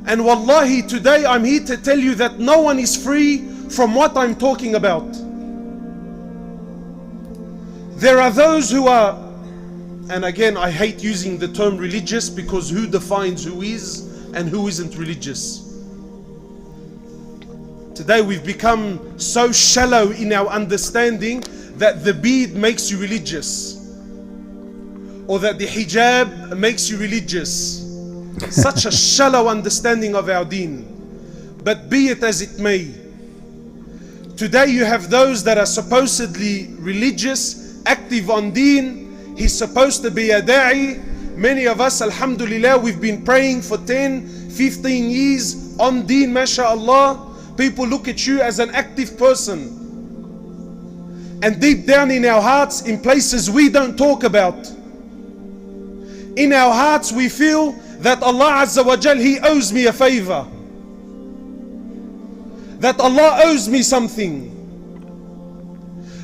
And wallahi, today I'm here to tell you that no one is free from what I'm talking about. There are those who are, and again I hate using the term religious, because who defines who is and who isn't religious? Today we've become so shallow in our understanding that the bead makes you religious, or that the hijab makes you religious. Such a shallow understanding of our deen. But be it as it may, today you have those that are supposedly religious, active on deen. He's supposed to be a da'i. Many of us, alhamdulillah, we've been praying for 10, 15 years on deen, mashallah. People look at you as an active person. And deep down in our hearts, in places we don't talk about, in our hearts we feel that Allah Azza wa Jal, He owes me a favor, that Allah owes me something,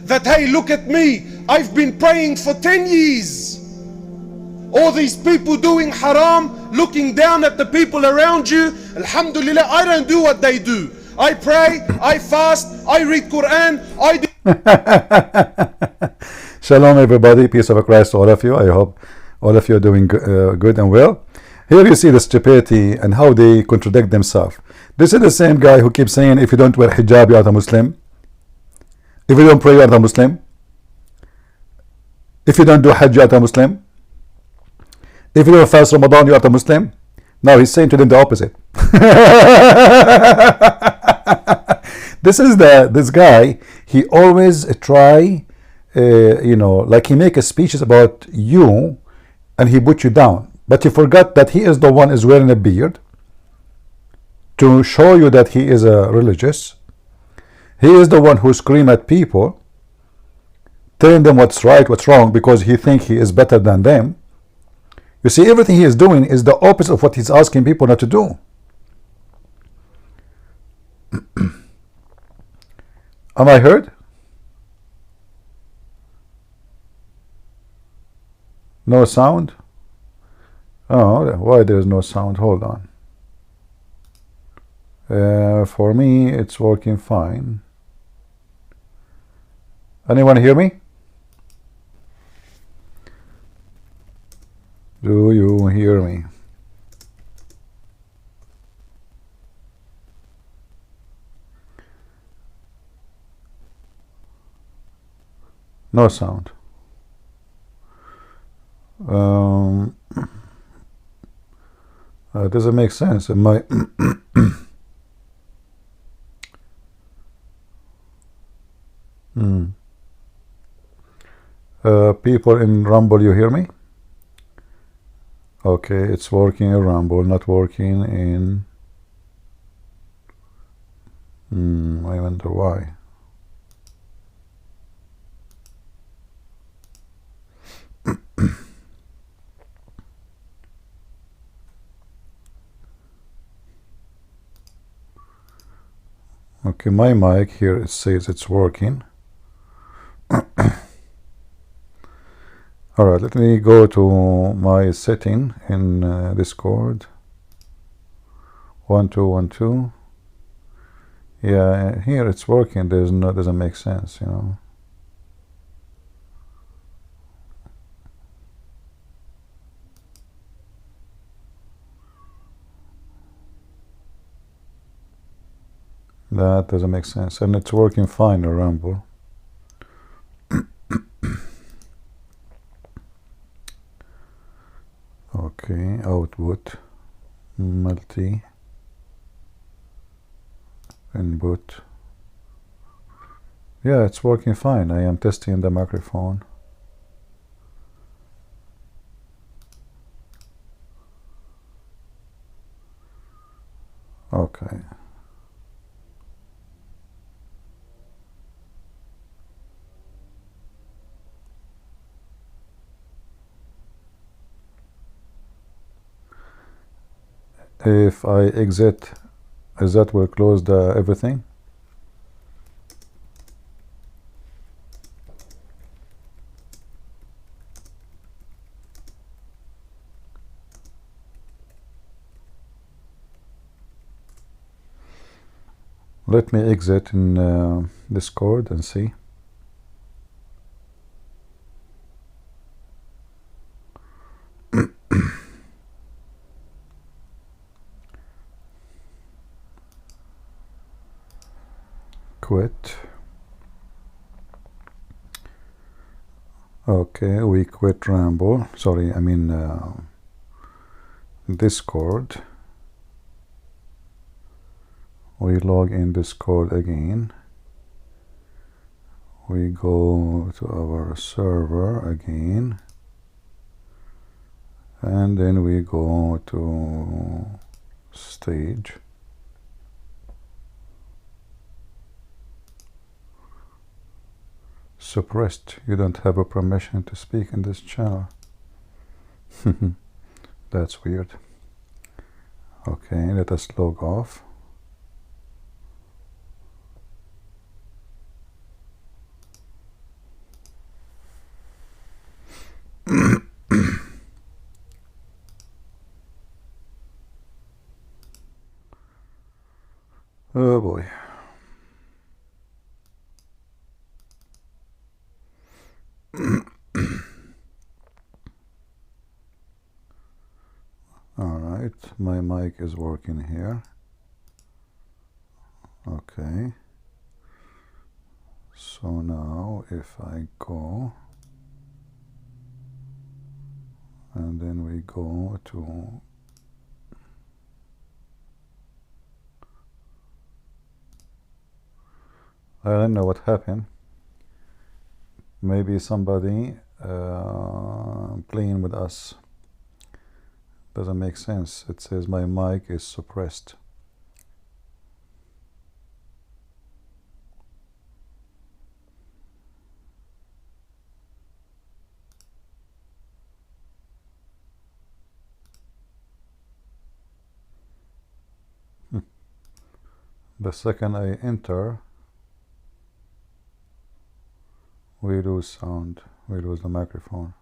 that hey, look at me, I've been praying for 10 years. All these people doing haram, looking down at the people around you. Alhamdulillah, I don't do what they do. I pray, I fast, I read Quran, I do. Shalom everybody, peace of Christ to all of you. I hope all of you are doing good and well. Here you see the stupidity and how they contradict themselves. This is the same guy who keeps saying, if you don't wear hijab, you are a Muslim. If you don't pray, you are a Muslim. If you don't do hajj, you are a Muslim. If you don't fast Ramadan, you are a Muslim. Now he's saying to them the opposite. This guy, he always try, like he make a speeches about you and he put you down. But he forgot that he is the one is wearing a beard to show you that he is a religious. He is the one who scream at people, telling them what's right, what's wrong, because he think he is better than them. You see, everything he is doing is the opposite of what he's asking people not to do. Am I heard? No sound? Oh, why there is no sound? Hold on. For me, it's working fine. Anyone hear me? Do you hear me? No sound. Doesn't make sense. My people in Rumble, you hear me? Okay, it's working in Rumble, not working in. I wonder why. Okay, my mic here, it says it's working. All right, let me go to my setting in Discord. 1212. Yeah, here it's working. There's no, doesn't make sense, you know. That doesn't make sense, and it's working fine in Rumble. Okay, output, multi, input. Yeah, it's working fine. I am testing the microphone. Okay. If I exit, is that will close the everything? Let me exit in Discord and see. Quit. Okay, we quit Ramble. Sorry, I mean Discord. We log in Discord again. We go to our server again. And then we go to stage. Suppressed. You don't have a permission to speak in this channel. That's weird. Okay, let us log off. Oh boy. Alright, my mic is working here. Okay. So now if I go and then we go to I don't know what happened. Maybe somebody playing with us. Doesn't make sense. It says my mic is suppressed. The second I enter, we lose sound. We lose the microphone.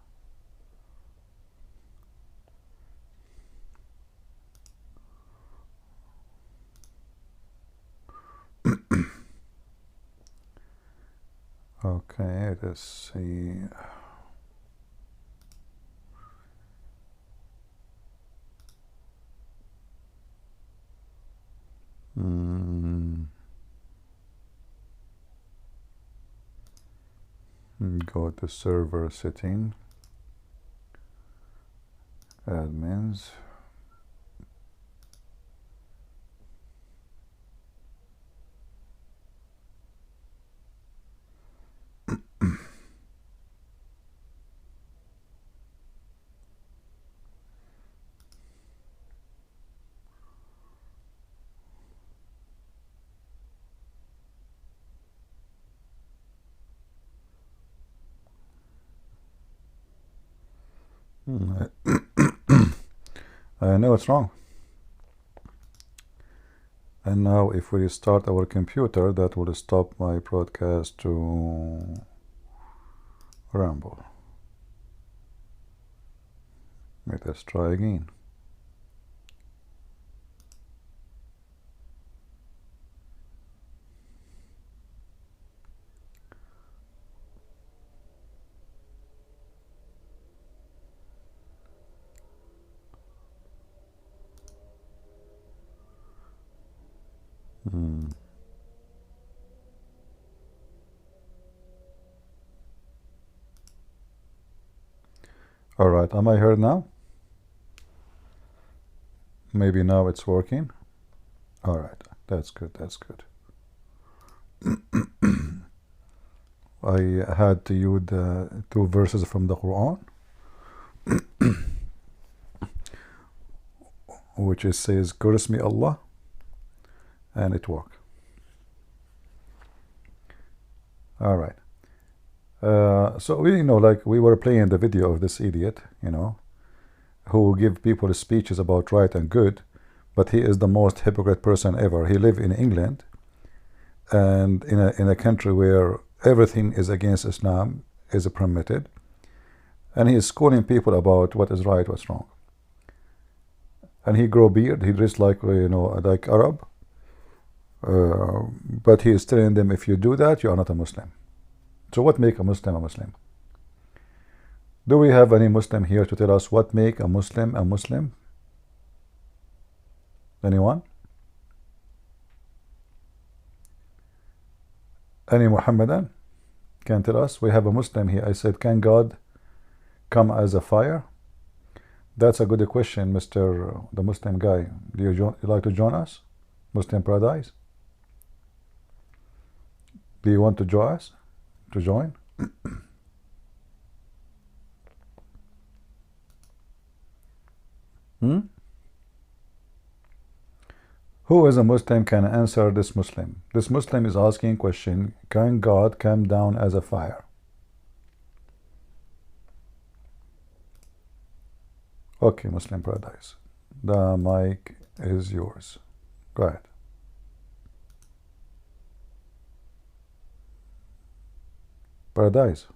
Okay, let's see. Go to server setting, admins. I know it's wrong. And now if we restart our computer, that will stop my broadcast to Ramble. Let us try again. All right, am I heard now? Maybe now it's working. All right, that's good, that's good. I had to use the 2 verses from the Quran, which it says, curse me Allah, and it worked. All right. So we, like we were playing the video of this idiot, who give people speeches about right and good, but he is the most hypocrite person ever. He lives in England, and in a country where everything is against Islam is permitted, and he is schooling people about what is right, what's wrong. And he grow beard. He dressed like like Arab, But he is telling them, if you do that, you are not a Muslim. So what make a Muslim a Muslim? Do we have any Muslim here to tell us what make a Muslim a Muslim? Anyone? Any Muhammadan can tell us? We have a Muslim here. I said, can God come as a fire? That's a good question, Mr. the Muslim guy. Do you like to join us? Muslim Paradise? Do you want to join us? To join? Who is a Muslim can answer this Muslim? This Muslim is asking question, can God come down as a fire? Okay, Muslim Paradise. The mic is yours. Go ahead. Paradise.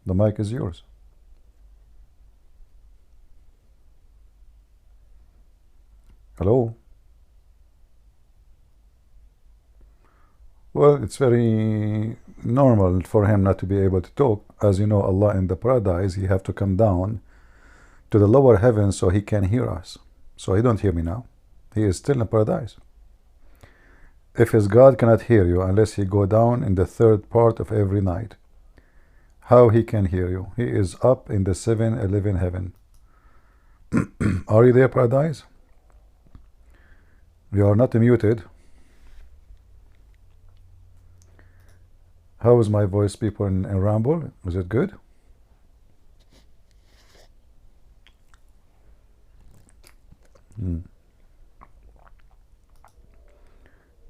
The mic is yours. Hello? Well, it's very normal for him not to be able to talk. As you know, Allah in the paradise, he have to come down to the lower heavens so he can hear us. So he don't hear me now. He is still in paradise. If his God cannot hear you unless he go down in the third part of every night, how he can hear you? He is up in the 7-11 heaven. Are you there, paradise? You are not muted. How is my voice, people in Ramble? Is it good?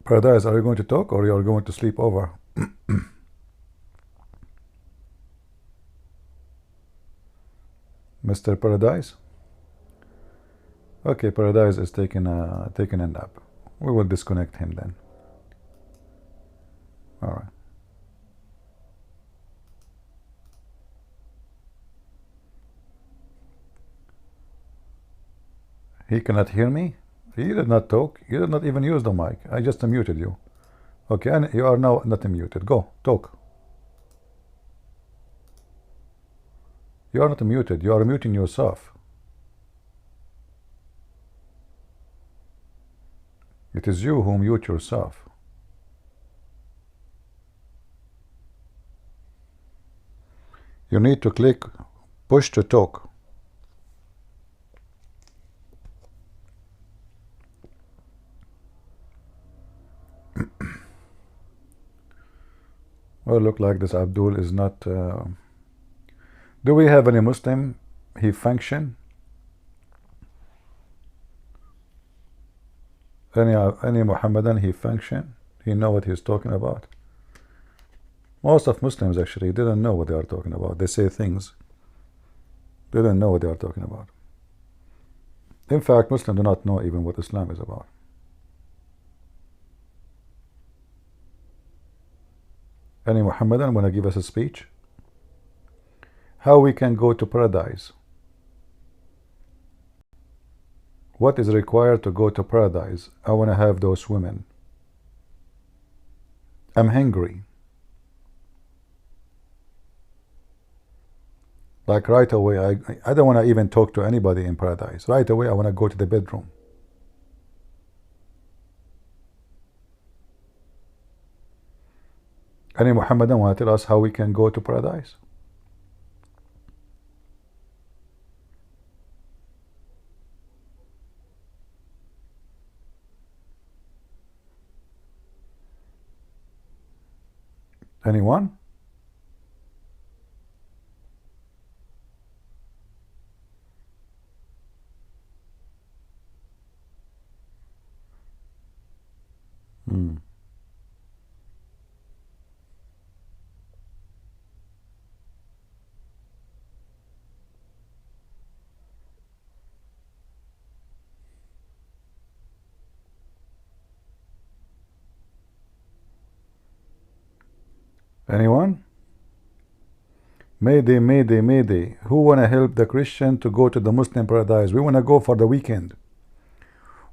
Paradise, are you going to talk or you are going to sleep over? Mr. Paradise? Okay, Paradise is taking a nap. We will disconnect him then. All right. He cannot hear me? He did not talk. You did not even use the mic. I just muted you. Okay, and you are now not muted. Go, talk. You are not muted. You are muting yourself. It is you who mute yourself. You need to click push to talk. Well, look like this Abdul is not. Do we have any Muslim? He function. Any Muhammadan? He function. He know what he's talking about. Most of Muslims actually didn't know what they are talking about. They say things. They don't know what they are talking about. In fact, Muslims do not know even what Islam is about. Any Muhammadan want to give us a speech? How we can go to paradise? What is required to go to paradise? I want to have those women. I'm hungry. Like right away, I don't want to even talk to anybody in paradise. Right away, I want to go to the bedroom. Any Muhammadan want to tell us how we can go to paradise? Anyone? Anyone? Mayday, Mayday, Mayday. Who want to help the Christian to go to the Muslim paradise? We want to go for the weekend.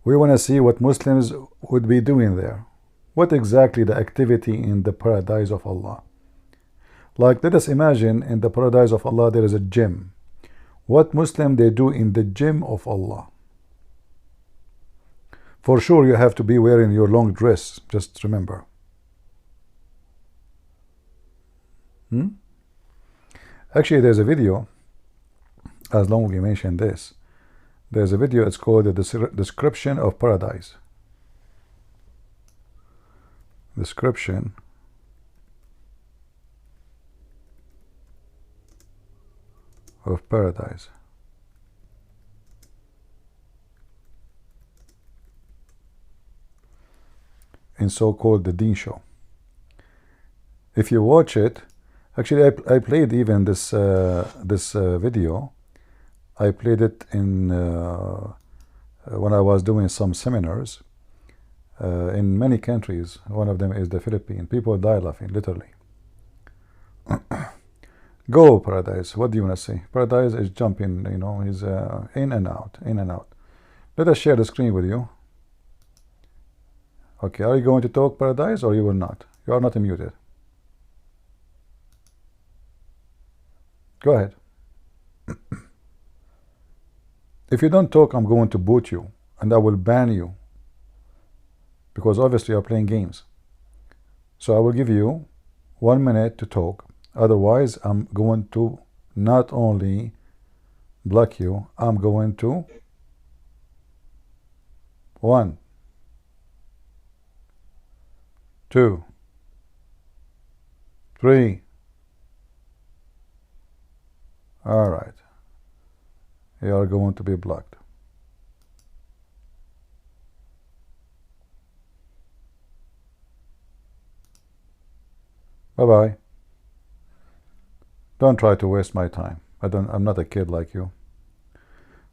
We want to see what Muslims would be doing there. what exactly the activity in the paradise of Allah. Like, let us imagine in the paradise of Allah there is a gym. What Muslim they do in the gym of Allah? For sure you have to be wearing your long dress, just remember. Actually, there's a video, as long as we mentioned this, there's a video, it's called the Description of Paradise. Description of Paradise. In so-called the Deen Show. If you watch it, actually I played even this video. I played it in when I was doing some seminars in many countries. One of them is the Philippines. People die laughing, literally. Go Paradise. What do you want to say? Paradise is jumping, you know, he's in and out, in and out. Let us share the screen with you. Okay, are you going to talk Paradise or you will not? You are not muted. Go ahead. If you don't talk, I'm going to boot you and I will ban you, because obviously you're playing games. So I will give you 1 minute to talk. Otherwise, I'm going to not only block you, I'm going to 1, 2, 3. All right. You are going to be blocked. Bye-bye. Don't try to waste my time. I'm not a kid like you.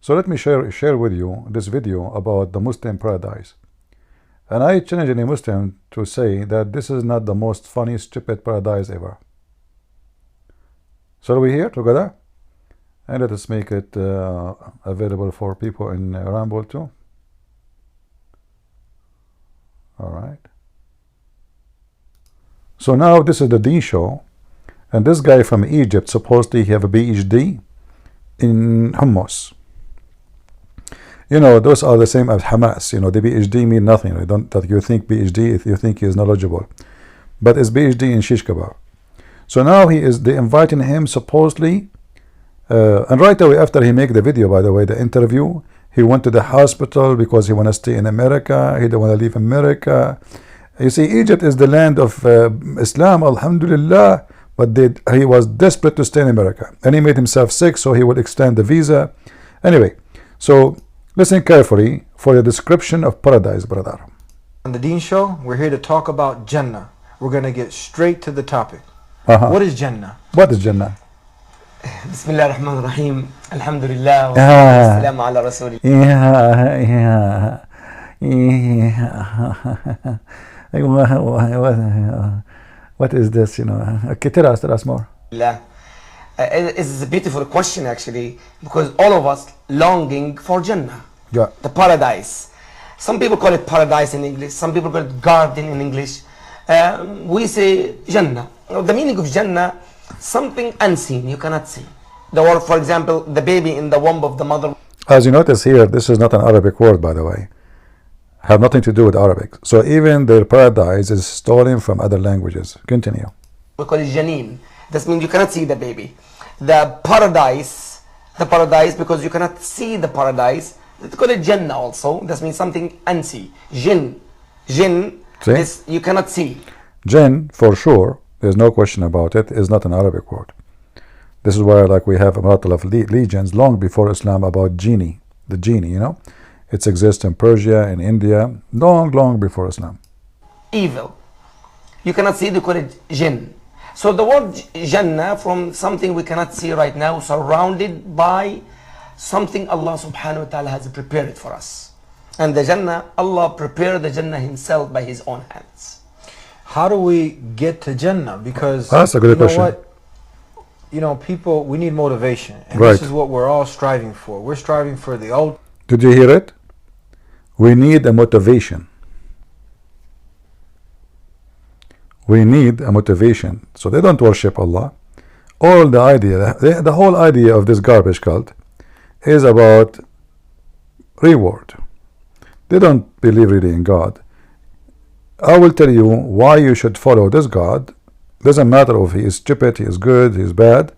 So let me share with you this video about the Muslim paradise. And I challenge any Muslim to say that this is not the most funny, stupid paradise ever. So are we here together? And let us make it available for people in Ramble too. All right. So now this is the Deen Show. And this guy from Egypt, supposedly he have a PhD in hummus. You know, those are the same as Hamas. You know, the PhD mean nothing. You don't that you think PhD if you think he is knowledgeable. But it's PhD in shish kebab. So now they inviting him supposedly. And right away after he make the video, by the way, the interview, he went to the hospital because he want to stay in America. He don't want to leave America. You see, Egypt is the land of Islam, alhamdulillah, but he was desperate to stay in America. And he made himself sick, so he would extend the visa. Anyway, so listen carefully for the description of paradise, brother. On the Deen Show, we're here to talk about Jannah. We're going to get straight to the topic. What is Jannah? What is Jannah? بسم الله الرحمن الرحيم الحمد لله والسلام على رسول الله. What is this, you know? Tell us more. It's a beautiful question actually, because all of us longing for Jannah, Yeah. the paradise. Some people call it paradise in English, some people call it garden in English. We say Jannah. The meaning of Jannah, something unseen, you cannot see. The word, for example, the baby in the womb of the mother. As you notice here, this is not an Arabic word, by the way. Have nothing to do with Arabic. So even their paradise is stolen from other languages. Continue. We call it Janeen. This means you cannot see the baby. The paradise, because you cannot see the paradise, they call it Jannah also. This means something unseen. Jinn is you cannot see. Jinn, for sure, there's no question about it, is not an Arabic word. This is why, like, we have a lot of legends long before Islam about genie, the genie, you know. It exists in Persia, in India, long before Islam. Evil. You cannot see, they call it jinn. So the word Jannah, from something we cannot see right now, surrounded by something Allah subhanahu wa ta'ala has prepared for us. And the Jannah, Allah prepared the Jannah himself by his own hands. How do we get to Jannah? Because that's a good question. What? You know, people, we need motivation. And right. This is what we're all striving for. We're striving for the old. Did you hear it? We need a motivation. We need a motivation. So they don't worship Allah. All the idea, the whole idea of this garbage cult is about reward. They don't believe really in God. I will tell you why you should follow this God. Doesn't matter if he is stupid, he is good, he is bad.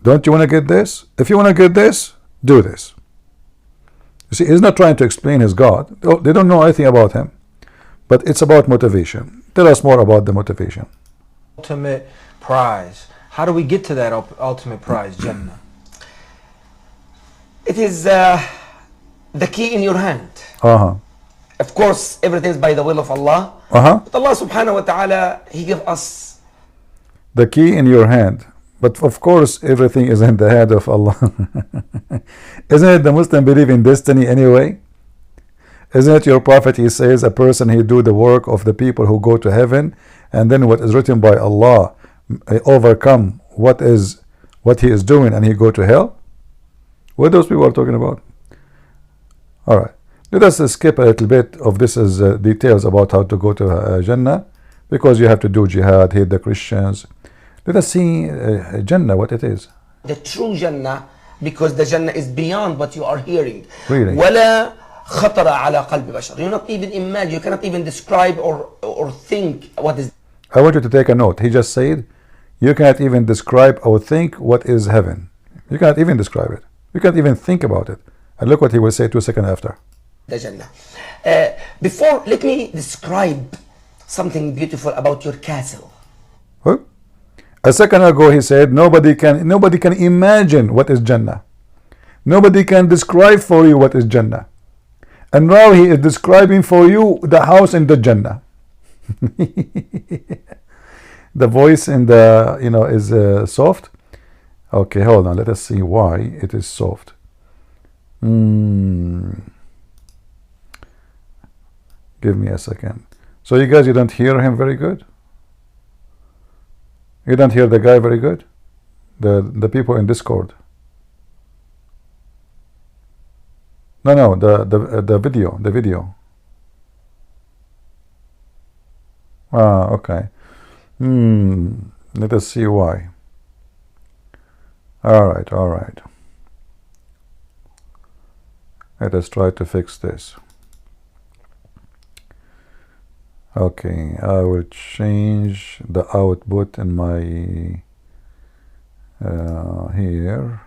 Don't you want to get this? If you want to get this, do this. You see, he's not trying to explain his God. They don't know anything about him. But it's about motivation. Tell us more about the motivation. Ultimate prize. How do we get to that ultimate prize, Jannah? It is the key in your hand. Of course, everything is by the will of Allah. But Allah subhanahu wa ta'ala, He give us the key in your hand. But of course, everything is in the hand of Allah. Isn't it the Muslim believe in destiny anyway? Isn't it your prophet, he says, a person he do the work of the people who go to heaven, and then what is written by Allah overcome what he is doing, and he go to hell? What those people are talking about? All right, let us skip a little bit of this as details about how to go to Jannah, because you have to do jihad, hate the Christians. Let us see Jannah, what it is. The true Jannah, because the Jannah is beyond what you are hearing. Really? ولا خطر على قلب بشر. You not even imagine, you cannot even describe or think what is. I want you to take a note. He just said, you cannot even describe or think what is heaven. You cannot even describe it. You can't even think about it. And look what he will say 2 seconds after. The Jannah. Before, let me describe something beautiful about your castle. Huh? A second ago he said nobody can imagine what is Jannah. Nobody can describe for you what is Jannah. And now he is describing for you the house in the Jannah. The voice in the is soft. Okay, hold on, let us see why it is soft. Give me a second. So you guys, you don't hear him very good? You don't hear the guy very good? The people in Discord. No, the video. Okay. Let us see why. All right. Let us try to fix this. Okay, I will change the output in my here.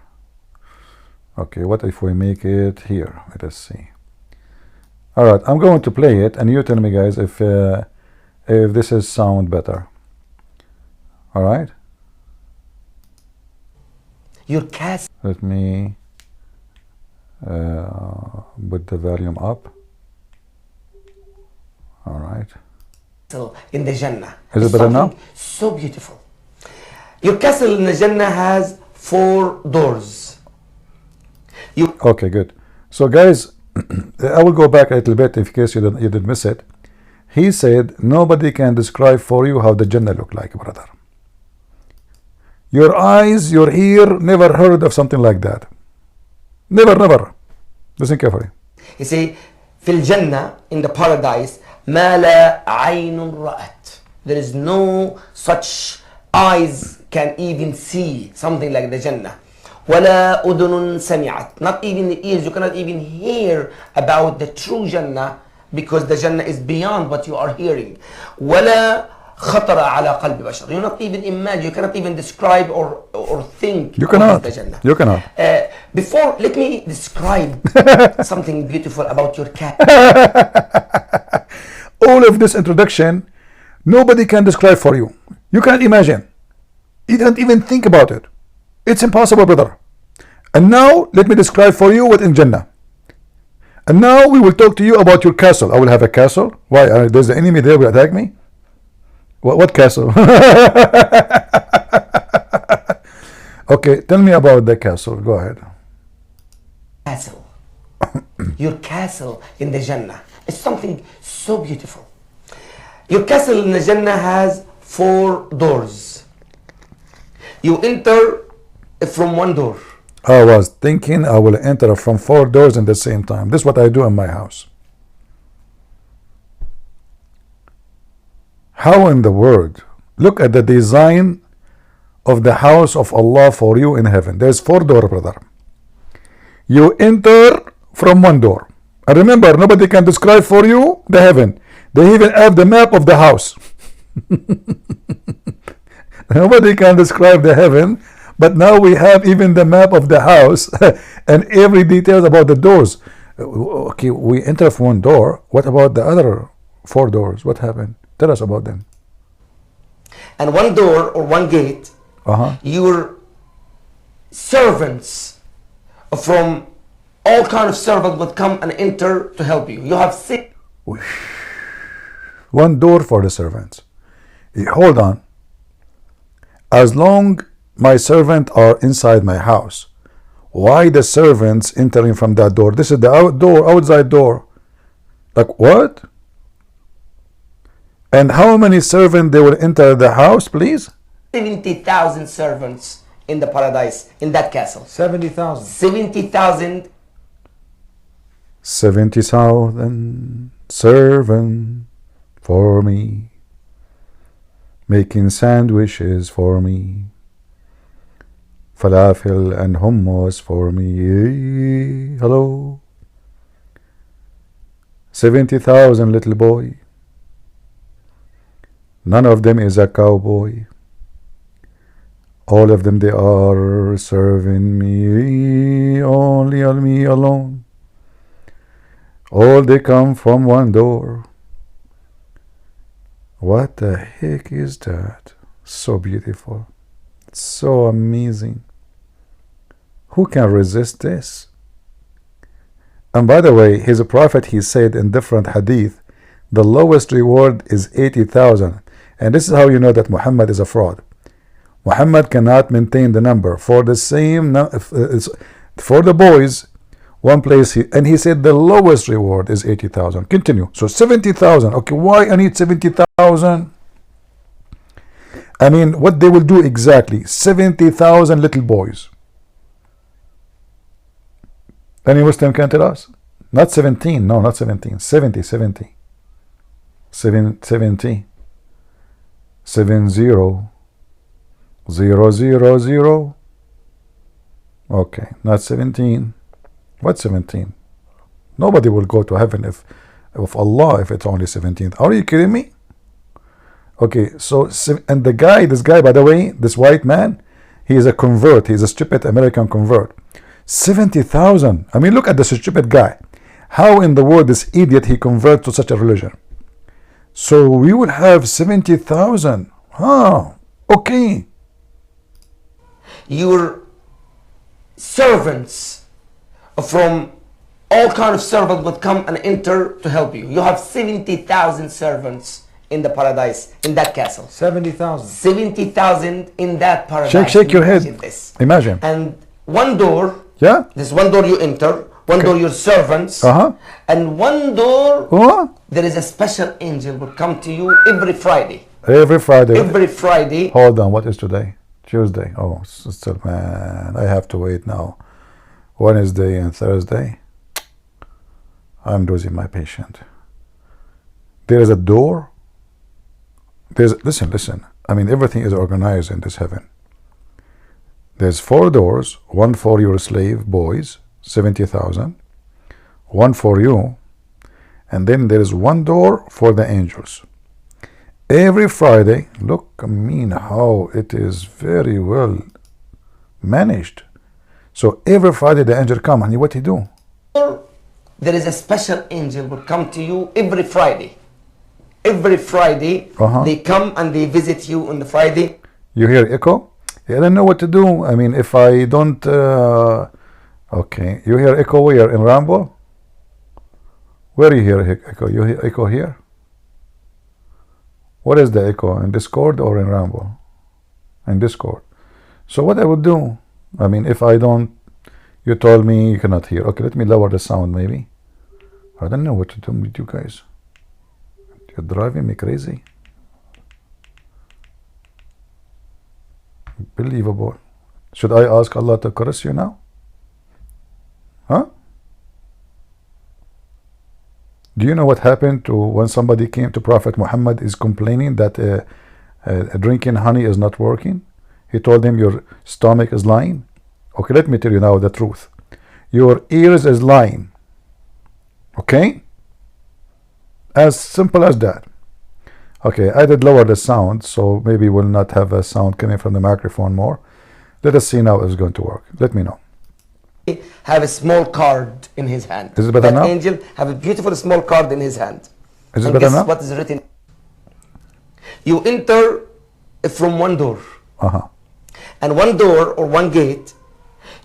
Okay, what if we make it here? Let us see. All right, I'm going to play it, and you tell me, guys, if this is sound better. All right. Your castle. Let me put the volume up. All right. In the Jannah. Is it better now? So beautiful. Your castle in the Jannah has 4 doors. Okay, good. So guys, I will go back a little bit in case you did miss it. He said nobody can describe for you how the Jannah look like, brother. Your eyes, your ear never heard of something like that. Never. Listen carefully. You see, في الجنة, in the paradise, ما لا عين رأت. There is no such eyes can even see something like the Jannah. ولا أذن سمعت. Not even the ears, you cannot even hear about the true Jannah, because the Jannah is beyond what you are hearing. ولا خطر على قلب بشر. You not even imagine, you cannot even describe or think. You cannot. The Jannah. You cannot. Before, let me describe something beautiful about your cat. All of this introduction, nobody can describe for you. You can't imagine. You can't even think about it. It's impossible, brother. And now, let me describe for you what in Jannah. And now we will talk to you about your castle. I will have a castle. Why? There's the enemy there will attack me? What castle? Okay, tell me about the castle. Go ahead. Castle. Your castle in the Jannah. It's something so beautiful. Your castle in the Jannah has 4 doors. You enter from one door. I was thinking I will enter from 4 doors in the same time. This is what I do in my house. How in the world? Look at the design of the house of Allah for you in heaven. There's 4 doors, brother. You enter from one door. And remember, nobody can describe for you the heaven. They even have the map of the house. Nobody can describe the heaven, but now we have even the map of the house and every detail about the doors. Okay, we enter from one door. What about the other 4 doors? What happened? Tell us about them. And one door or one gate, your servants from all kind of servants would come and enter to help you. You have 6. One door for the servants. Hold on. As long my servants are inside my house, why the servants entering from that door? This is the outside door. Like what? And how many servants they will enter the house, please? 70,000 servants in the paradise, in that castle. 70,000. 70,000. 70,000 servants for me, making sandwiches for me, falafel and hummus for me. Hello. 70,000 little boy. None of them is a cowboy. All of them, they are serving me, only on me alone. All they come from one door. What the heck is that? So beautiful. So amazing. Who can resist this? And by the way, his prophet, he said in different hadith, the lowest reward is 80,000. And this is how you know that Muhammad is a fraud. Muhammad cannot maintain the number. For the same, for the boys, one place, and he said the lowest reward is 80,000. Continue. So 70,000. Okay, why I need 70,000? I mean, what they will do exactly? 70,000 little boys. Any Muslim can tell us? Not 17. No, not 17. 70. 70. 70. 70. 000. Okay, not 17. What 17? Nobody will go to heaven if Allah, if it's only 17. Are you kidding me? Okay, so, and the guy, this guy, by the way, this white man, he is a convert. He's a stupid American convert. 70,000. I mean, look at the stupid guy. How in the world this idiot he convert to such a religion? So we would have 70,000. Oh, okay. Your servants from all kind of servants would come and enter to help you. You have 70,000 servants in the paradise, in that castle. 70,000. 70,000 in that paradise. Shake your head. Imagine this. Imagine. And one door, Yeah? this one door you enter, one door your servants, and one door there is a special angel will come to you every Friday. Every Friday. Every Friday. Hold on, what is today? Tuesday. Oh, still, man, I have to wait now. Wednesday and Thursday. I'm losing my patient. There is a door. Listen. I mean, everything is organized in this heaven. There's 4 doors, one for your slave boys, 70,000, one for you, and then there is one door for the angels. Every Friday, look, I mean how it is very well managed. So every Friday the angel come, and what he do? There is a special angel will come to you every Friday. Every Friday they come and they visit you on the Friday. You hear echo? I don't know what to do. I mean, if I don't... okay, you hear echo where? In Rambo? Where you hear echo? You hear echo here? What is the echo? In Discord or in Rambo? In Discord. So what I would do? I mean, if I don't... You told me you cannot hear. Okay, let me lower the sound maybe. I don't know what to do with you guys. You're driving me crazy. Unbelievable. Should I ask Allah to curse you now? Huh? Do you know what happened to when somebody came to Prophet Muhammad is complaining that drinking honey is not working? He told him your stomach is lying. Okay, let me tell you now the truth. Your ears is lying. Okay? As simple as that. Okay, I did lower the sound, so maybe we'll not have a sound coming from the microphone more. Let us see now if it's going to work. Let me know. Have a small card in his hand. Is it better that now? angel have a beautiful small card in his hand. Is it And better guess now? what is written? You enter from one door. And one door or one gate,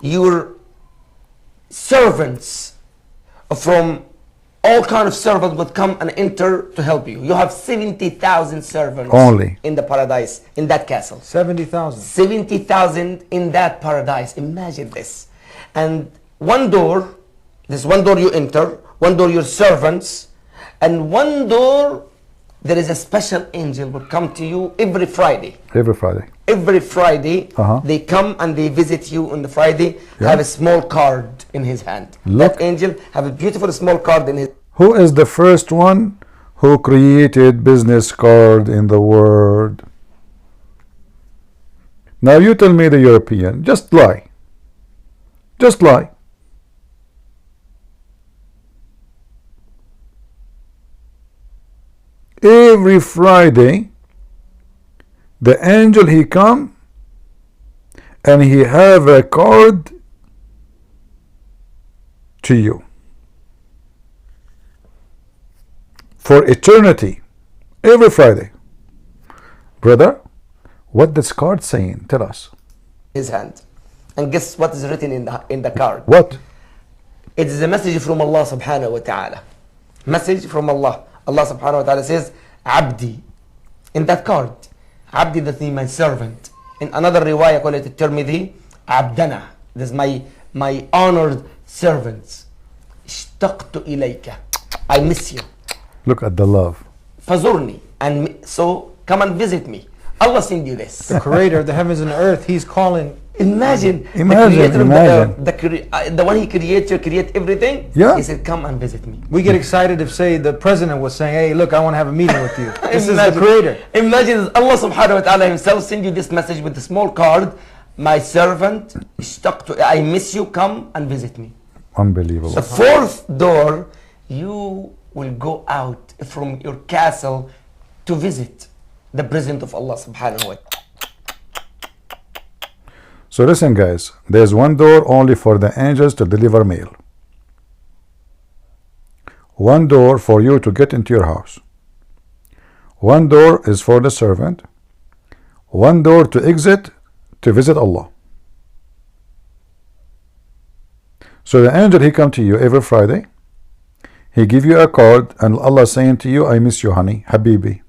your servants from all kind of servants would come and enter to help you. You have 70,000 servants Only in the paradise, in that castle. 70,000. 70,000 in that paradise. Imagine this. And one door, this one door you enter, one door your servants, and one door there is a special angel will come to you every Friday. Every Friday. Every Friday, they come and they visit you on the Friday, have a small card in his hand. Look. That angel have a beautiful small card in his. Who is the first one who created business card in the world? Now you tell me the European. Just lie. Just lie. Every Friday, the angel he come and he have a card to you for eternity. Every Friday. Brother, what this card saying? Tell us. His hand. And guess what is written in the card? What? It is a message from Allah subhanahu wa ta'ala. Message from Allah. Allah subhanahu wa ta'ala says, Abdi. In that card, Abdi, that means my servant. In another riwayah, call it Tirmidhi, Abdana. This is my honored servants. Ishtaqtu ilayka. I miss you. Look at the love. Fazurni. And so come and visit me. Allah send you this. The creator of the heavens and the earth, he's calling. Imagine the one he created, create everything. Yeah. He said, come and visit me. We get excited if, say, the president was saying, hey, look, I want to have a meeting with you. This is the creator. Imagine Allah subhanahu wa ta'ala himself send you this message with a small card. My servant, I miss you, come and visit me. Unbelievable. The fourth door, you will go out from your castle to visit the presence of Allah subhanahu wa ta'ala. So listen guys, there's one door only for the angels to deliver mail. One door for you to get into your house. One door is for the servant. One door to exit to visit Allah. So the angel, he come to you every Friday. He give you a card and Allah saying to you, I miss you honey, Habibi.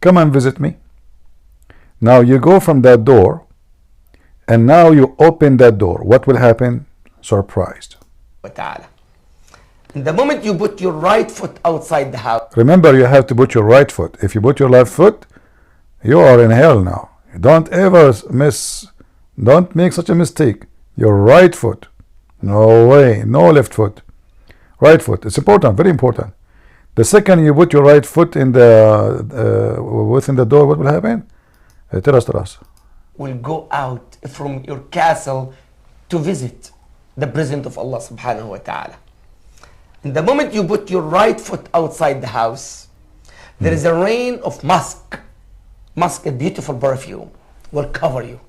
Come and visit me. Now you go from that door and now you open that door. What will happen? Surprised. The moment you put your right foot outside the house. Remember, you have to put your right foot. If you put your left foot, you are in hell now. Don't ever don't make such a mistake. Your right foot. No way. No left foot. Right foot. It's important. Very important. The second you put your right foot in within the door, what will happen? Tell us. Will go out from your castle to visit the presence of Allah subhanahu wa ta'ala. And the moment you put your right foot outside the house, there is a rain of musk. Musk, a beautiful perfume, will cover you.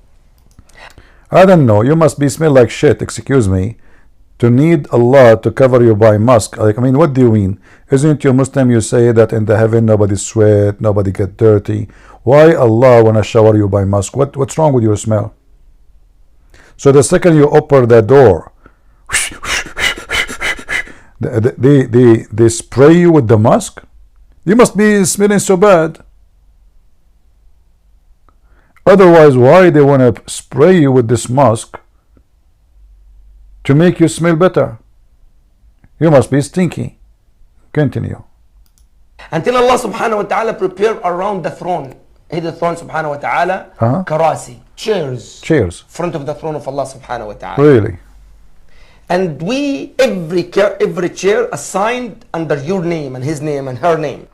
I don't know. You must be smell like shit, excuse me, to need Allah to cover you by musk. Like, I mean, what do you mean? Isn't you Muslim? You say that in the heaven nobody sweat, nobody get dirty. Why Allah wanna shower you by musk? What's wrong with your smell? So the second you open the door, they spray you with the musk. You must be smelling so bad. Otherwise, why they wanna spray you with this musk? To make you smell better. You must be stinky. Continue. Until Allah subhanahu wa ta'ala prepare around the throne. The throne subhanahu wa ta'ala, karasi, chairs. Chairs. Front of the throne of Allah subhanahu wa ta'ala. Really? And we, every chair assigned under your name and his name and her name.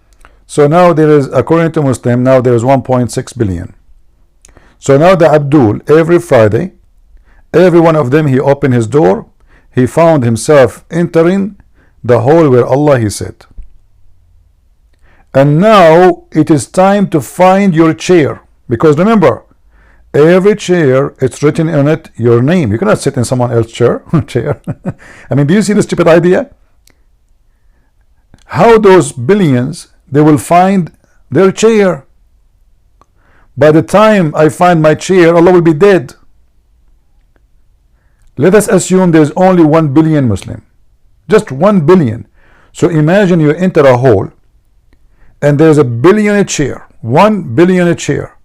So now there is, according to Muslim, now there is 1.6 billion. So now the Abdul, every Friday, every one of them, he opened his door, he found himself entering the hall where Allah, he said. And now it is time to find your chair. Because remember, every chair, it's written on it your name. You cannot sit in someone else's chair. I mean, do you see the stupid idea? How those billions, they will find their chair. By the time I find my chair, Allah will be dead. Let us assume there's only 1 billion Muslim. Just 1 billion. So imagine you enter a hall and there's a billionaire chair. 1 billionaire chair.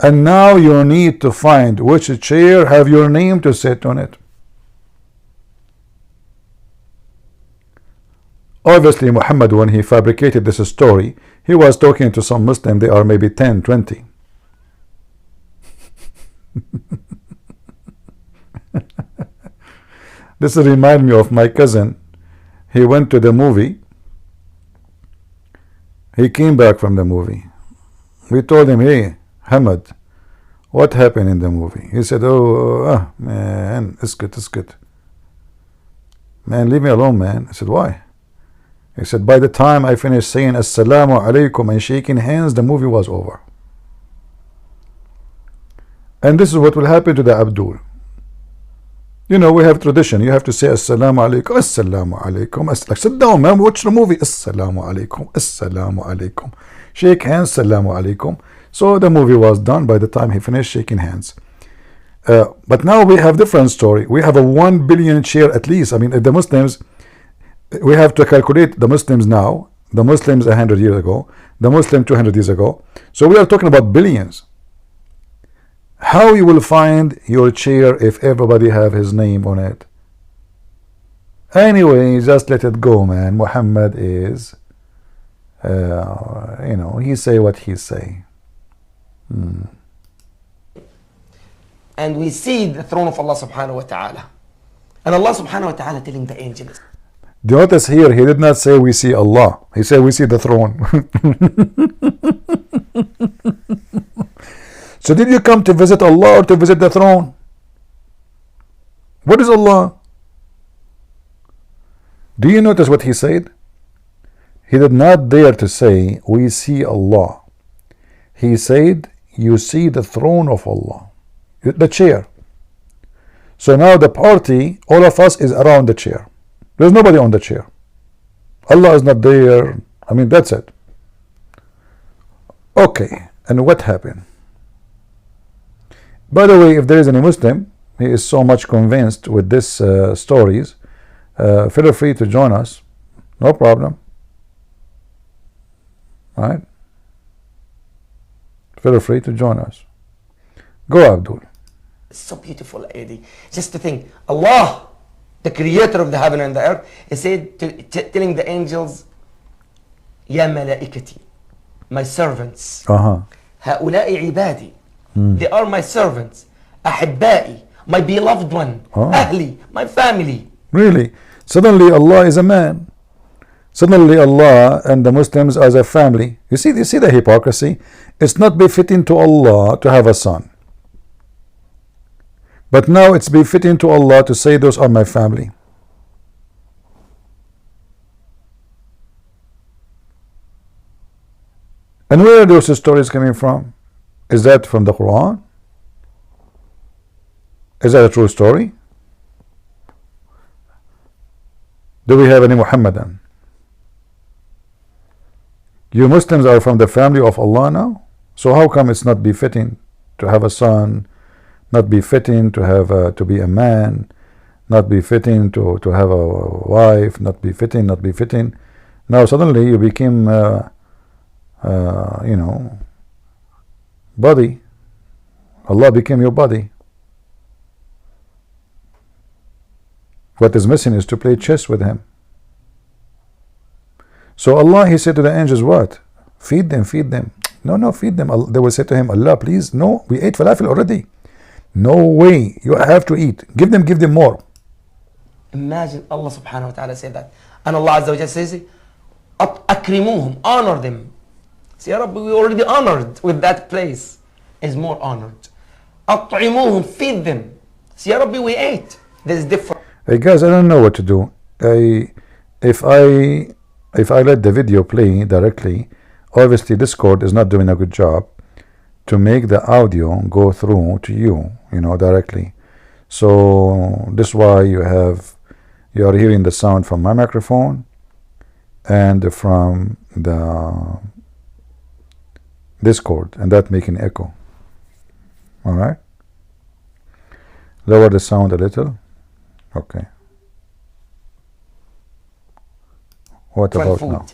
And now you need to find which chair have your name to sit on it. Obviously, Muhammad, when he fabricated this story, he was talking to some Muslim. They are maybe 10, 20. This reminds me of my cousin. He went to the movie. He came back from the movie. We told him, hey, Hamad, what happened in the movie? He said, oh, man, it's good. Man, leave me alone, man. I said, why? He said, by the time I finished saying Assalamu alaikum and shaking hands, the movie was over. And this is what will happen to the Abdul. You know, we have tradition. You have to say Assalamu alaikum, Assalamu alaikum. Like, sit down, man, watch the movie. Assalamu alaikum, Assalamu alaikum. Shake hands, Assalamu alaikum. So the movie was done by the time he finished shaking hands. But now we have different story. We have a 1 billion chair at least. I mean, the Muslims, we have to calculate the Muslims now, the Muslims 100 years ago, the Muslim 200 years ago. So we are talking about billions. How you will find your chair if everybody have his name on it? Anyway, just let it go, man. Muhammad is, you know, he say what he say. And we see the throne of Allah subhanahu wa ta'ala. And Allah subhanahu wa ta'ala telling the angels. Notice here, he did not say we see Allah. He said we see the throne. So did you come to visit Allah or to visit the throne? What is Allah? Do you notice what he said? He did not dare to say we see Allah. He said you see the throne of Allah, the chair. So now the party, all of us is around the chair. There's nobody on the chair. Allah is not there. I mean, that's it. Okay, and what happened? By the way, if there is any Muslim, he is so much convinced with this stories, feel free to join us. No problem. Right? Feel free to join us. Go, Abdul. It's so beautiful, Eddie. Just to think, Allah, the creator of the heaven and the earth, he said, telling the angels, Ya malaikati, my servants. هؤلاء عبادي. They are my servants. أحبائي, my beloved one. أهلي, my family. Really? Suddenly Allah is a man. Suddenly Allah and the Muslims as a family. You see the hypocrisy? It's not befitting to Allah to have a son. But now it's befitting to Allah to say those are my family. And where are those stories coming from? Is that from the Quran? Is that a true story? Do we have any Muhammadan? You Muslims are from the family of Allah now? So how come it's not befitting to have a son, not befitting to have to be a man, not befitting to have a wife, not befitting? Now suddenly you became you know, body. Allah became your body. What is missing is to play chess with him. So Allah, he said to the angels, what? Feed them, feed them. No, feed them. They will say to him, Allah, please, no, we ate falafel already. No way, you have to eat. Give them more. Imagine Allah subhanahu wa ta'ala said that. And Allah Azza wa Jalla says, أكرموهم, honor them. See, Ya Rabbi, we already honored with that place. Is more honored. أطعموهم, feed them. See, Ya Rabbi, we ate. There's different. Hey guys, I don't know what to do. If I let the video play directly, obviously Discord is not doing a good job to make the audio go through to you, directly. So this is why you are hearing the sound from my microphone and from the Discord, and that making echo. All right, lower the sound a little. Okay, what about food. now?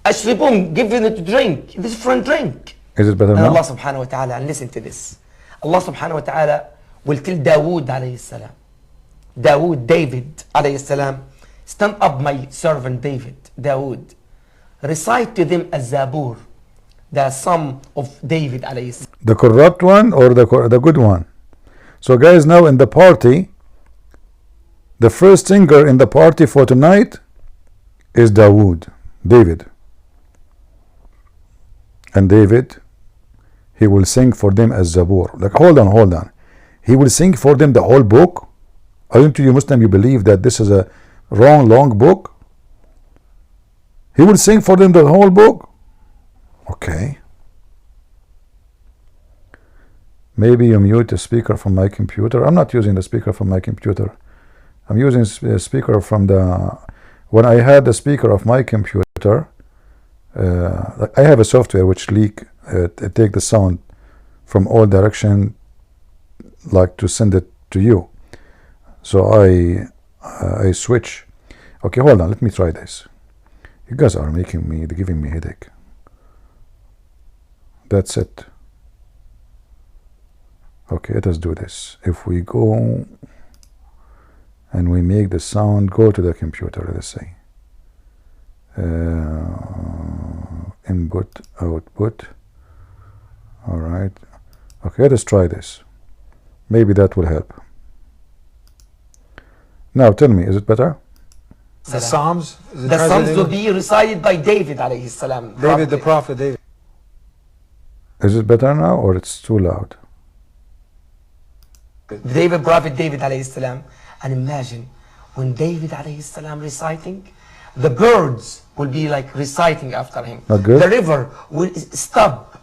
أشربهم, give them to drink. This is different drink. Is it better And now? Allah subhanahu wa ta'ala, and listen to this. Allah subhanahu wa ta'ala will tell Dawood alayhi salam. David alayhi salam, stand up my servant David, Dawood. Recite to them az-Zabur, the Psalm of David alayhi salam. The corrupt one or the good one? So guys, now in the party, the first singer in the party for tonight is David. And David, he will sing for them as Zabur. Like, hold on. He will sing for them the whole book? Aren't you Muslim, you believe that this is a long book? He will sing for them the whole book? Okay. Maybe you mute the speaker from my computer. I'm not using the speaker from my computer. I'm using a speaker from the... When I had the speaker of my computer, I have a software which it take the sound from all direction, like to send it to you. So I switch. Okay, hold on, let me try this. You guys are giving me headache. That's it. Okay, let us do this. If we go and we make the sound go to the computer, let us say. Input, output. All right. Okay, let us try this. Maybe that will help. Now tell me, is it better? The Psalms? The Psalms will be recited by David alayhi salam. David the prophet, David. Is it better now or it's too loud? Prophet David alayhi salam. And imagine when David alayhi salam reciting, the birds will be like reciting after him. Not good? The river will stop.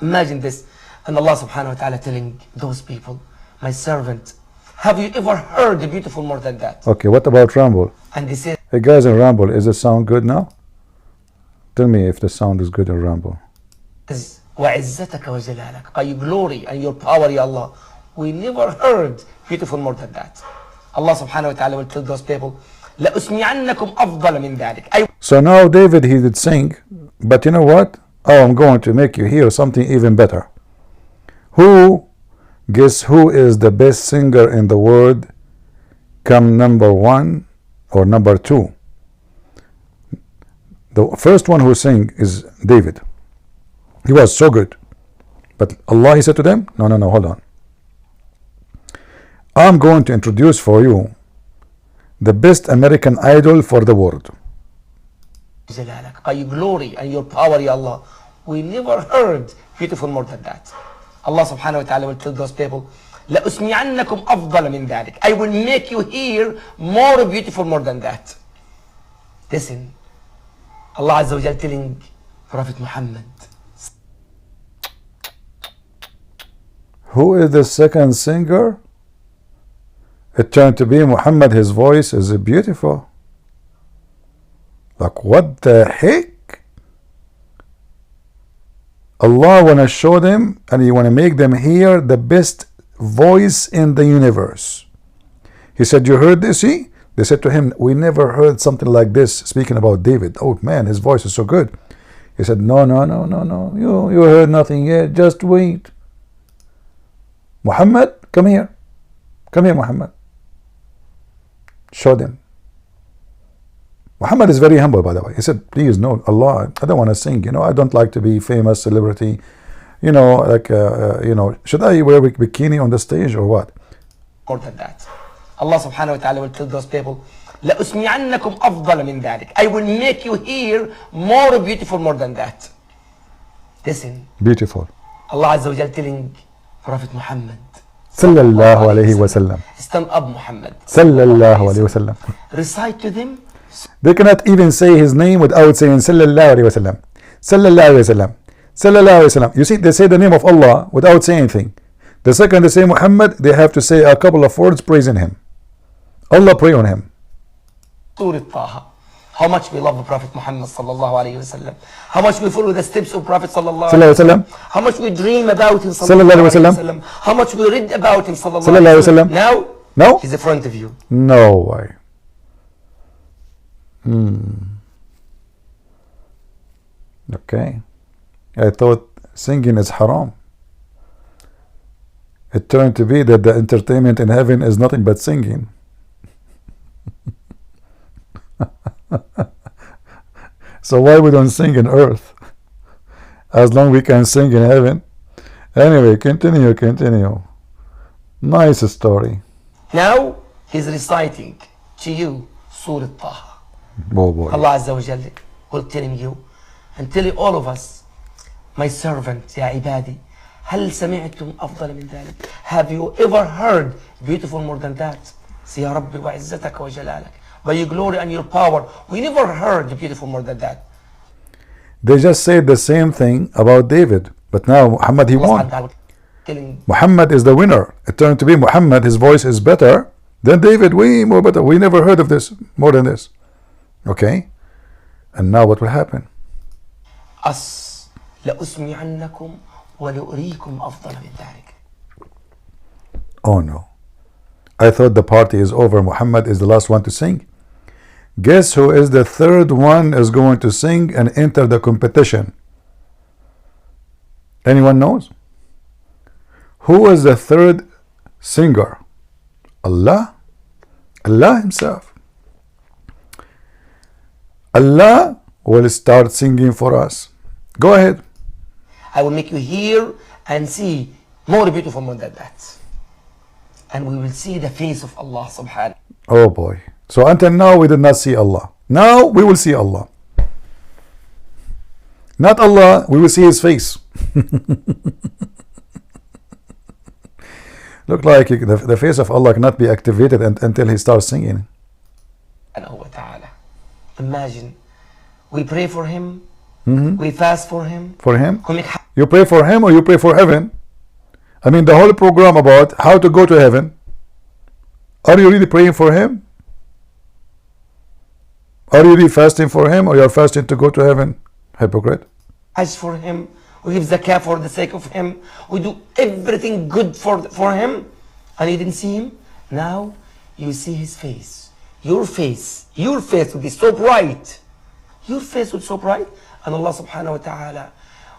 Imagine this. And Allah subhanahu wa ta'ala telling those people, my servant, have you ever heard a beautiful more than that? Okay, what about Ramble? And they said, Hey guys in Ramble, is the sound good now? Tell me if the sound is good in Ramble. وَعِزَّتَكَ وَجَلَالَكَ, by your glory and your power, Ya Allah. We never heard beautiful more than that. Allah subhanahu wa ta'ala will tell those people, لَأُسْمِعَنَّكُمْ أَفْضَلَ مِنْ ذَلِكَ. So now David, he did sing, but you know what? Oh, I'm going to make you hear something even better. Guess who is the best singer in the world? Come number 1 or number 2. The first one who sang is David. He was so good. But Allah, he said to them, no, hold on. I'm going to introduce for you the best American Idol for the world. By your glory and your power, Ya Allah. We never heard beautiful more than that. Allah subhanahu wa ta'ala will tell those people, لَأُسْمِعَنَّكُمْ أَفْضَلَ مِنْ ذَلِكَ. I will make you hear more beautiful more than that. Listen, Allah Azza wa Jal telling Prophet Muhammad. Who is the second singer? It turned to be Muhammad. His voice is beautiful. Like, what the heck? Allah want to show them and He want to make them hear the best voice in the universe. He said, you heard this? See? They said to him, we never heard something like this, speaking about David. Oh man, his voice is so good. He said, no. You heard nothing yet. Just wait. Muhammad, come here. Come here, Muhammad. Show them. Muhammad is very humble, by the way. He said, please, no, Allah, I don't want to sing. I don't like to be famous, celebrity. Should I wear a bikini on the stage or what? More than that. Allah subhanahu wa ta'ala will tell those people, لَأُسْمِعَنَّكُمْ أَفْضَلَ مِنْ ذَلِكَ. I will make you hear more beautiful more than that. Listen. Beautiful. Allah Azza wa Jal telling Prophet Muhammad, Sallallahu alayhi wa sallam. stand up Muhammad. Sallallahu alayhi wa sallam. Recite to them. They cannot even say his name without saying Sallallahu alayhi wa sallam. Sallallahu alayhi wa sallam. Sallallahu alayhi wa sallam. You see, they say the name of Allah without saying anything. The second they say Muhammad, they have to say a couple of words praising him. Allah pray on him. Surah Taha. How much we love the Prophet Muhammad sallallahu alayhi wa sallam. How much we follow the steps of Prophet sallallahu alayhi wa sallam. How much we dream about him sallallahu alayhi wa sallam. How much we read about him sallallahu alayhi wa sallam. Now, he's in front of you. No way. Okay. I thought singing is haram. It turned to be that the entertainment in heaven is nothing but singing. So why we don't sing in earth? As long we can sing in heaven. Anyway, continue. Nice story. Now he's reciting to you Surah Taha. Oh boy. Allah Azza wa Jalla will telling you and telling all of us, my servant, يا عبادي, هل سمعتم أفضل من ذلك? Have you ever heard beautiful more than that? Say, يا ربي وعزتك وجلالك. By your glory and your power, we never heard beautiful more than that. They just said the same thing about David, but now Muhammad, he won. Muhammad is the winner. It turned to be Muhammad, his voice is better than David, way more better. We never heard of this more than this. Okay? And now what will happen? Us لأسمعنكم ولأريكم أفضل من ذلك. Oh no. I thought the party is over. Muhammad is the last one to sing. Guess who is the third one is going to sing and enter the competition? Anyone knows? Who is the third singer? Allah? Allah himself. Allah will start singing for us. Go ahead. I will make you hear and see more beautiful more than that. And we will see the face of Allah subhanahu. Oh boy. So until now we did not see Allah. Now we will see Allah. Not Allah, we will see his face. Look like the face of Allah cannot be activated until he starts singing. Imagine, we pray for him, we fast for him. For him? You pray for him or you pray for heaven? I mean the whole program about how to go to heaven. Are you really praying for him? Are you really fasting for him or you are fasting to go to heaven? Hypocrite. Hajj for him, we give zakah for the sake of him, we do everything good for him, and you didn't see him. Now you see his face. Your face will be so bright. Your face will be so bright, and Allah subhanahu wa ta'ala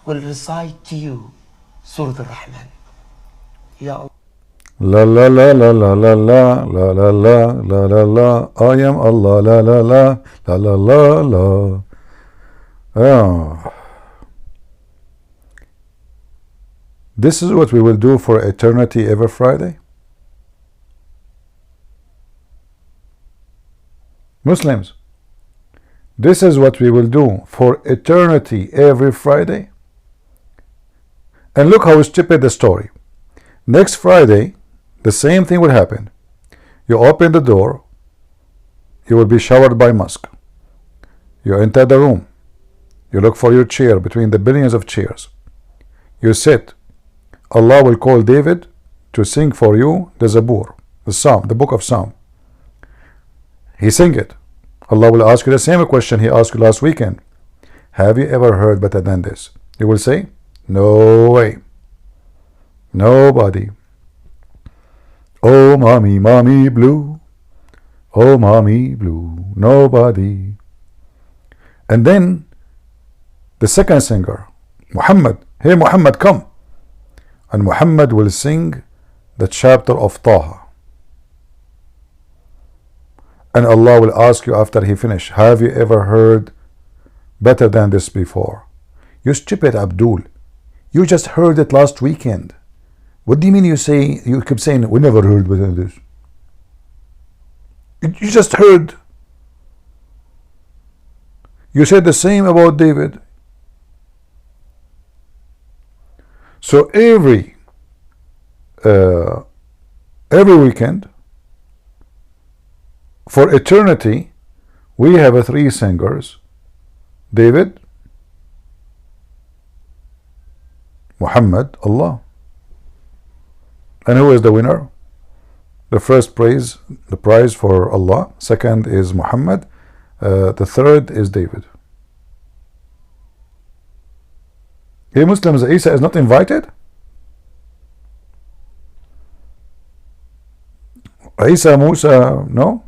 will recite to you Surah Al-Rahman. Ya Allah. La la la la la la la la la la la la la. I am Allah. La la la la la la la. Oh. This is what we will do for eternity every Friday. Muslims, this is what we will do for eternity every Friday. And look how stupid the story. Next Friday, the same thing will happen. You open the door, you will be showered by musk. You enter the room, you look for your chair between the billions of chairs. You sit. Allah will call David to sing for you the Zabur, the Psalm, the book of Psalm. He sing it. Allah will ask you the same question he asked you last weekend. Have you ever heard better than this? You will say, no way. Nobody. Oh, mommy, mommy blue. Oh, mommy blue. Nobody. And then the second singer, Muhammad. Hey, Muhammad, come. And Muhammad will sing the chapter of Taha. And Allah will ask you after he finish, have you ever heard better than this before? You stupid Abdul. You just heard it last weekend. What do you mean you keep saying, we never heard better than this? You just heard. You said the same about David. So every weekend, for eternity, we have three singers: David, Muhammad, Allah. And who is the winner? The first prize for Allah. Second is Muhammad. The third is David. Hey Muslims, Isa is not invited? Isa, Musa, no?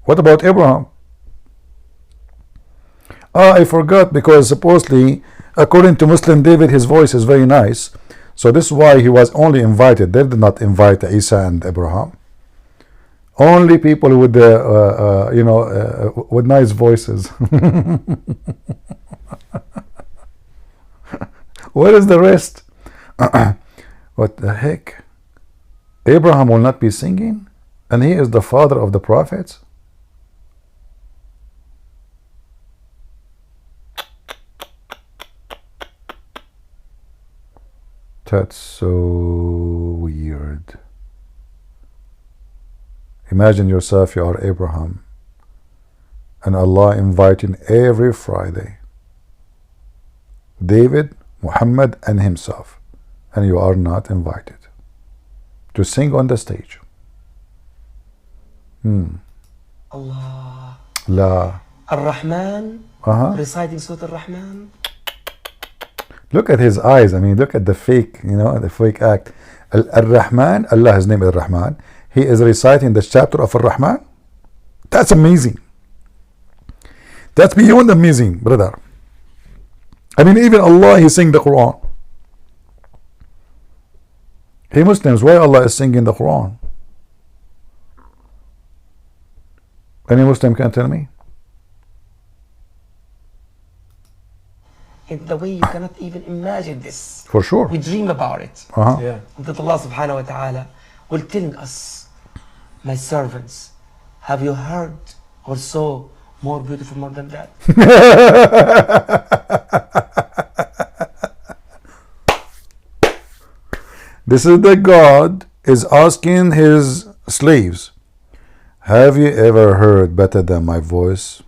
What about Abraham? I forgot, because supposedly, according to Muslim David, his voice is very nice. So this is why he was only invited. They did not invite Isa and Abraham. Only people with with nice voices. Where is the rest? What the heck? Abraham will not be singing, and he is the father of the prophets. That's so weird. Imagine yourself, you are Abraham, and Allah inviting every Friday David, Muhammad, and himself, and you are not invited to sing on the stage. Allah. La. Ar-Rahman, reciting Surah Ar-Rahman. Look at his eyes. I mean, look at the fake, the fake act. Ar-Rahman, Allah, his name is Rahman. He is reciting the chapter of Ar-Rahman. That's amazing. That's beyond amazing, brother. I mean, even Allah, he sing the Quran. Hey Muslims, why Allah is singing the Quran? Any Muslim can tell me? In the way you cannot even imagine this. For sure. We dream about it. Yeah. That Allah subhanahu wa ta'ala will telling us, my servants, have you heard or saw more beautiful more than that? This is the God is asking his slaves, have you ever heard better than my voice?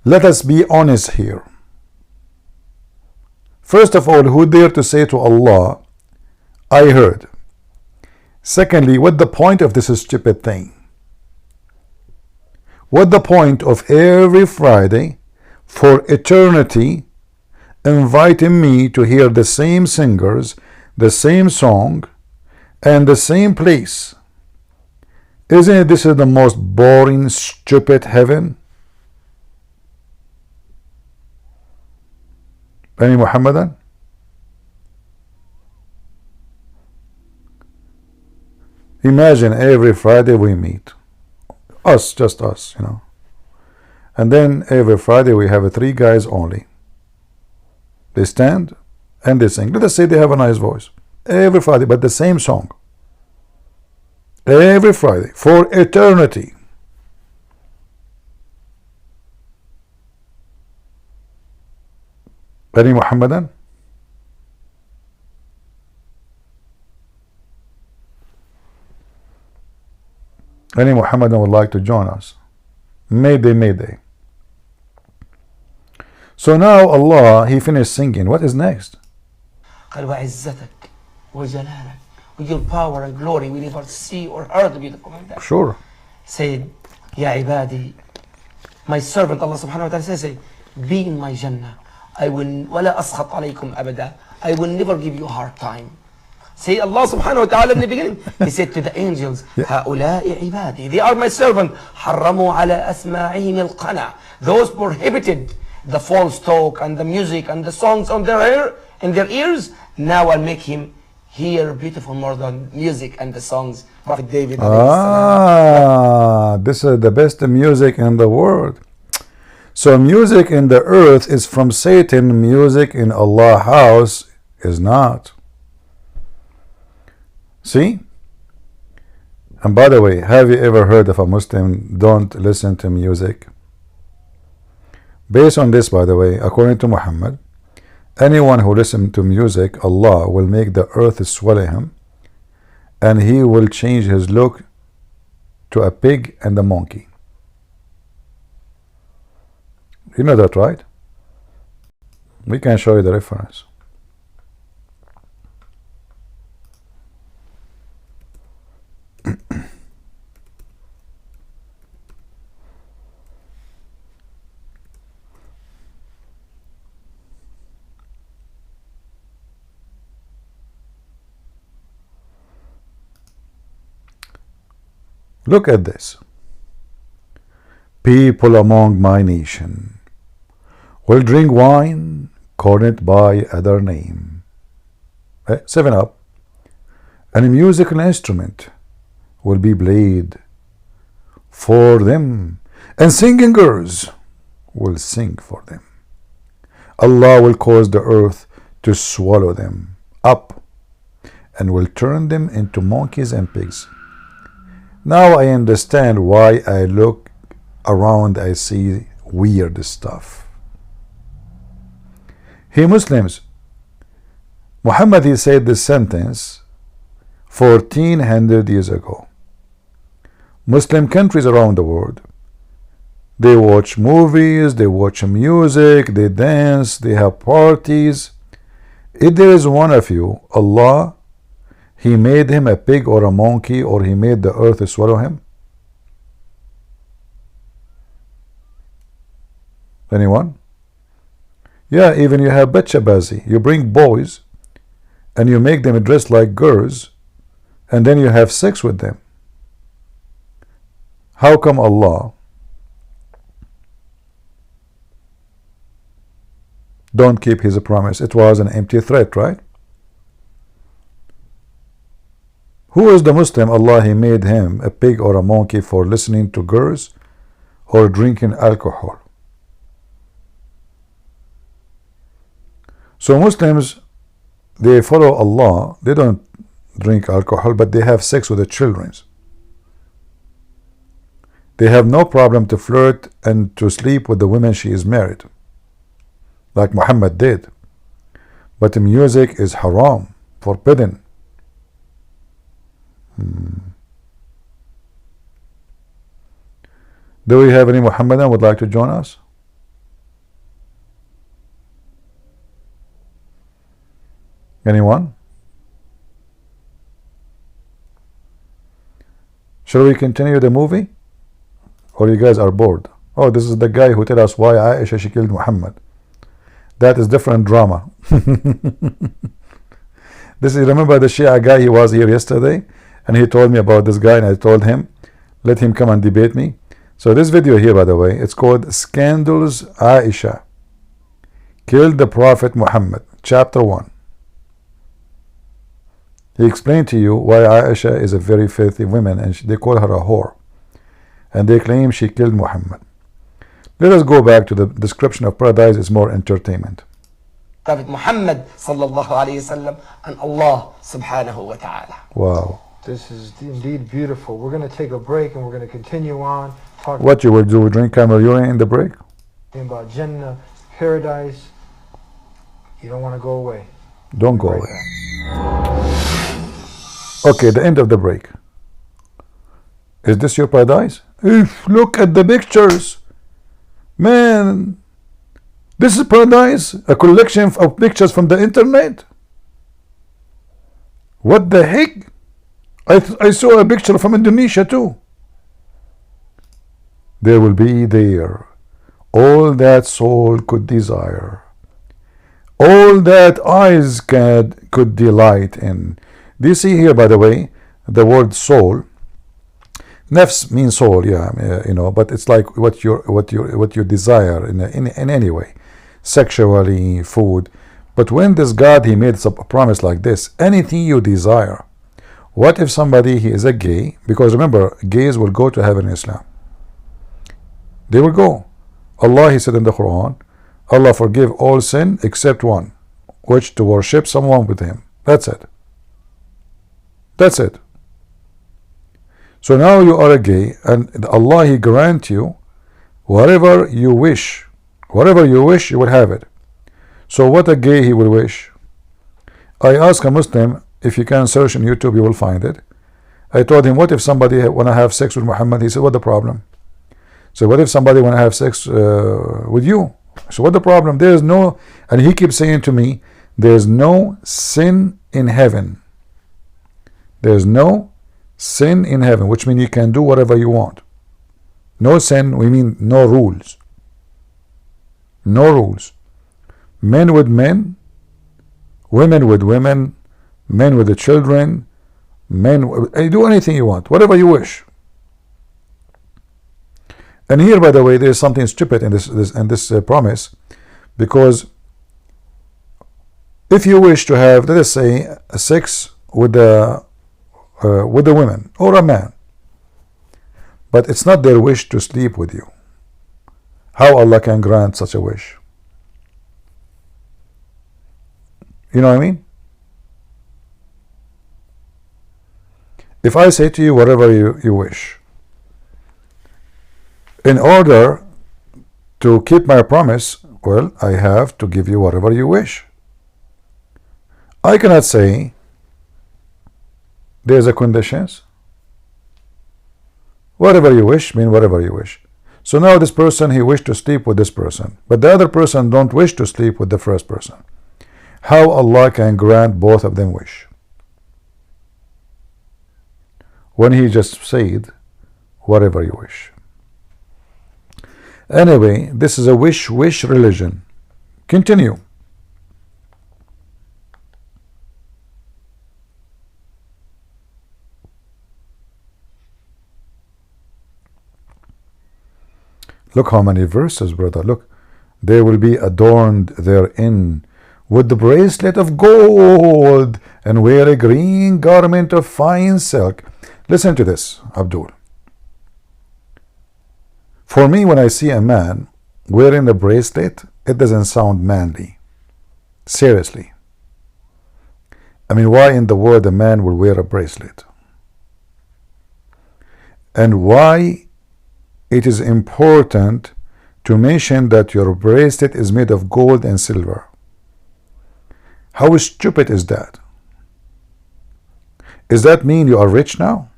Let us be honest here. First of all, who dare to say to Allah, I heard? Secondly, what the point of this stupid thing? What the point of every Friday for eternity inviting me to hear the same singers, the same song, and the same place? Isn't it this is the most boring, stupid heaven? Any Muhammadan? Imagine every Friday we meet. Us, just us, And then every Friday we have 3 guys only. They stand and they sing. Let us say they have a nice voice. Every Friday, but the same song. Every Friday, for eternity. Any Muhammadan? Any Muhammadan would like to join us? Mayday, mayday. So now Allah, he finished singing. What is next? قال وعزتك وجلالك, with your power and glory we never see or heard beautiful like that. Sure. Said, Ya ibadi, my servant, Allah subhanahu wa ta'ala says, be in my Jannah. I will ولا أسخط عليكم أبدا. I will never give you a hard time. Say Allah subhanahu wa ta'ala in the beginning, he said to the angels, هؤلاء عبادي, they are my servant. حرموا على أسماعهم القنع, those prohibited the false talk and the music and the songs on their ears. Now I'll make him hear beautiful more than music and the songs. Prophet David. This is the best music in the world. So music in the earth is from Satan. Music in Allah's house is not. See? And by the way, have you ever heard of a Muslim don't listen to music? Based on this, by the way, according to Muhammad, anyone who listens to music, Allah will make the earth swallow him, and he will change his look to a pig and a monkey. You know that, right? We can show you the reference. Look at this. People among my nation will drink wine, call it by other name. 7-Up. And a musical instrument will be played for them, and singing girls will sing for them. Allah will cause the earth to swallow them up and will turn them into monkeys and pigs. Now I understand why I look around, I see weird stuff. Hey Muslims, Muhammad, he said this sentence 1400 years ago. Muslim countries around the world, they watch movies, they watch music, they dance, they have parties. If there is one of you, Allah, He made him a pig or a monkey, or He made the earth swallow him? Anyone? Yeah, even you have bachabazi. You bring boys and you make them dress like girls, and then you have sex with them. How come Allah don't keep His promise? It was an empty threat, right? Who is the Muslim Allah He made him a pig or a monkey for listening to girls or drinking alcohol? So Muslims, they follow Allah, they don't drink alcohol, but they have sex with the children. They have no problem to flirt and to sleep with the women she is married, like Muhammad did. But music is haram, forbidden. Do we have any Muhammadan would like to join us? Anyone? Shall we continue the movie? Or you guys are bored? Oh, this is the guy who tell us why Aisha she killed Muhammad. That is different drama. This is, remember the Shia guy, he was here yesterday and he told me about this guy, and I told him let him come and debate me. So this video here, by the way, it's called Scandals Aisha Killed the Prophet Muhammad, chapter 1. He explained to you why Aisha is a very filthy woman, and they call her a whore, and they claim she killed Muhammad. Let us go back to the description of paradise. Is more entertainment. Prophet Muhammad sallallahu alayhi wasallam and Allah subhanahu wa ta'ala. Wow. This is indeed beautiful. We're going to take a break and we're going to continue on talking What you will do? Drink camel urine in the break? about Jannah, paradise. You don't want to go away. Don't go Right away. back. Okay, the end of the break. Is this your paradise? Look at the pictures. Man, this is paradise? A collection of pictures from the internet? What the heck? I saw a picture from Indonesia too. There will be there all that soul could desire, all that eyes could delight in. Do you see here, by the way, the word soul? Nafs means soul, yeah, you know, but it's like what you desire in any way, sexually, food. But when this God, He made a promise like this, anything you desire. What if somebody, he is a gay? Because remember, gays will go to heaven in Islam. They will go. Allah, He said in the Quran, Allah forgive all sin except one, which to worship someone with Him. That's it. That's it. So now you are a gay, and Allah, He grant you whatever you wish. Whatever you wish, you will have it. So what a gay he will wish. I asked a Muslim, if you can search on YouTube, you will find it. I told him, what if somebody want to have sex with Muhammad? He said, what the problem? So what if somebody want to have sex with you? So what the problem? There is no, and he keeps saying to me, there's no sin in heaven. There's no sin in heaven, which means you can do whatever you want. No sin, we mean no rules. No rules. Men with men, women with women, men with the children, do anything you want, whatever you wish. And here, by the way, there is something stupid in this promise, because if you wish to have, let us say, sex with the women or a man, but it's not their wish to sleep with you, how Allah can grant such a wish? You know what I mean? If I say to you whatever you wish, in order to keep my promise, well, I have to give you whatever you wish. I cannot say there's a conditions. Whatever you wish mean whatever you wish. So now this person, he wished to sleep with this person, but the other person don't wish to sleep with the first person. How Allah can grant both of them wish, when He just said whatever you wish? Anyway, this is a wish religion. Continue. Look how many verses, brother. Look, they will be adorned therein with the bracelet of gold, and wear a green garment of fine silk. Listen to this, Abdul. For me, when I see a man wearing a bracelet, it doesn't sound manly. Seriously. I mean, why in the world a man will wear a bracelet? And why it is important to mention that your bracelet is made of gold and silver? How stupid is that? Does that mean you are rich now?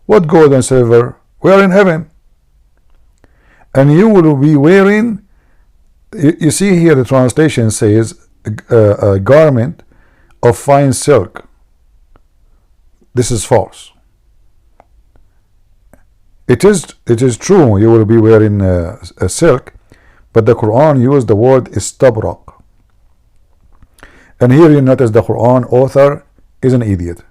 What gold and silver? We are in heaven. And you will be wearing, you see here the translation says, a garment of fine silk. This is false. It is true you will be wearing a silk, but the Quran used the word istabraq. And here you notice the Quran author is an idiot.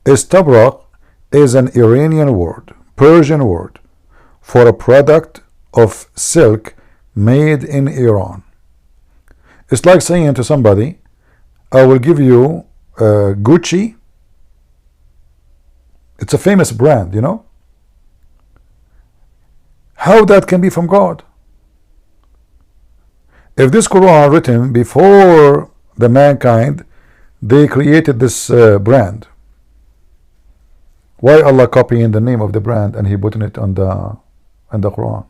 Istabraq is an Iranian word, Persian word, for a product of silk made in Iran. It's like saying to somebody, I will give you Gucci. It's a famous brand, you know. How that can be from God? If this Quran written before the mankind, they created this brand, why Allah copying the name of the brand and He putting it on the Quran?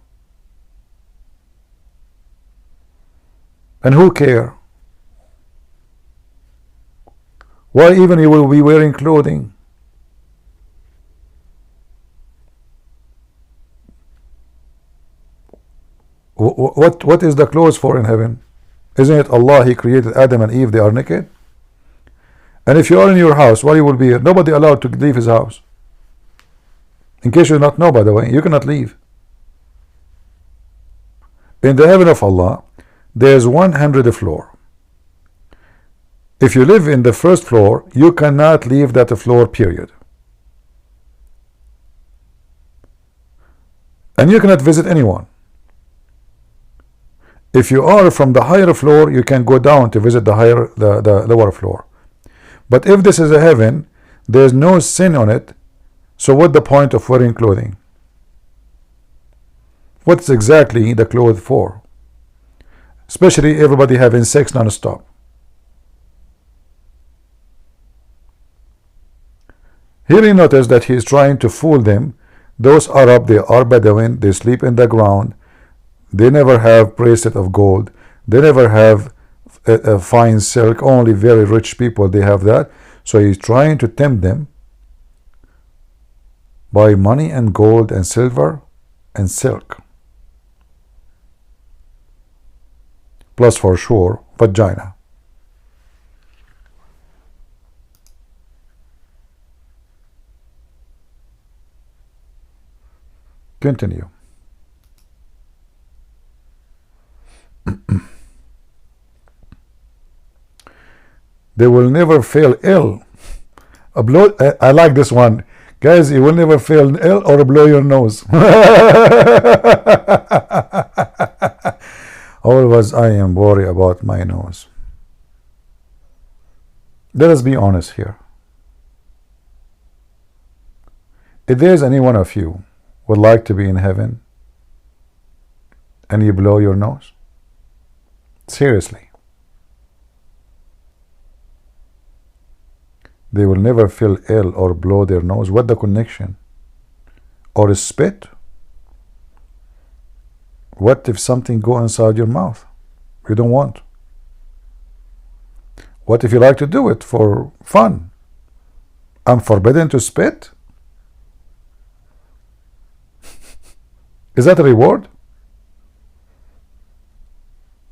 And who care? Why even you will be wearing clothing? What is the clothes for in heaven? Isn't it Allah, He created Adam and Eve, they are naked? And if you are in your house, why you will be here? Nobody allowed to leave his house. In case you do not know, by the way, you cannot leave. In the heaven of Allah, there is 100 floor. If you live in the first floor, you cannot leave that floor, period. And you cannot visit anyone. If you are from the higher floor, you can go down to visit the lower floor. But if this is a heaven, there is no sin on it. So what the point of wearing clothing? What's exactly the clothes for? especially everybody having sex non-stop. Here you notice that he is trying to fool them. Those Arab, they are Bedouin, they sleep in the ground, they never have bracelet of gold, they never have a fine silk, only very rich people they have that. So he's trying to tempt them by money and gold and silver and silk, plus for sure vagina. Continue. They will never fail ill. I like this one. Guys, you will never fail ill or blow your nose. Always I am worried about my nose. Let us be honest here. If there's any one of you would like to be in heaven and you blow your nose, seriously, they will never feel ill or blow their nose. What the connection? Or spit? What if something go inside your mouth you don't want? What if you like to do it for fun? I'm forbidden to spit? Is that a reward?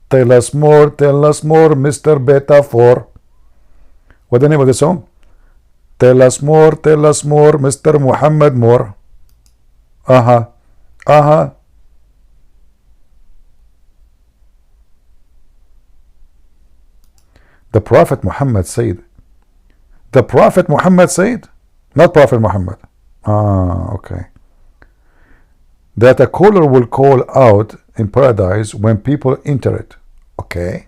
Tell us more, Mr. Beta 4. What's the name of the song? Tell us more, Mr. Muhammad more. The Prophet Muhammad said. The Prophet Muhammad said, not Prophet Muhammad. Okay. That a caller will call out in paradise when people enter it. Okay.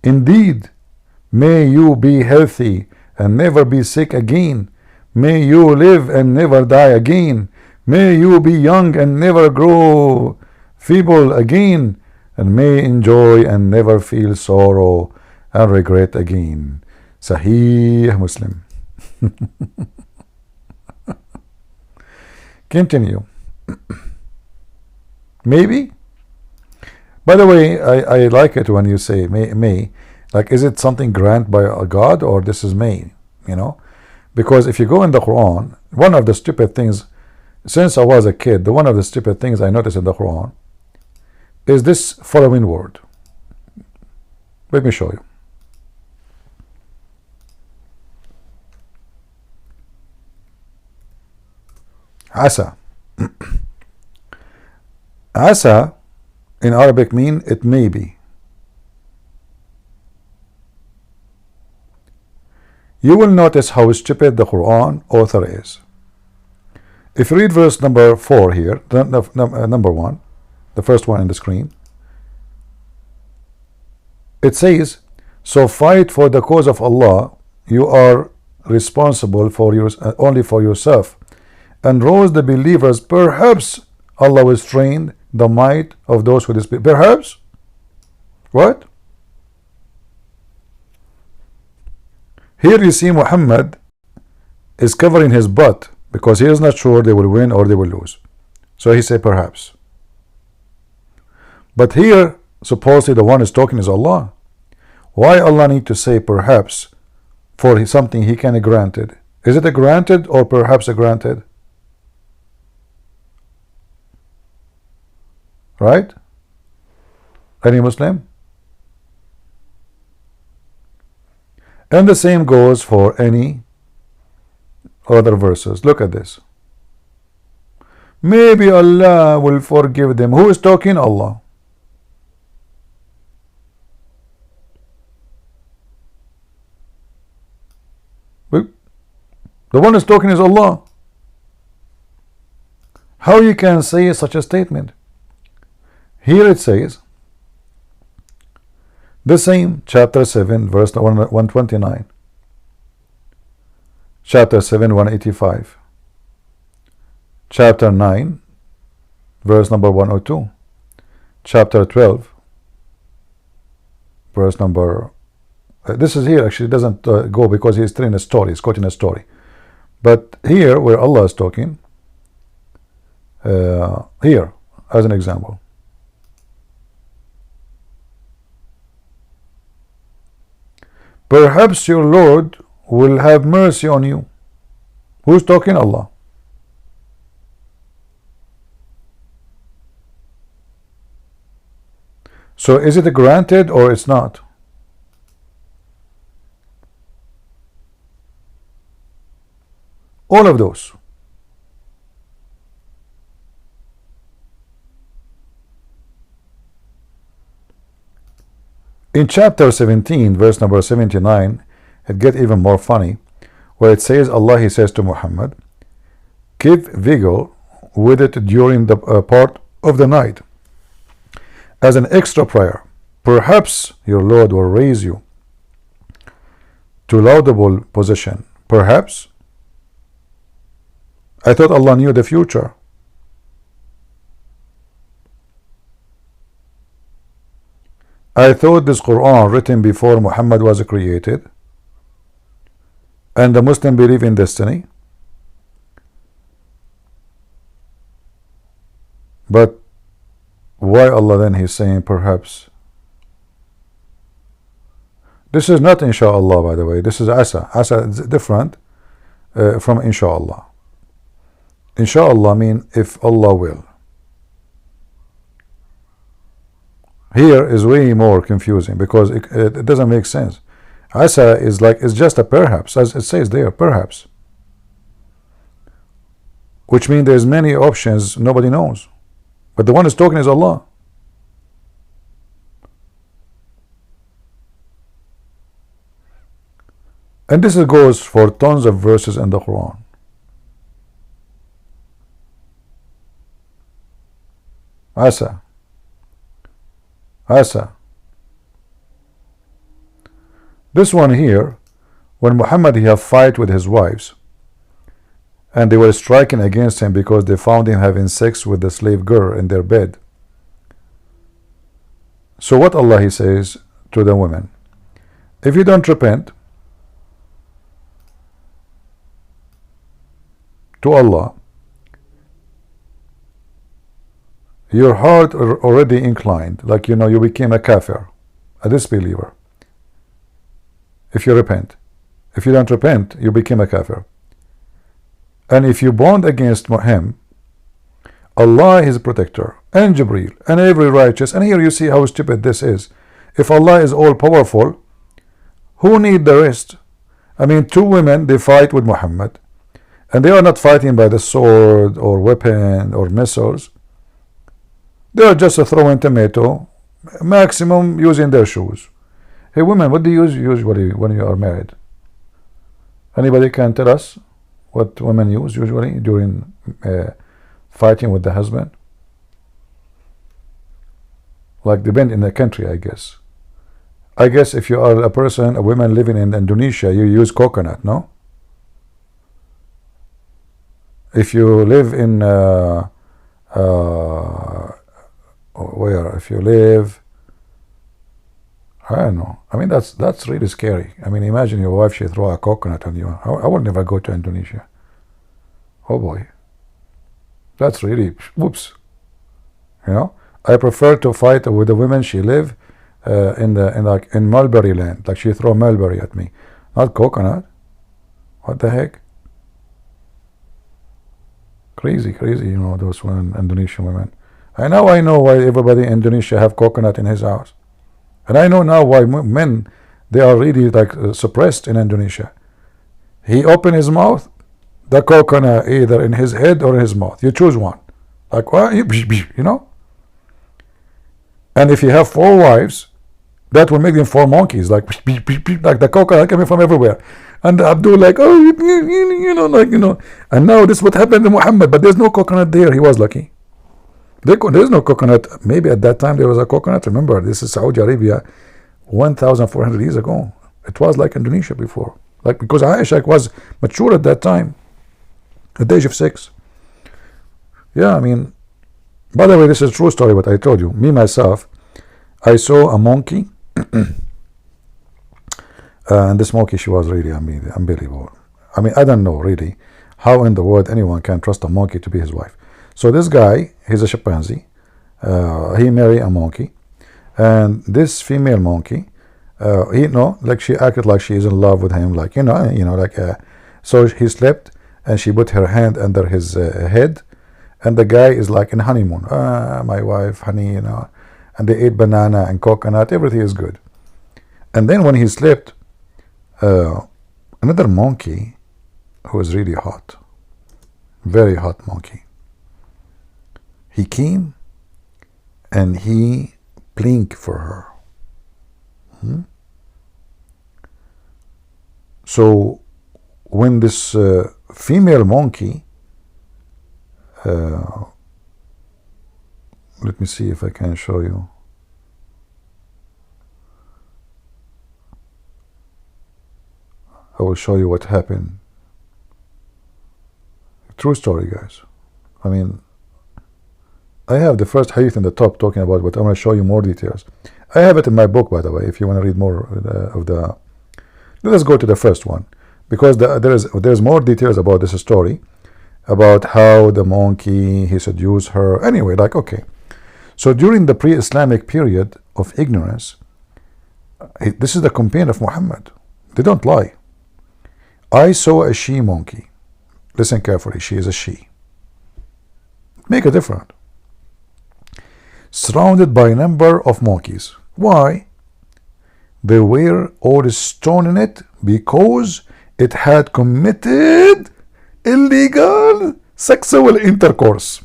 Indeed, may you be healthy and never be sick again. May you live and never die again. May you be young and never grow feeble again. And may enjoy and never feel sorrow and regret again. Sahih Muslim. Continue. Maybe. By the way, I like it when you say may. Like, is it something granted by a God, or this is may? You know, because if you go in the Quran, one of the stupid things, since I was a kid, one of the stupid things I noticed in the Quran is this following word. Let me show you. Asa. Asa in Arabic mean it may be. You will notice how stupid the Quran author is. If you read verse number 4 here, number 1, the first one in the screen, it says, so fight for the cause of Allah, you are responsible for only for yourself, and rouse the believers, perhaps Allah will strengthen the might of those who dispute. Perhaps? What? Here you see Muhammad is covering his butt because he is not sure they will win or they will lose. So he said perhaps. But here, supposedly the one is talking is Allah. Why Allah need to say perhaps for something he can granted? Is it a granted or perhaps a granted? Right? Any Muslim? And the same goes for any other verses. Look at this. Maybe Allah will forgive them. Who is talking? Allah. The one who's talking is Allah. How you can say such a statement? Here it says, the same chapter 7 verse 129, chapter 7 185, chapter 9, verse number 102, chapter 12, verse number, this is here, actually it doesn't go because he's telling a story, he's quoting a story. But here, where Allah is talking, here, as an example. Perhaps your Lord will have mercy on you. Who's talking? Allah. So is it granted or it's not? All of those. In chapter 17, verse number 79, it gets even more funny, where it says, Allah, he says to Muhammad, give vigor with it during the part of the night as an extra prayer. Perhaps your Lord will raise you to laudable position. Perhaps. I thought Allah knew the future. I thought this Quran written before Muhammad was created and the Muslim believe in destiny. But why Allah then he's saying perhaps? This is not inshallah, by the way. This is asa. Asa is different from inshallah. Inshallah mean if Allah will. Here is way more confusing because it doesn't make sense. Asa is like, it's just a perhaps, as it says there, perhaps, which means there's many options nobody knows, but the one who's talking is Allah. And this goes for tons of verses in the Quran. Asa. Asa. This one here, when Muhammad he have fight with his wives, and they were striking against him because they found him having sex with the slave girl in their bed. So what Allah he says to the women, if you don't repent to Allah, your heart are already inclined, like you became a kafir, a disbeliever. If you repent. If you don't repent, you became a kafir. And if you bond against him, Allah is protector, and Jibreel, and every righteous. And here you see how stupid this is. If Allah is all powerful, who need the rest? I mean, two women, they fight with Muhammad, and they are not fighting by the sword or weapon or missiles. They are just throwing tomato, maximum using their shoes. Hey women, what do you use usually when you are married? Anybody can tell us what women use usually during fighting with the husband? Like depend in the country, I guess. I guess if you are a woman living in Indonesia, you use coconut, no? If you live in where? If you live, I don't know. I mean, that's really scary. I mean, imagine your wife, she throw a coconut on you. I will never go to Indonesia. Oh boy, that's really whoops. I prefer to fight with the women. She live in mulberry land, like she throw mulberry at me, not coconut. What the heck? Crazy, those women, Indonesian women. I know why everybody in Indonesia have coconut in his house. And I know now why men, they are really like suppressed in Indonesia. He open his mouth, the coconut either in his head or in his mouth. You choose one. Like what? And if you have 4 wives, that will make them 4 monkeys, like the coconut coming from everywhere. And Abdul like, And now this is what happened to Muhammad, but there's no coconut there. He was lucky. There's no coconut. Maybe at that time there was a coconut. Remember, this is Saudi Arabia 1,400 years ago. It was like Indonesia before. Like because Aisha was mature at that time, at the age of 6. Yeah, I mean, by the way, this is a true story, what I told you. Me, myself, I saw a monkey, and this monkey, she was really unbelievable. I mean, I don't know really how in the world anyone can trust a monkey to be his wife. So this guy, he's a chimpanzee. He married a monkey, and this female monkey, like she acted like she is in love with him, like so he slept, and she put her hand under his head, and the guy is like in honeymoon. My wife, honey, and they ate banana and coconut. Everything is good. And then when he slept, another monkey who was really hot, very hot monkey, he came and he blinked for her. So when this female monkey, let me see if I can show you. I will show you what happened. True story, guys. I mean, I have the first hadith in the top talking about, but I'm going to show you more details. I have it in my book, by the way, if you want to read more of the... Let us go to the first one, because there's more details about this story, about how the monkey, he seduced her. Anyway, like, okay. So during the pre-Islamic period of ignorance, this is the companion of Muhammad. They don't lie. I saw a she monkey. Listen carefully, she is a she. Make a difference. Surrounded by a number of monkeys. Why? They were all stoning it because it had committed illegal sexual intercourse.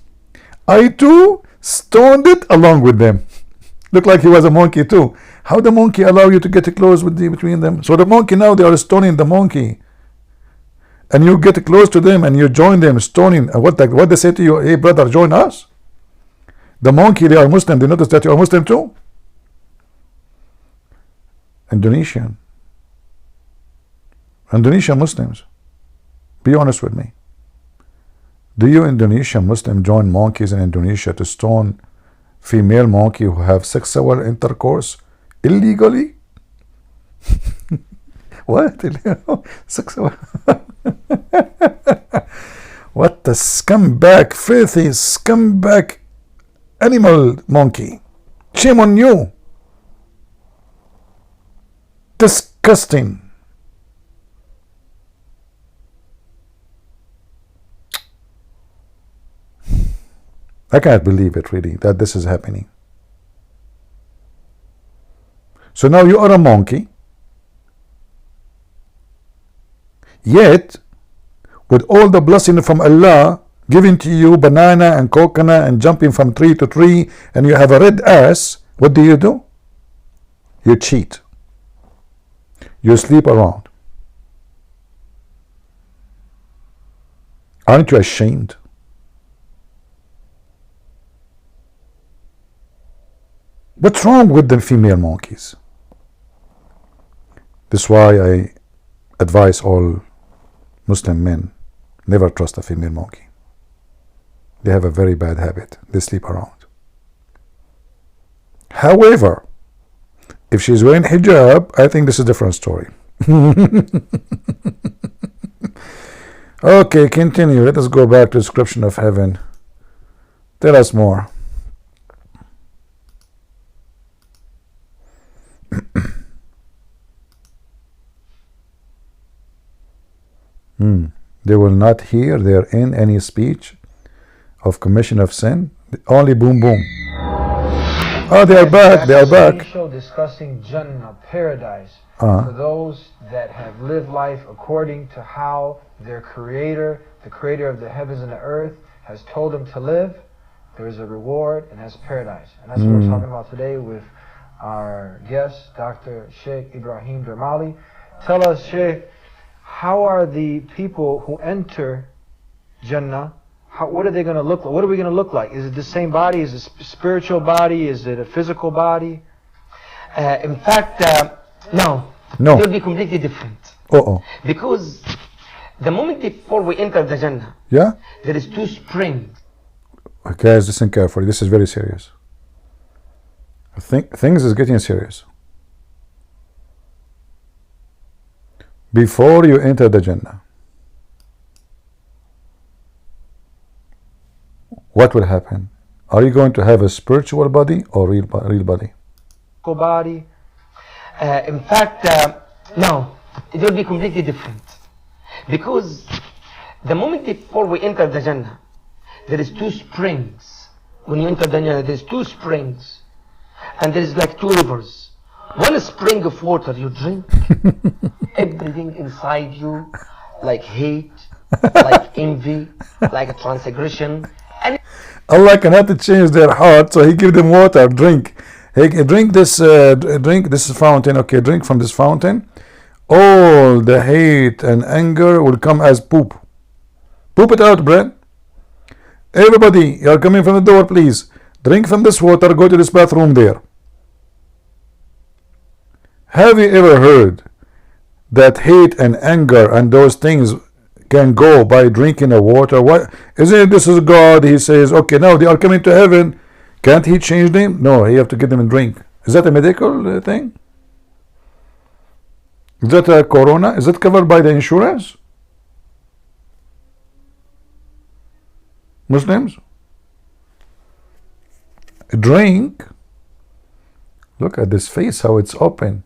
I too stoned it along with them. Looked like he was a monkey too. How the monkey allow you to get close between them? So the monkey now, they are stoning the monkey. And you get close to them and you join them stoning. And what they say to you, hey brother, join us. The monkey, they are Muslim. They notice that you are Muslim too. Indonesian Muslims, be honest with me. Do you Indonesian Muslim join monkeys in Indonesia to stone female monkey who have sexual intercourse illegally? What? Sexual? What the scumbag, filthy scumbag animal monkey. Shame on you. Disgusting. I can't believe it really that this is happening. So now you are a monkey, yet with all the blessing from Allah given to you, banana and coconut and jumping from tree to tree, and you have a red ass, what do? You cheat. You sleep around. Aren't you ashamed? What's wrong with the female monkeys? This is why I advise all Muslim men, never trust a female monkey. They have a very bad habit. They sleep around. However, if she's wearing hijab, I think this is a different story. Okay, continue. Let us go back to the description of heaven. Tell us more. They will not hear therein any speech of commission of sin, only boom boom. Oh, they are back. They are back. Show discussing Jannah, paradise, for those that have lived life according to how their Creator, the Creator of the heavens and the earth, has told them to live. There is a reward, and that's paradise. And that's what we're talking about today with our guest, Dr. Sheikh Ibrahim Dermali. Tell us, Sheikh, how are the people who enter Jannah, what are they going to look like? What are we going to look like? Is it the same body? Is it a spiritual body? Is it a physical body? In fact, no. No. It will be completely different. Because the moment before we enter the Jannah, Yeah? there is two springs. Guys, listen carefully. This is very serious. I think things is getting serious. Before you enter the Jannah, what will happen? Are you going to have a spiritual body or real body? Body. In fact, no, it will be completely different. Because the moment before we enter the Jannah, there is two springs. When you enter the Jannah, there is two springs. And there is like two rivers. One spring of water you drink, everything inside you, like hate, like envy, like a transgression. And Allah cannot change their heart, so He give them water, drink. Hey, drink this fountain. Okay, drink from this fountain. All the hate and anger will come as poop. Poop it out, Brent. Everybody, you are coming from the door, please. Drink from this water. Go to this bathroom there. Have you ever heard that hate and anger and those things can go by drinking the water? What isn't it? This is God. He says, okay, now they are coming to heaven. Can't He change them? No, He have to give them a drink. Is that a medical thing? Is that a corona? Is that covered by the insurance? Muslims? A drink? Look at this face, how it's open.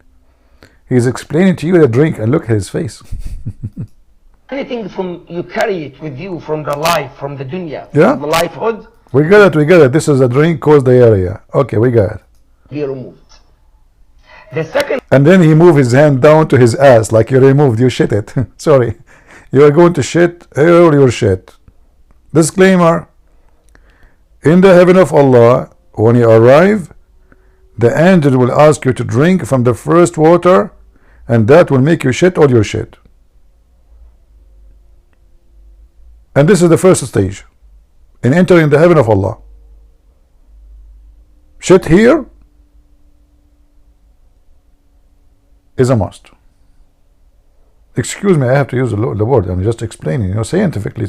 He's explaining to you the drink, and look at his face. anything from you carry it with you from the life, from the dunya, Yeah. from the lifehood, We got it. This is a drink, cause the area. Okay, we got it. be removed. The second And then he moved his hand down to his ass, like you removed, you shit it. Sorry. You are going to shit all your shit. Disclaimer. In the heaven of Allah, when you arrive, the angel will ask you to drink from the first water, and that will make you shit all your shit. And this is the first stage in entering the heaven of Allah. Shit here is a must. Excuse me, I have to use the word. I'm just explaining, scientifically.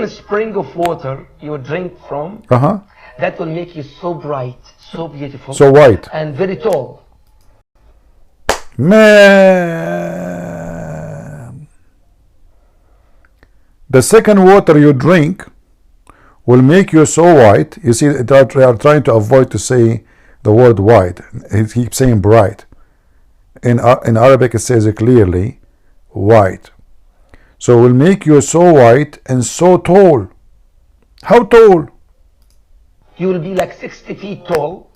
spring of water you drink from, that will make you so bright, so beautiful, So white. and very tall. Man. The second water you drink will make you so white. You see, they are trying to avoid to say the word white. He keeps saying bright. In Arabic it says it clearly, white. So it will make you so white and so tall. How tall? You will be like 60 feet tall.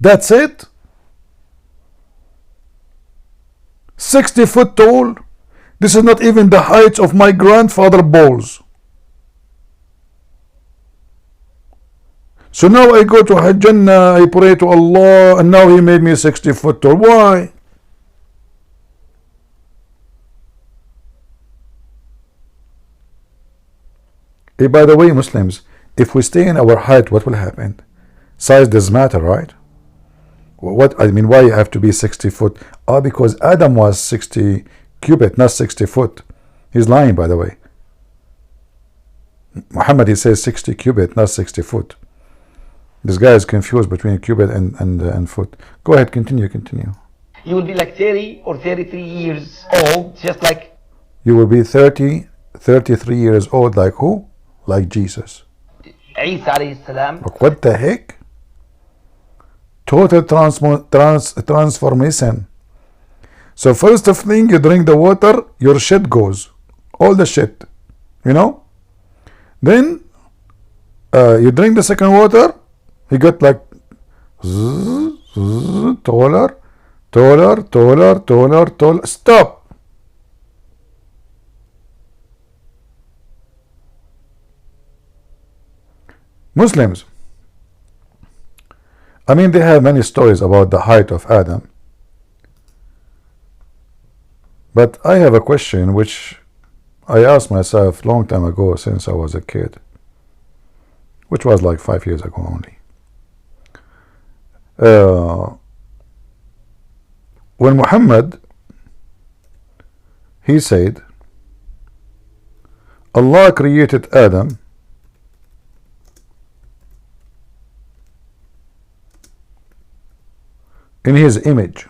That's it? 60 foot tall? This is not even the height of my grandfather's balls. So now I go to Jannah, I pray to Allah, and now He made me 60 foot tall. Why? Hey, by the way, Muslims, if we stay in our height, what will happen? Size does matter, right? What I mean, why you have to be 60 foot? Because Adam was 60 cubit, not 60 foot. He's lying, by the way. Muhammad, he says 60 cubit, not 60 foot. This guy is confused between cubit and foot. Go ahead, continue. You will be like 30 or 33 years old, just like You will be 33 years old, like who? Like Jesus. Isa alayhi salam. What the heck? Total transformation. So first of thing, you drink the water, your shit goes. All the shit. Then you drink the second water, you get like taller. Stop. Muslims, I mean, they have many stories about the height of Adam. But I have a question which I asked myself a long time ago, since I was a kid, which was like 5 years ago only. When Muhammad, he said, Allah created Adam in his image.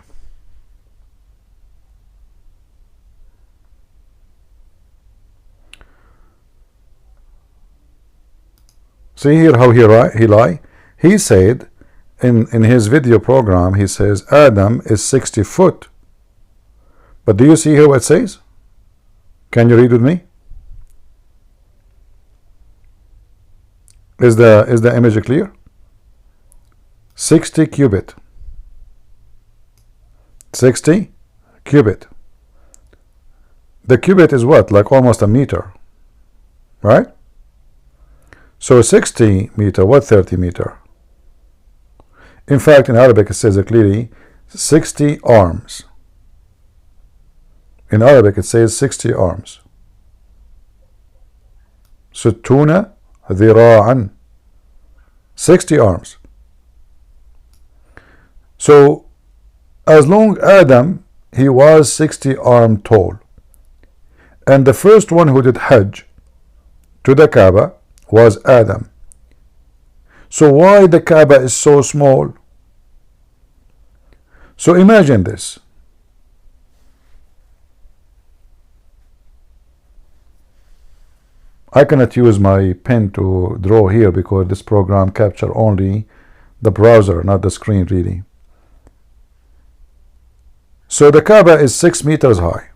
See here how he lie. He said in his video program, he says Adam is 60 foot. But do you see here what it says? Can you read with me? Is the image clear? 60 cubit. 60 cubit. The cubit is what? Like almost a meter. Right? So 60 meter, what 30 meter? In fact, in Arabic it says clearly 60 arms. In Arabic it says 60 arms. ستون ذراعا. 60 arms. So as long Adam, he was 60 arm tall. And the first one who did Hajj to the Kaaba was Adam. So why the Kaaba is so small? So imagine this. I cannot use my pen to draw here because this program captures only the browser, not the screen really. So the Kaaba is 6 meters high.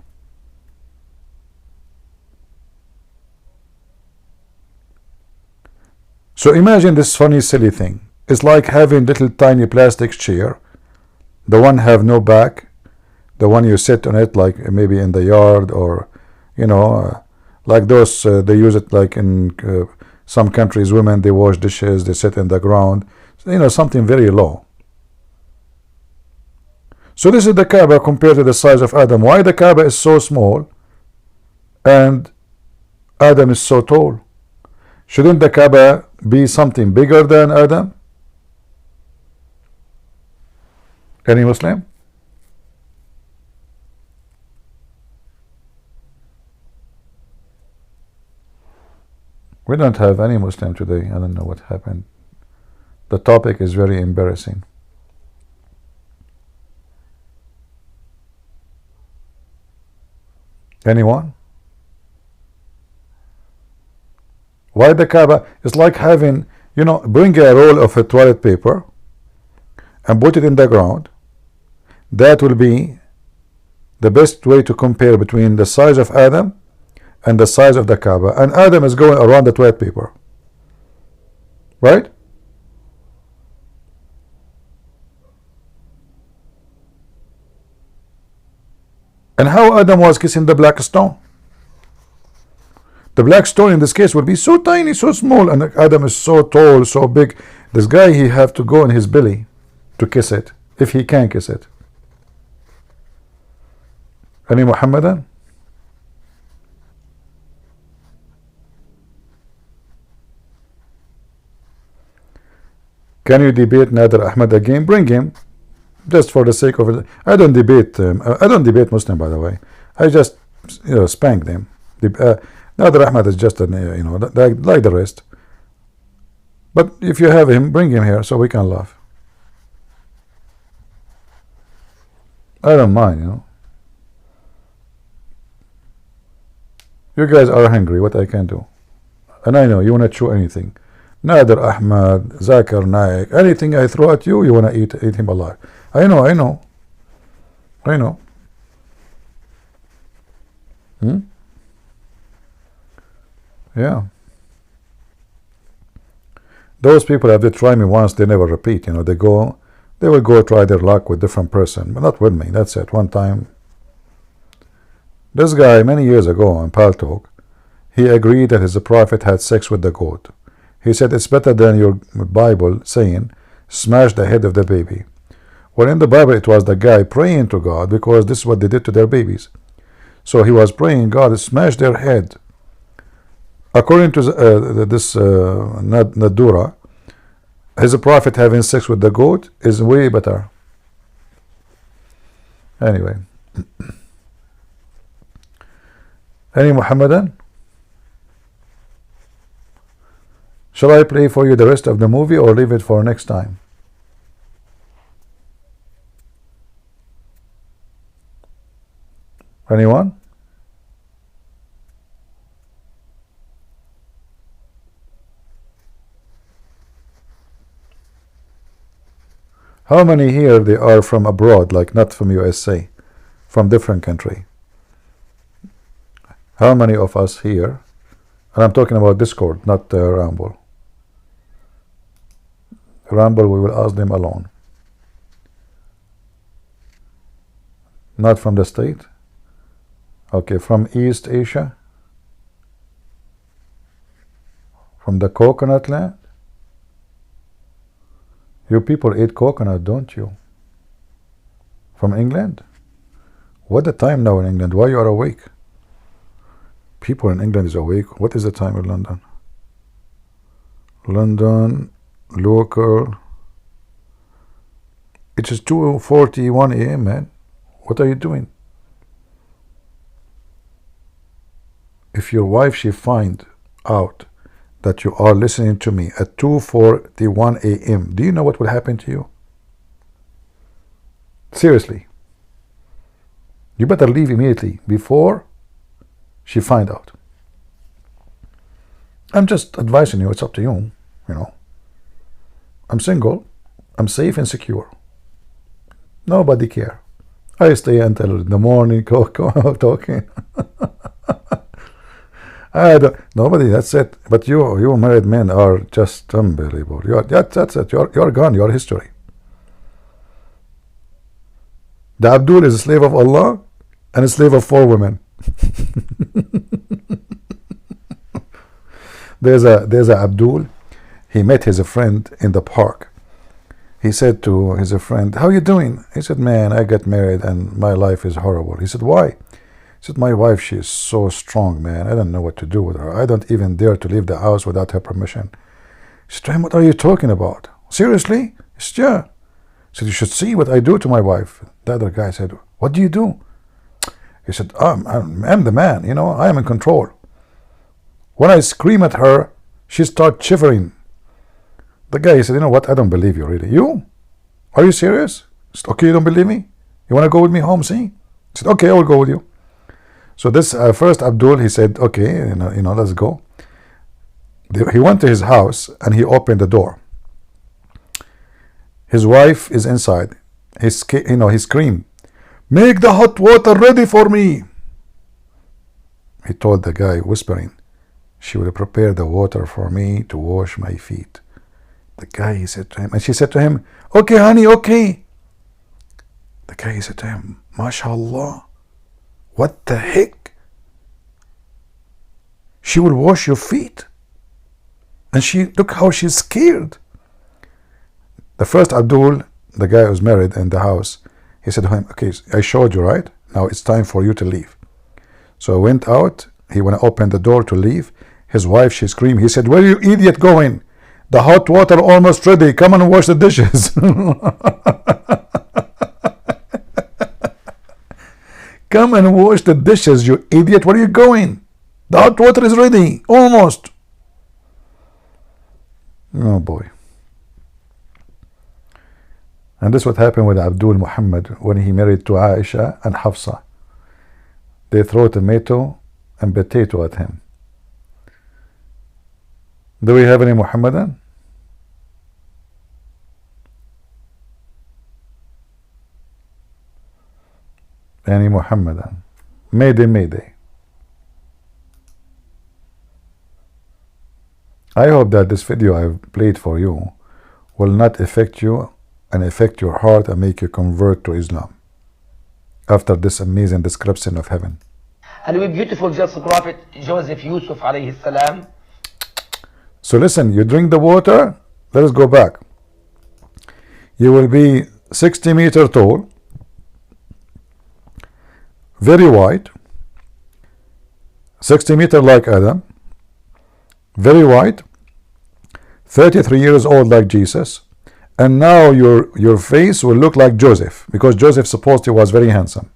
So imagine this funny silly thing. It's like having little tiny plastic chair. The one have no back. The one you sit on it like maybe in the yard or like those they use it like in some countries, women they wash dishes, they sit in the ground, something very low. So this is the Kaaba compared to the size of Adam. Why the Kaaba is so small and Adam is so tall? Shouldn't the Kaaba be something bigger than Adam? Any Muslim? We don't have any Muslim today. I don't know what happened. The topic is very embarrassing. Anyone? Why the Kaaba? It's like having, bring a roll of a toilet paper and put it in the ground. That will be the best way to compare between the size of Adam and the size of the Kaaba. And Adam is going around the toilet paper. Right? And how Adam was kissing the black stone? The black stone in this case would be so tiny, so small, and Adam is so tall, so big. This guy, he have to go in his belly to kiss it, if he can kiss it. Any Muhammadan? Can you debate Nader Ahmed again? Bring him, just for the sake of it. I don't debate. I don't debate Muslim, by the way. I just, spank them. Nader Ahmed is just like the rest. But if you have him, bring him here so we can laugh. I don't mind, You guys are hungry. What I can do? And I know you want to chew anything. Nader Ahmed, Zakir Naik, anything I throw at you, you want to eat him alive. I know. Yeah. Those people, if they try me once, they never repeat. They will go try their luck with different person, but not with me. That's it. One time, this guy many years ago on Pal Talk, he agreed that his prophet had sex with the goat. He said it's better than your Bible saying smash the head of the baby. Well, in the Bible it was the guy praying to God because this is what they did to their babies. So he was praying, God, smash their head. According to this Nadura, his prophet having sex with the goat is way better. Anyway. Any Muhammadan? Shall I play for you the rest of the movie or leave it for next time? Anyone? How many here they are from abroad, like not from USA, from different country? How many of us here, and I'm talking about Discord, not Rumble. Rumble, we will ask them alone. Not from the state? Okay, from East Asia? From the coconut land? You people eat coconut, don't you? From England? What the time now in England? Why you are awake? People in England is awake. What is the time in London? London, local. It is 2:41 a.m., man. What are you doing? If your wife, she find out that you are listening to me at 2:41 a.m., do you know what will happen to you? Seriously. You better leave immediately before she find out. I'm just advising you. It's up to you, you know. I'm single. I'm safe and secure. Nobody care. I stay until the morning talking. Nobody, that's it. But you married men are just unbelievable. That's it. You're gone. You're history. The Abdul is a slave of Allah and a slave of 4 women. There's a Abdul. He met his friend in the park. He said to his friend, "How you doing?" He said, "Man, I got married and my life is horrible." He said, "Why?" He said, "My wife, she is so strong, man. I don't know what to do with her. I don't even dare to leave the house without her permission." He said, "What are you talking about? Seriously?" He said, "Yeah." He said, "You should see what I do to my wife." The other guy said, "What do you do?" He said, I'm the man, you know, I am in control. When I scream at her, she starts shivering. The guy said, "You know what? I don't believe you, really." "You? Are you serious?" He said, "Okay, you don't believe me? You want to go with me home, see?" He said, "Okay, I will go with you." So this first Abdul, he said, "Okay, you know, let's go." He went to his house and he opened the door. His wife is inside. He screamed, "Make the hot water ready for me." He told the guy, whispering, "She will prepare the water for me to wash my feet." The guy, he said to him, and she said to him, "Okay, honey, okay." The guy, he said to him, "MashaAllah, what the heck? She will wash your feet?" And look how she's scared. The first Abdul, the guy who was married in the house, he said to him, "Okay, I showed you, right? Now it's time for you to leave." So I went out. He went to open the door to leave. His wife, she screamed. He said, "Where are you idiot going? The hot water almost ready. Come and wash the dishes." "Come and wash the dishes, you idiot. Where are you going? The hot water is ready. Almost." Oh boy. And this is what happened with Abdul Muhammad when he married to Aisha and Hafsa. They throw tomato and potato at him. Do we have any Muhammadan? Any Muhammadan? Mayday, mayday. I hope that this video I've played for you will not affect you and affect your heart and make you convert to Islam after this amazing description of heaven. And we beautiful just Prophet Joseph Yusuf alayhi salam. So listen, you drink the water. Let us go back. You will be 60 meters tall, very wide, 60 meters like Adam, very wide, 33 years old like Jesus, and now your face will look like Joseph, because Joseph supposedly was very handsome.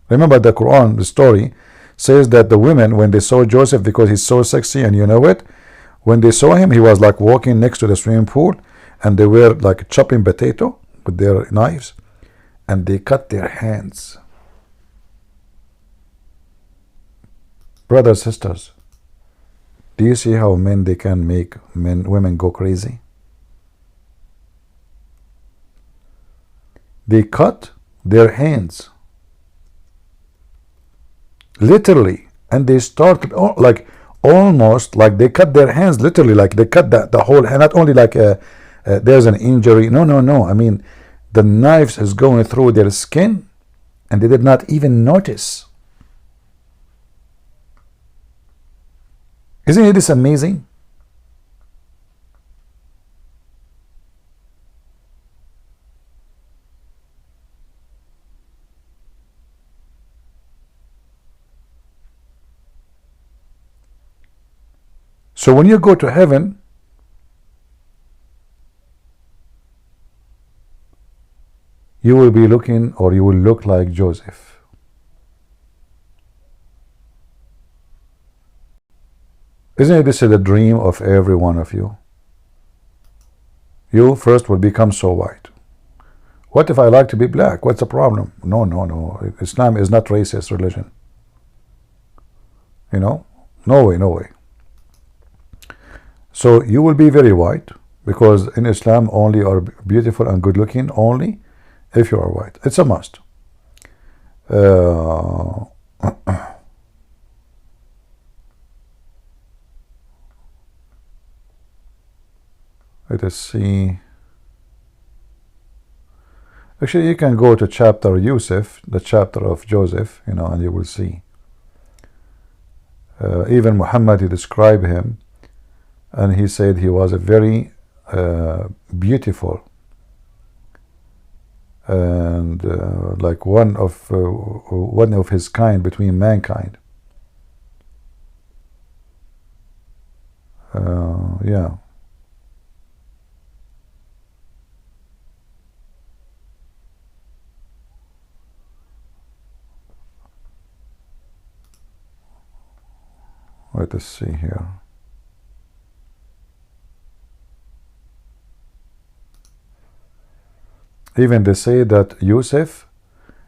Remember the Quran, the story says that the women, when they saw Joseph, because he's so sexy, and you know it, When they saw him, he was like walking next to the swimming pool, and they were like chopping potato with their knives, and they cut their hands. Brothers, sisters, do you see how they can make women go crazy? They cut their hands, literally, and they started like almost like they cut their hands literally, like they cut the whole hand, not only like there's an injury. No. I mean, the knives is going through their skin, and they did not even notice. Isn't this amazing? So when you go to heaven, you will be looking, or you will look like Joseph. Isn't this the dream of every one of you? You first will become so white. What if I like to be black? What's the problem? No. Islam is not racist religion. You know? No way. So you will be very white, because in Islam only are beautiful and good looking only if you are white. It's a must. Let us see. Actually, you can go to chapter Yusuf, the chapter of Joseph, and you will see. Even Muhammad, he described him, and he said he was a very beautiful and like one of his kind between mankind. Yeah. Let us see here. Even they say that Yusuf,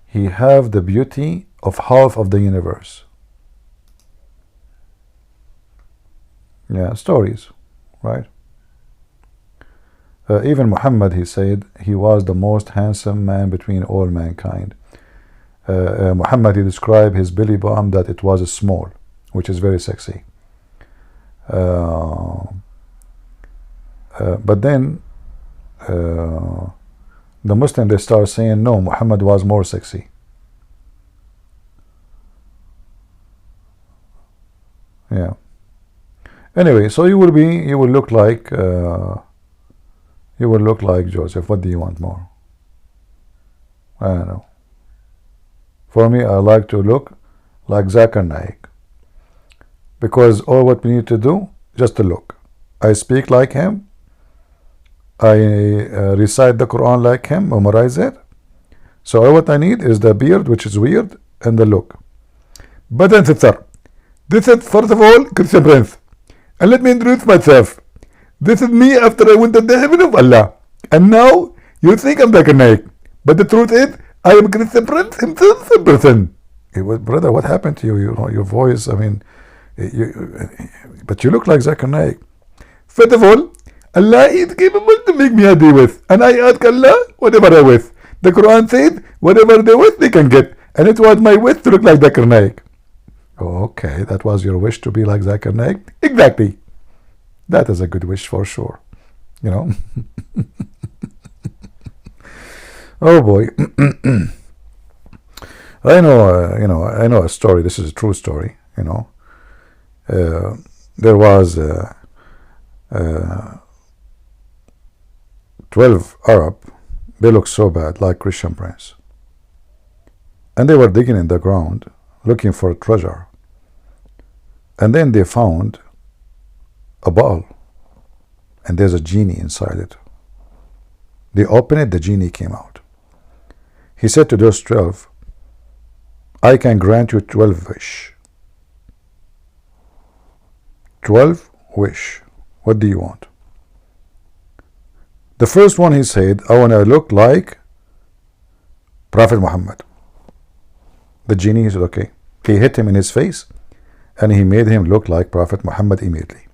he have the beauty of half of the universe. Yeah, stories, right? Even Muhammad, he said, he was the most handsome man between all mankind. Muhammad, he described his belly button that it was small, which is very sexy. But then the Muslim, they start saying, no, Muhammad was more sexy. Yeah. Anyway, so you will look like Joseph. What do you want more? I don't know. For me, I like to look like Zakir Naik, because all what we need to do, just to look. I speak like him. I recite the Quran like him, memorize it. So all what I need is the beard, which is weird, and the look. But then this is, first of all, Christian Prince. And let me introduce myself. This is me after I went to the heaven of Allah. And now, you think I'm Zakir Naik. But the truth is, I am Christian Prince himself in person. Brother, what happened to you? Your voice, I mean, but you look like Zakir Naik. First of all, Allah is capable to make me a day with. And I ask Allah whatever I wish. The Quran says, whatever they wish, they can get. And it was my wish to look like Zakir Naik. Okay, that was your wish to be like Zakir Naik? Exactly. That is a good wish for sure. Oh boy. I know a story. This is a true story, there was 12 Arab. They looked so bad, like Christian Prince. And they were digging in the ground, looking for a treasure. And then they found a bottle, and there's a genie inside it. They opened it, the genie came out. He said to those 12, I can grant you 12 wish. 12 wish. What do you want? The first one, he said, I want to look like Prophet Muhammad. The genie, he said, okay. He hit him in his face, and he made him look like Prophet Muhammad immediately.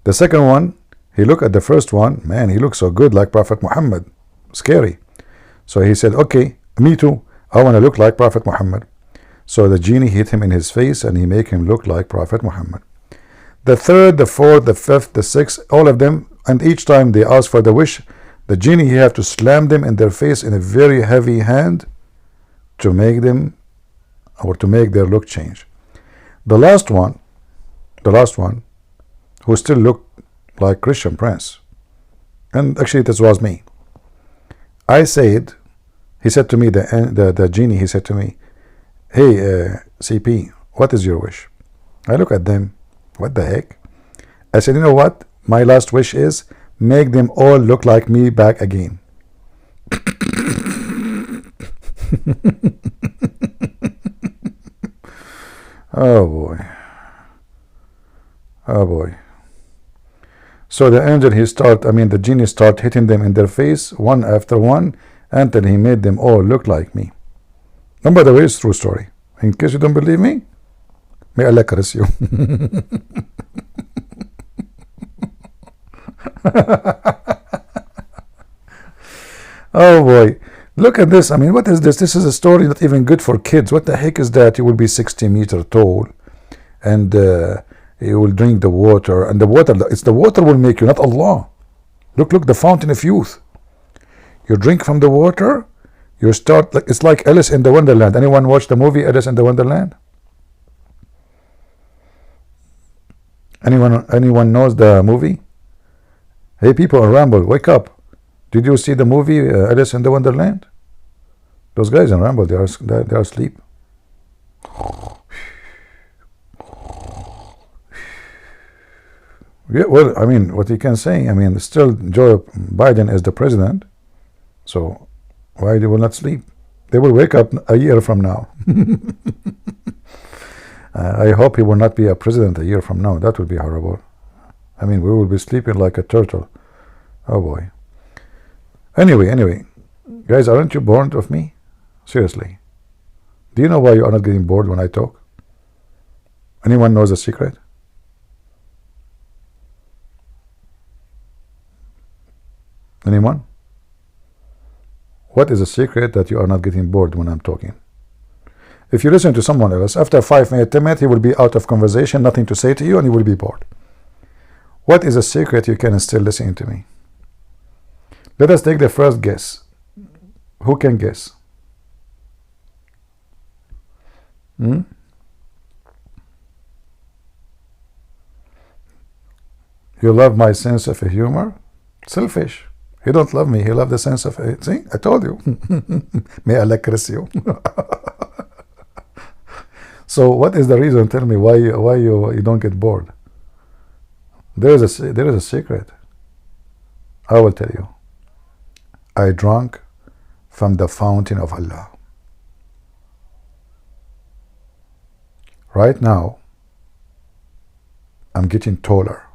The second one, he looked at the first one, man, he looks so good like Prophet Muhammad. Scary. So he said, okay, me too. I want to look like Prophet Muhammad. So the genie hit him in his face, and he made him look like Prophet Muhammad. The third, the fourth, the fifth, the sixth, all of them, and each time they asked for the wish, the genie, he had to slam them in their face in a very heavy hand to make them, or to make their look change. The last one, who still looked like Christian Prince, and actually this was me. I said, he said to me, the genie, he said to me, hey, CP, what is your wish? I look at them, what the heck? I said, you know what? My last wish is, make them all look like me back again. Oh boy. Oh boy. So the angel, the genie start hitting them in their face one after one until he made them all look like me. And by the way, it's a true story. In case you don't believe me, may Allah curse you. Oh boy. Look at this. What is this? This is a story not even good for kids. What the heck is that? You will be 60 meters tall, and you will drink the water, and the water will make you, not Allah. Look, the fountain of youth. You drink from the water, you start, it's like Alice in the Wonderland. Anyone watch the movie Alice in the Wonderland? Anyone knows the movie? Hey people in Ramble, wake up. Did you see the movie Alice in the Wonderland? Those guys in Ramble, they are asleep. Yeah, well, what you can say, still Joe Biden is the president, so why they will not sleep? They will wake up a year from now. I hope he will not be a president a year from now. That would be horrible. We will be sleeping like a turtle. Oh boy. Anyway, guys, aren't you bored of me? Seriously. Do you know why you are not getting bored when I talk? Anyone knows the secret? Anyone? What is the secret that you are not getting bored when I'm talking? If you listen to someone else, after 5 minutes, 10 minutes, he will be out of conversation, nothing to say to you, and you will be bored. What is a secret you can still listen to me? Let us take the first guess. Who can guess? You love my sense of humor? Selfish. He don't love me. He love the sense of it. See, I told you. May Allah curse you. So what is the reason? Tell me why you don't get bored. There is a secret. I will tell you. I drank from the fountain of Allah. Right now, I'm getting taller,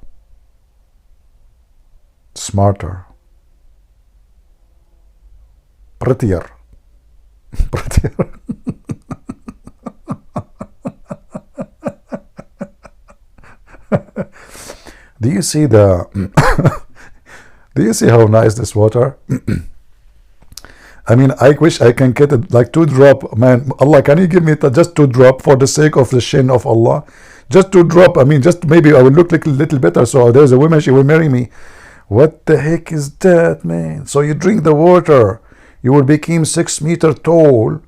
smarter, prettier. Do you see do you see how nice this water? I wish I can get it like 2 drop. Man, Allah, can you give me just 2 drop for the sake of the shin of Allah? Just 2 drop. Just maybe I will look like a little better. So there's a woman, she will marry me. What the heck is that, man? So you drink the water, you will become 6 meters tall,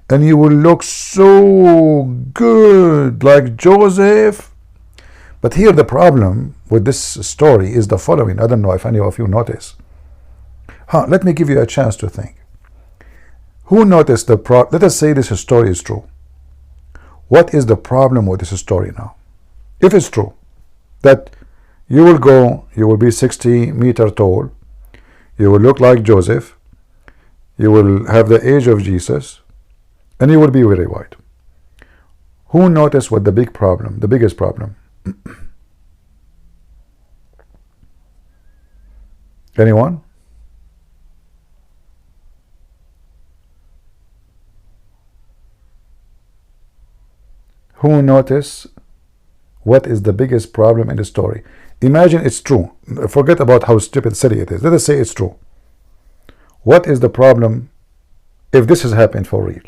and you will look so good like Joseph. But here the problem with this story is the following. I don't know if any of you notice. Let me give you a chance to think. Who noticed the problem? Let us say this story is true. What is the problem with this story now? If it's true that you will be 60 meters tall, you will look like Joseph, you will have the age of Jesus, and you will be very white. Who noticed what the biggest problem? Anyone? Who notice what is the biggest problem in the story? Imagine it's true. Forget about how stupid silly it is. Let us say it's true. What is the problem if this has happened for real?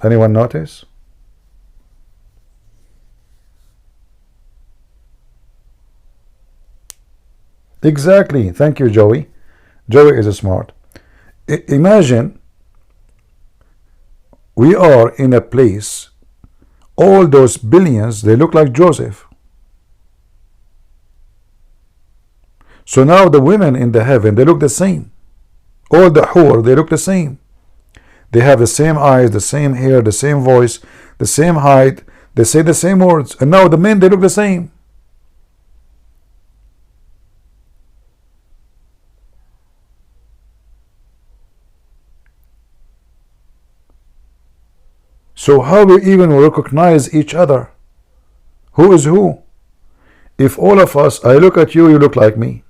Anyone notice? Exactly. Thank you, Joey. Joey is smart. Imagine we are in a place, all those billions, they look like Joseph. So now the women in the heaven, they look the same. All the hur, they look the same. They have the same eyes, the same hair, the same voice, the same height. They say the same words. And now the men, they look the same. So how we even recognize each other? Who is who? If all of us, I look at you, you look like me.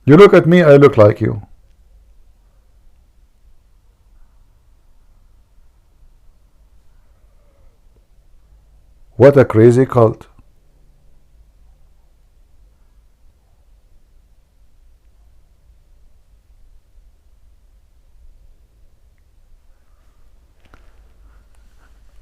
You look at me, I look like you. What a crazy cult.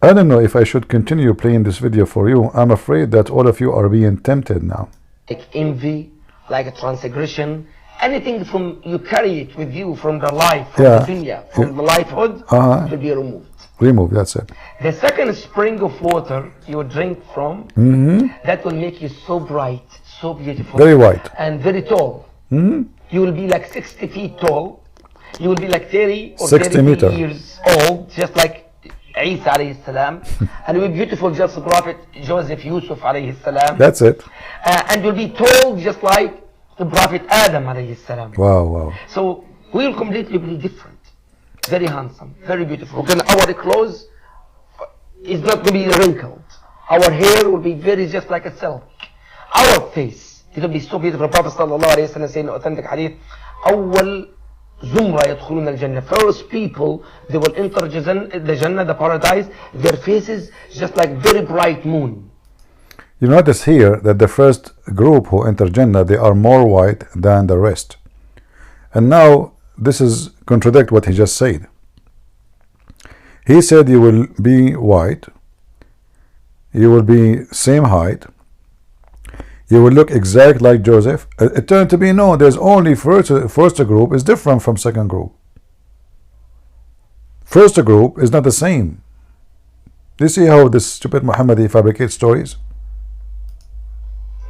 I don't know if I should continue playing this video for you. I'm afraid that all of you are being tempted now. Like envy, like a transgression, anything from you carry it with you from the life, from the dunya, from the lifehood, will be removed. Remove, that's it. The second spring of water you drink from, that will make you so bright, so beautiful, very white, and very tall. You will be like 60 feet tall. You will be like 30 or 60 years old, just like Isa alayhi salam, and you'll be beautiful just like Prophet Joseph Yusuf alayhi salam. That's it. And you'll be tall just like the Prophet Adam alayhi salam. Wow, wow. So we'll completely be different. Very handsome, very beautiful. Our clothes is not going to be wrinkled. Our hair will be very just like a silk. Our face, it will be so beautiful. Prophet sallallahu alayhi wa sallam said in authentic hadith, أول زمرة يدخلون الجنة. First people, they will enter the Jannah, the paradise, their faces just like very bright moon. You notice here that the first group who enter Jannah, they are more white than the rest. And now this is contradict what he just said. He said you will be white, you will be same height, you will look exact like Joseph. It turned to be no, there's only first group is different from second group. First group is not the same. Do you see how this stupid Muhammadi fabricates stories?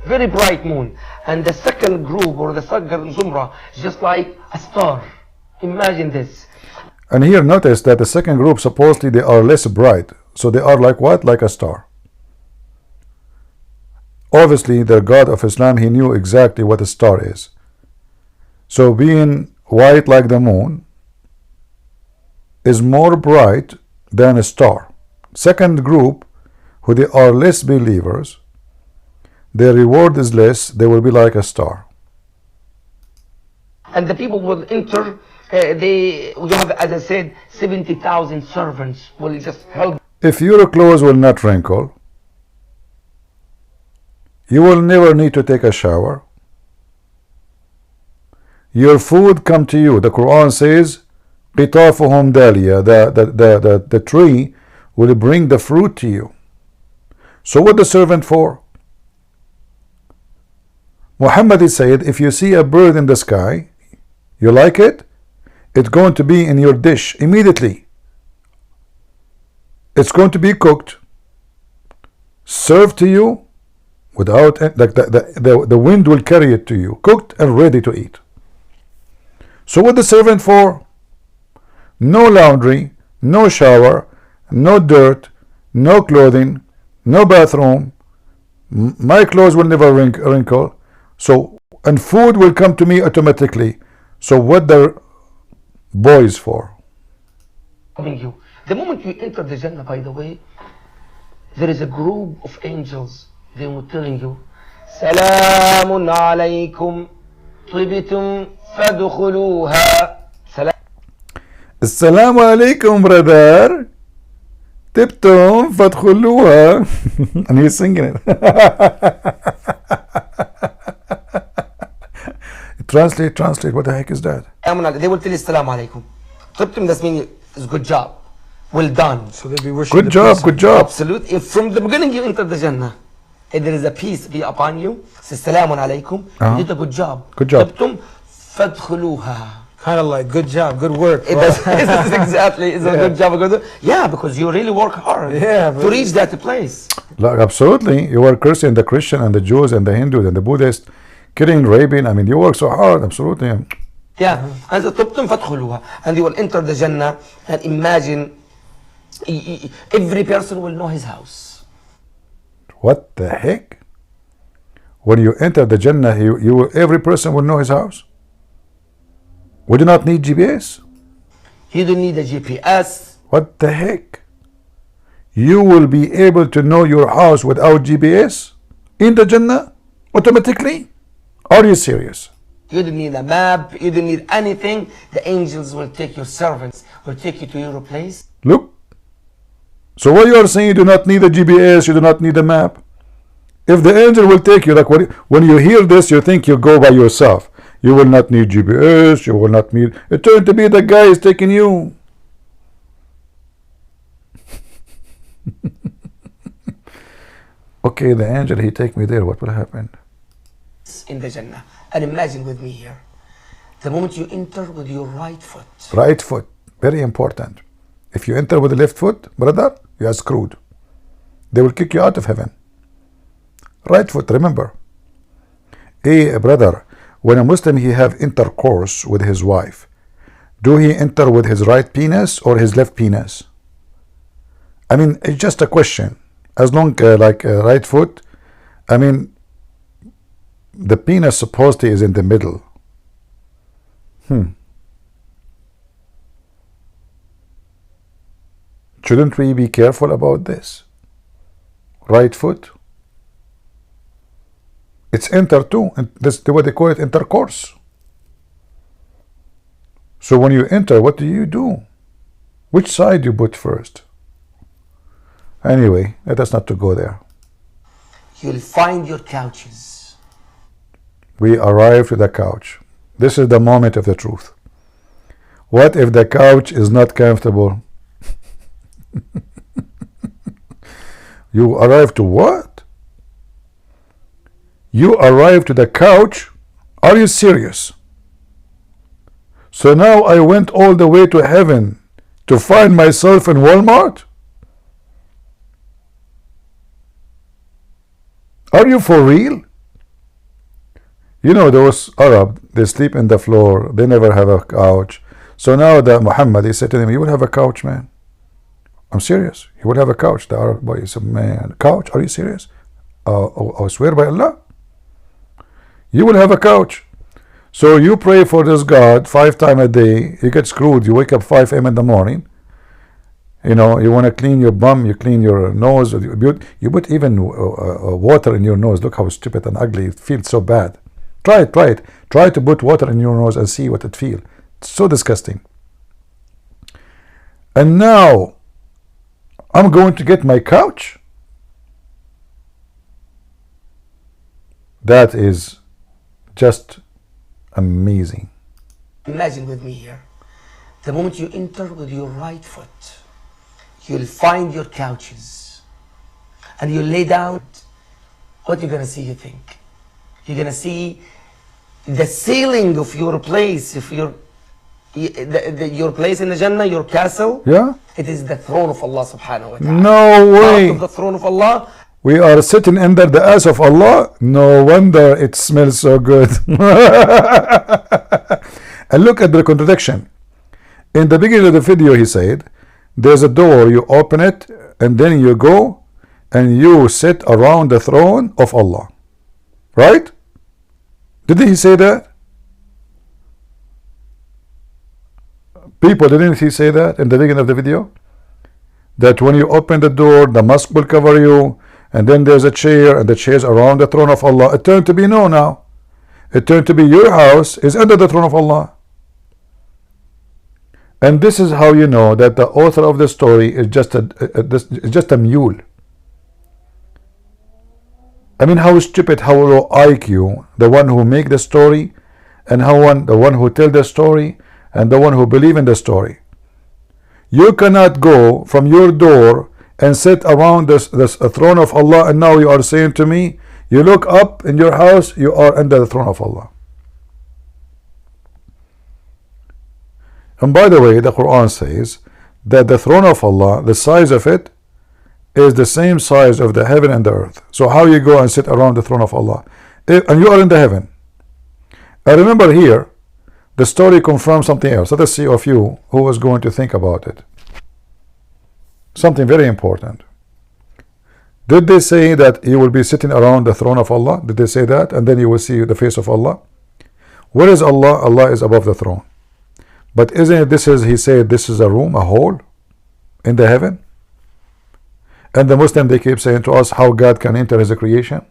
Very bright moon. And the second group or the second zumrah is just like a star. Imagine this. And here notice that the second group supposedly they are less bright. So they are like what? Like a star. Obviously the God of Islam, he knew exactly what a star is. So being white like the moon is more bright than a star. Second group, who they are less believers, their reward is less, they will be like a star. And the people will enter, we have, as I said, 70,000 servants will just help. If your clothes will not wrinkle, you will never need to take a shower. Your food come to you. The Quran says, قِطَافُهُمْ دَالِيَا, the tree will bring the fruit to you. So what the servant for? Muhammad said, if you see a bird in the sky, you like it, it's going to be in your dish immediately. It's going to be cooked, served to you, without, like the wind will carry it to you, cooked and ready to eat. So what the servant for? No laundry, no shower, no dirt, no clothing, no bathroom. My clothes will never wrinkle. So, and food will come to me automatically. So what the boys for? The moment you enter the Jannah, by the way, there is a group of angels they will telling you, Salamun alaykum, طبتم فادخلوها. Assalamu alaikum, brother. Tiptum fadkhuluha. And he's singing it. Translate. What the heck is that? They will tell you Assalamu alaikum. طبتم, that means it's good job. Well done. So they'll be worshiping Good the job, peace. good job. Absolutely. If from the beginning you enter the Jannah, if there is a peace be upon you, say Salamun alaikum, you did a good job. Good job. طبتم فادخلوها. Kind of like, good job, good work. It does, it's exactly, it's a good job, a good. Yeah, because you really work hard Yeah, to but- reach that place. Like, absolutely. You are cursing the Christian and the Jews and the Hindus and the Buddhists, killing, raping. I mean, you work so hard. Absolutely. Yeah, and the طبتم فادخلوها, and you will enter the Jannah and imagine every person will know his house. What the heck? When you enter the Jannah, every person will know his house. We do not need GPS. You don't need a GPS. What the heck? You will be able to know your house without GPS in the Jannah automatically? Are you serious? You don't need a map. You don't need anything. The angels will take your servants, will take you to your place. Look. So what you are saying, you do not need a GPS, you do not need a map. If the angel will take you, like when you hear this, you think you go by yourself. You will not need GPS, you will not need... It turned to be the guy is taking you. Okay, the angel, he take me there. What will happen? In the Jannah. And imagine with me here, the moment you enter with your right foot, Right foot, very important. If you enter with the left foot, brother, you are screwed. They will kick you out of heaven. Right foot, remember. Hey, brother, when a Muslim he have intercourse with his wife, do he enter with his right penis or his left penis? I mean, it's just a question. As long like right foot, I mean, the penis supposedly is in the middle. Shouldn't we be careful about this? Right foot. It's enter too, and that's what they call it, intercourse. So when you enter, what do? Which side you put first? Anyway, let us not to go there. you'll find your couches. We arrive to the couch. This is the moment of the truth. What if the couch is not comfortable? You arrive to what? You arrive to the couch? Are you serious? So now I went all the way to heaven to find myself in Walmart? Are you for real? You know those Arab, they sleep in the floor, they never have a couch. So now the Muhammad, he said to them, you will have a couch, man. I'm serious. You will have a couch. The Arab boy said, man, couch? Are you serious? I swear by Allah. You will have a couch. So you pray for this God 5 times a day. You get screwed. You wake up 5 a.m. in the morning. You know, you want to clean your bum, you clean your nose. You put even water in your nose. Look how stupid and ugly. It feels so bad. Try it. Try to put water in your nose and see what it feels. It's so disgusting. And now, I'm going to get my couch? That is just amazing. Imagine with me here. The moment you enter with your right foot, you'll find your couches. And you lay down. What you're going to see, you think? You're going to see the ceiling of your place. If your place in the Jannah, your castle, Yeah? it is the throne of Allah subhanahu wa ta'ala. No Out way. of the throne of Allah, We are sitting under the ass of Allah. No wonder it smells so good. And look at the contradiction. In the beginning of the video, he said, there's a door, you open it, and then you go and you sit around the throne of Allah. Right? Didn't he say that? People, didn't he say that in the beginning of the video? That when you open the door, the mosque will cover you, and then there's a chair, and the chair is around the throne of Allah. It turned to be no now. It turned to be your house is under the throne of Allah. And this is how you know that the author of the story is just a mule. I mean, how stupid, how low IQ, the one who make the story, and the one who tell the story, and the one who believe in the story. You cannot go from your door and sit around this throne of Allah, and now you are saying to me, you look up in your house, you are under the throne of Allah. And by the way, the Quran says that the throne of Allah, the size of it is the same size of the heaven and the earth. So how you go and sit around the throne of Allah? And you are in the heaven. I remember here, the story confirms something else. Let us see of you who was going to think about it. Something very important. Did they say that you will be sitting around the throne of Allah? Did they say that? And then you will see the face of Allah? Where is Allah? Allah is above the throne. But isn't it he said this is a room, a hole in the heaven? And the Muslim, they keep saying to us how God can enter his creation.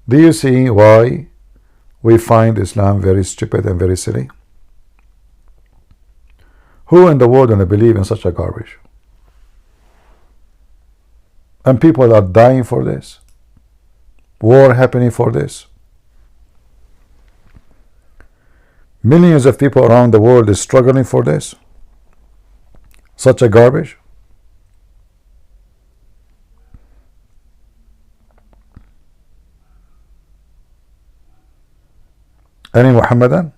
Do you see why we find Islam very stupid and very silly? Who in the world gonna believe in such a garbage? And people are dying for this. War happening for this. Millions of people around the world is struggling for this. Such a garbage. Any Muhammadan?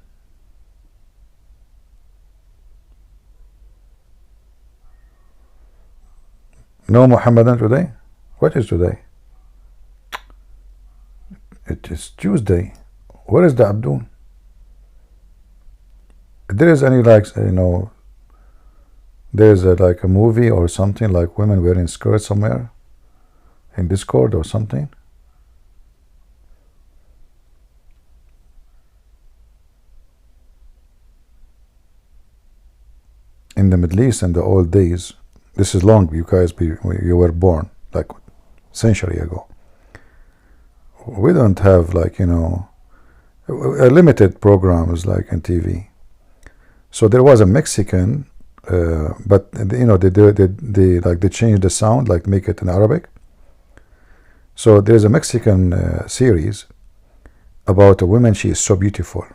No Muhammadan today? What is today? It is Tuesday. Where is the Abdul? If there is any there's like a movie or something like women wearing skirts somewhere in Discord or something. In the Middle East in the old days, this is long, you guys you were born like century ago. We don't have a limited programs like in TV. So there was a Mexican, but they changed the sound, like make it in Arabic. So there's a Mexican series about a woman. She is so beautiful.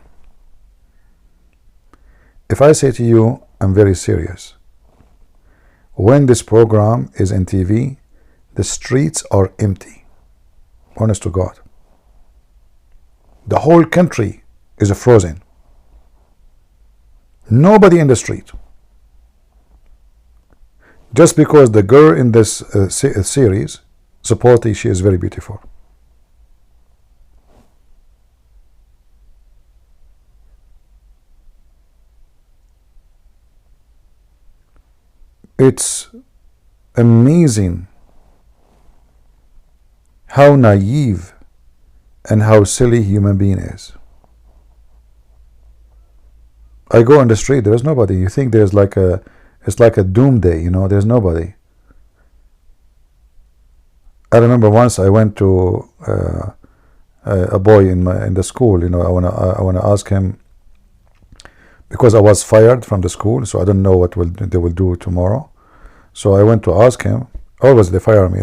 If I say to you, I'm very serious. When this program is in TV, the streets are empty. Honest to God. The whole country is frozen. Nobody in the street. Just because the girl in this series, supposedly she is very beautiful. It's amazing how naive and how silly human being is. I go on the street, there's nobody. You think there's it's like a doomsday, there's nobody. I remember once I went to a boy in the school, I wanna ask him, because I was fired from the school, so I don't know what they will do tomorrow. So I went to ask him. Always they fire me.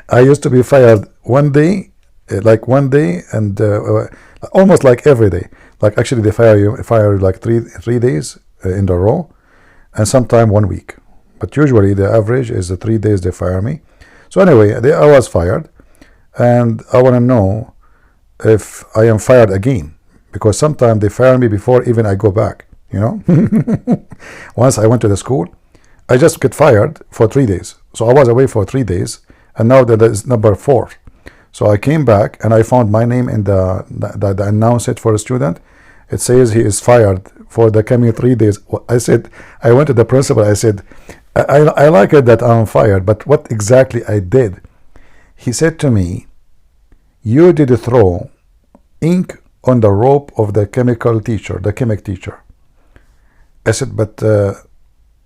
I used to be fired one day, and almost like every day. Like actually they fire you like three days in a row, and sometime 1 week. But usually the average is the 3 days they fire me. So anyway, I was fired, and I want to know if I am fired again, because sometimes they fire me before even I go back. Once I went to the school, I just get fired for 3 days. So I was away for 3 days, and now that is number 4. So I came back and I found my name in the announce it for a student. It says he is fired for the coming 3 days. I went to the principal. I said, I like it that I'm fired, but what exactly I did? He said to me, you did throw ink on the rope of the chemical teacher, the chemic teacher. I said, but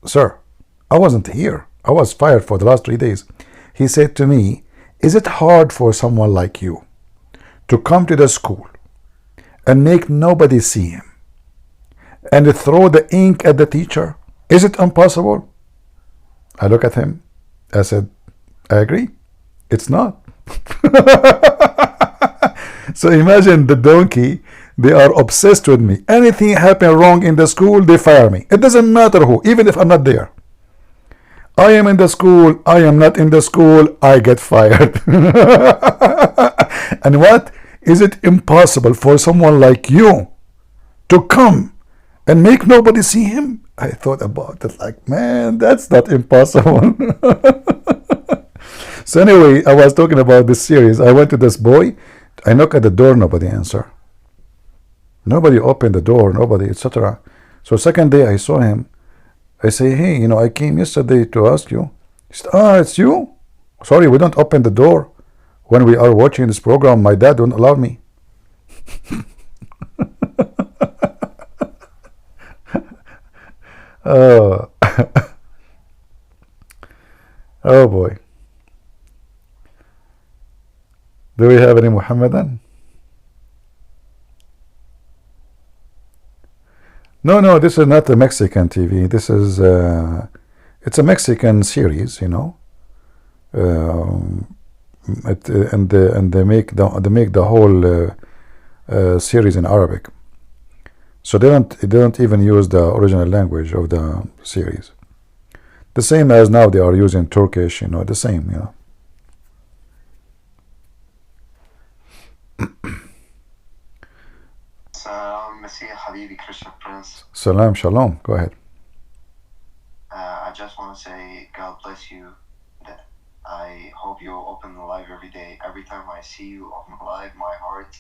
sir, I wasn't here. I was fired for the last 3 days. He said to me, is it hard for someone like you to come to the school and make nobody see him and throw the ink at the teacher? Is it impossible? I look at him. I said, I agree. It's not. So imagine the donkey. They are obsessed with me. Anything happen wrong in the school, they fire me. It doesn't matter who, even if I'm not there. I am in the school, I am not in the school, I get fired. And what? Is it impossible for someone like you to come and make nobody see him? I thought about it like, man, that's not impossible. So anyway, I was talking about this series. I went to this boy. I knock at the door, nobody answer. Nobody opened the door, nobody, etc. So second day I saw him. I say, hey, I came yesterday to ask you. He said, it's you? Sorry, we don't open the door. When we are watching this program, my dad don't allow me. Oh. Oh boy. Do we have any Muhammadan? No, this is not a Mexican TV. This is it's a Mexican series, and they make the whole series in Arabic. So they don't even use the original language of the series. The same as now they are using Turkish, the same, Christian Prince. Salam, shalom. Go ahead. I just want to say, God bless you. I hope you open the live every day. Every time I see you open the live, my heart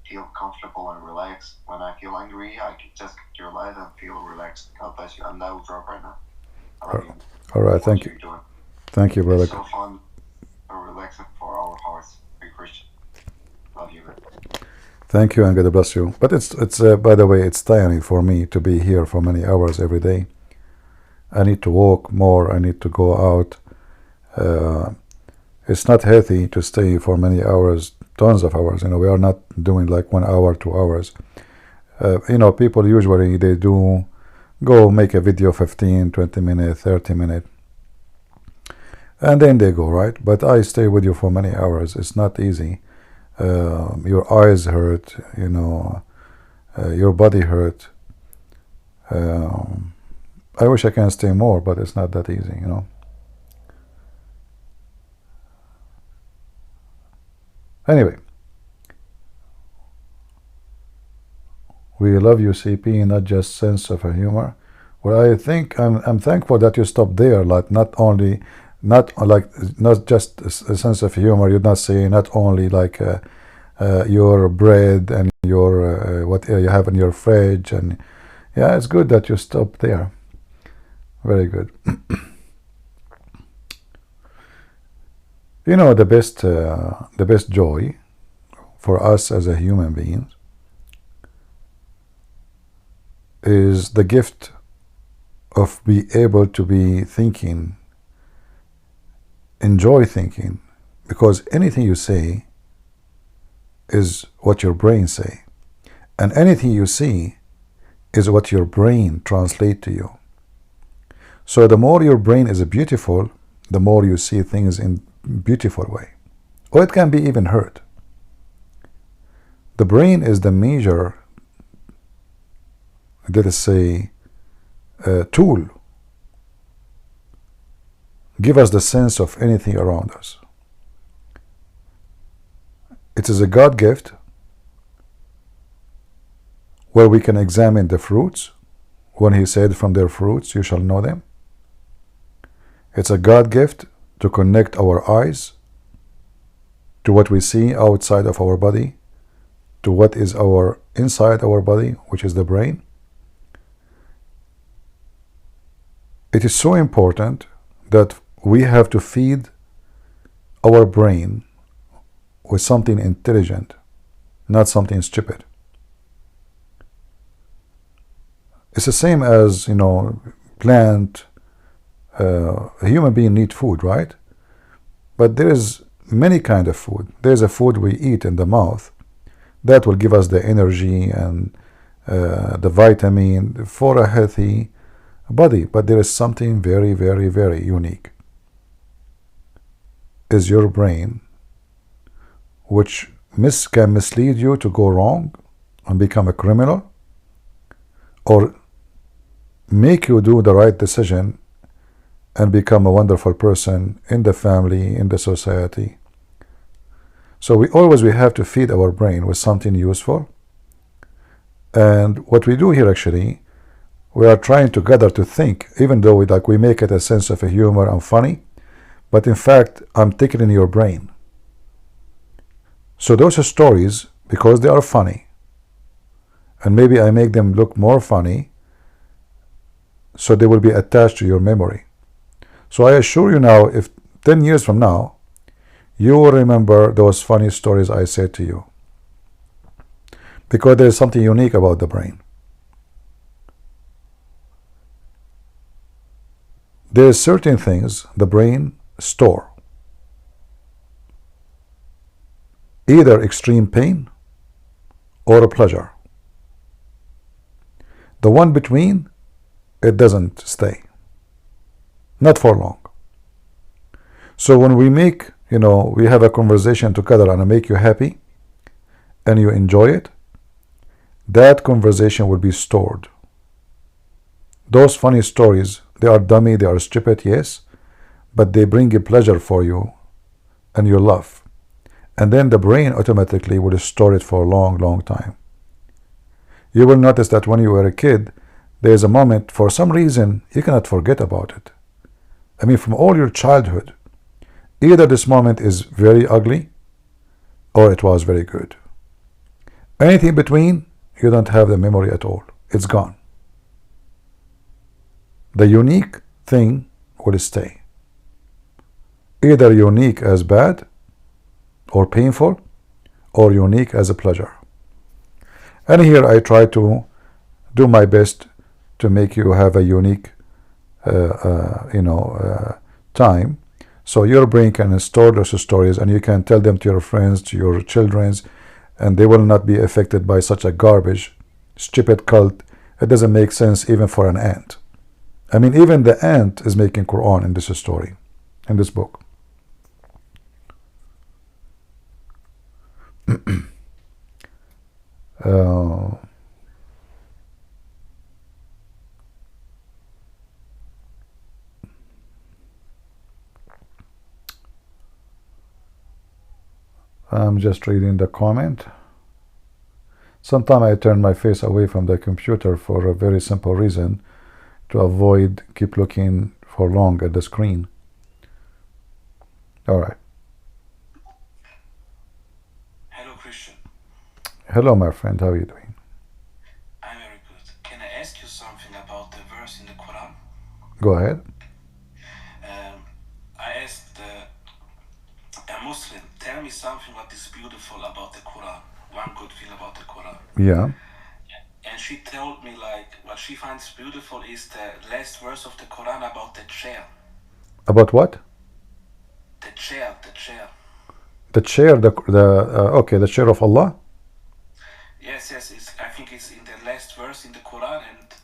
feel comfortable and relaxed. When I feel angry, I can just get your live and feel relaxed. God bless you. And I will drop right now. I love you. All right, thank you. Thank you, brother. It's so fun and relaxing for our hearts. Be Christian. Love you. Thank you, and God bless you. But it's by the way, it's tiring for me to be here for many hours every day. I need to walk more. I need to go out. It's not healthy to stay for many hours, tons of hours. We are not doing like 1 hour, 2 hours. People usually they do go make a video 15, 20 minutes, 30 minutes, and then they go, right? But I stay with you for many hours. It's not easy. Your eyes hurt, your body hurt. I wish I can stay more, but it's not that easy, Anyway, we love you, CP, not just sense of a humor. Well, I think I'm thankful that you stopped there, like not just a sense of humor. You're not saying not only like your bread and your what you have in your fridge, and yeah, it's good that you stopped there. Very good. The best joy for us as a human beings is the gift of be able to be thinking, enjoy thinking, because anything you say is what your brain say, and anything you see is what your brain translate to you. So the more your brain is beautiful, the more you see things in beautiful way, or it can be even hurt. The brain is the major, let us say, tool. Give us the sense of anything around us. It is a God gift where we can examine the fruits when he said, from their fruits you shall know them. It's a God gift to connect our eyes to what we see outside of our body, to what is our inside our body, which is the brain. It is so important that we have to feed our brain with something intelligent, not something stupid. It's the same as, you know, plant, a human being need food, right? But there is many kind of food. There's a food we eat in the mouth that will give us the energy and the vitamin for a healthy body. But there is something very, very, very unique. Is your brain, which can mislead you to go wrong and become a criminal, or make you do the right decision and become a wonderful person in the family, in the society. So we have to feed our brain with something useful. And what we do here, actually, we are trying together to think, even though we make it a sense of a humor and funny, but in fact, I'm taking in your brain. So those stories, because they are funny, and maybe I make them look more funny, so they will be attached to your memory. So I assure you now, if 10 years from now, you will remember those funny stories I said to you. Because there is something unique about the brain. There are certain things the brain store. Either extreme pain or a pleasure. The one between, it doesn't stay. Not for long. So when we make, we have a conversation together and I make you happy and you enjoy it, that conversation will be stored. Those funny stories, they are dummy, they are stupid, yes, but they bring a pleasure for you and you love. And then the brain automatically will store it for a long, long time. You will notice that when you were a kid, there is a moment, for some reason, you cannot forget about it. I mean, from all your childhood, either this moment is very ugly or it was very good. Anything between, you don't have the memory at all. It's gone. The unique thing will stay. Either unique as bad or painful, or unique as a pleasure. And here I try to do my best to make you have a unique time, so your brain can store those stories and you can tell them to your friends, to your children, and they will not be affected by such a garbage, stupid cult. It doesn't make sense even for an ant. I mean, even the ant is making Quran in this story, in this book. I'm just reading the comment. Sometimes I turn my face away from the computer for a very simple reason, to avoid keep looking for long at the screen. All right. Hello, Christian. Hello, my friend. How are you doing? I'm very good. Can I ask you something about the verse in the Quran? Go ahead. I asked a Muslim, tell me something what is beautiful about the Quran. One good thing about the Quran. Yeah. And she told me what she finds beautiful is the last verse of the Quran about the chair. About what? The chair. The chair, okay, the chair of Allah? Yes, I think it's in the last verse in the Quran, and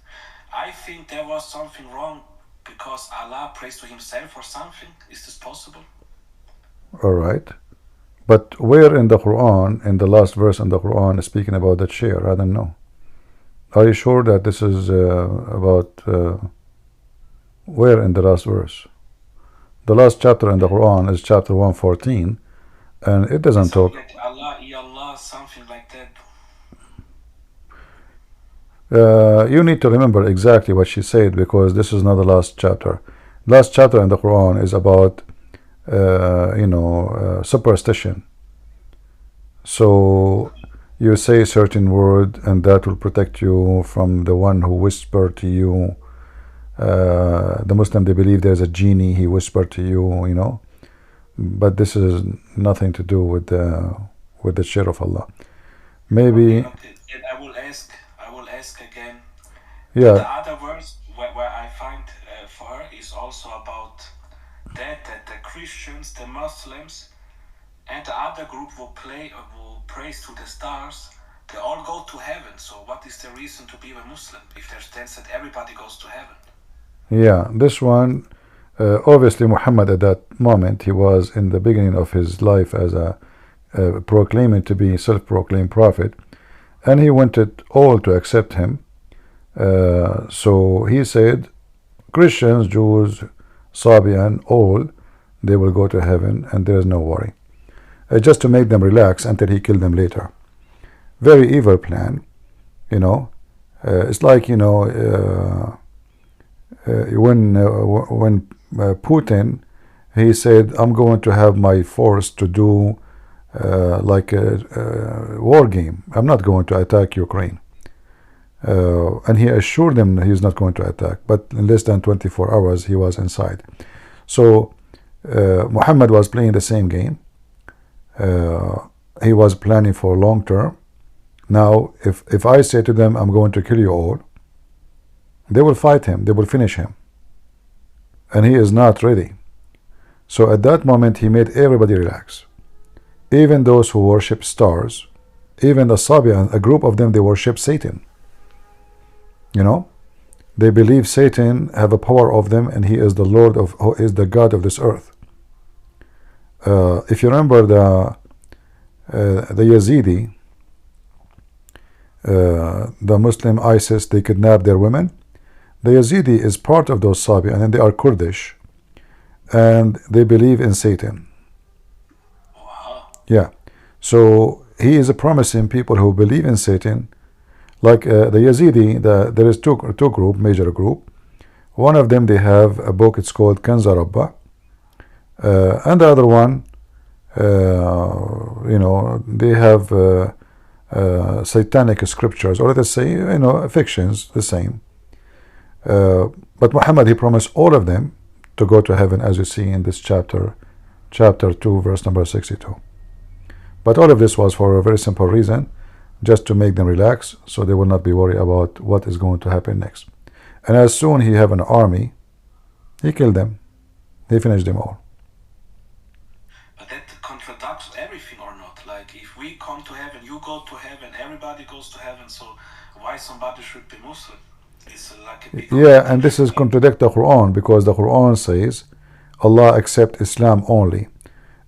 I think there was something wrong because Allah prays to himself or something. Is this possible? All right. But where in the Quran, in the last verse in the Quran, is speaking about the chair? I don't know. Are you sure that this is about where in the last verse? The last chapter in the Quran is chapter 114, and it doesn't talk. Like Allah, something like that. You need to remember exactly what she said, because this is not the last chapter. Last chapter in the Quran is about superstition. So you say a certain word and that will protect you from the one who whispered to you. The Muslim, they believe there's a genie, he whispered to you, but this is nothing to do with the chair of Allah. Maybe I will ask again. Yeah. The other verse where I find for her is also about that the Christians, the Muslims, and the other group who praise to the stars, they all go to heaven. So what is the reason to be a Muslim if there's sense that everybody goes to heaven? Yeah, this one, obviously Muhammad at that moment, he was in the beginning of his life as a proclaiming to be self-proclaimed prophet, and he wanted all to accept him. So he said, Christians, Jews, Sabian, all, they will go to heaven and there is no worry. Just to make them relax until he killed them later. Very evil plan, you know. It's like, you know, when Putin, he said, I'm going to have my force to do like a war game. I'm not going to attack Ukraine. And he assured them he's not going to attack, but in less than 24 hours he was inside. So Muhammad was playing the same game. He was planning for long term. Now if I say to them, I'm going to kill you all, they will fight him, they will finish him, and he is not ready. So at that moment he made everybody relax, even those who worship stars, even the Sabian, a group of them, they worship Satan. You know, they believe Satan have a power of them, and he is the Lord of, is the God of this earth. If you remember the Yazidi, the Muslim ISIS, they kidnap their women. The Yazidi is part of those Sabian, and they are Kurdish, and they believe in Satan. Yeah, so he is promising people who believe in Satan, like the Yazidi, there is two group, major group. One of them, they have a book, it's called Kanza Rabba, and the other one, you know, they have satanic scriptures, or let's say, you know, fictions, the same. But Muhammad, he promised all of them to go to heaven, as you see in this chapter 2, verse number 62. But all of this was for a very simple reason, just to make them relax, so they will not be worried about what is going to happen next. And as soon he have an army, he killed them. He finished them all. But that contradicts everything, or not? Like, if we come to heaven, you go to heaven, everybody goes to heaven, so why somebody should be Muslim? It's like a big... Yeah, and this is contradict the Quran, because the Quran says Allah accept Islam only.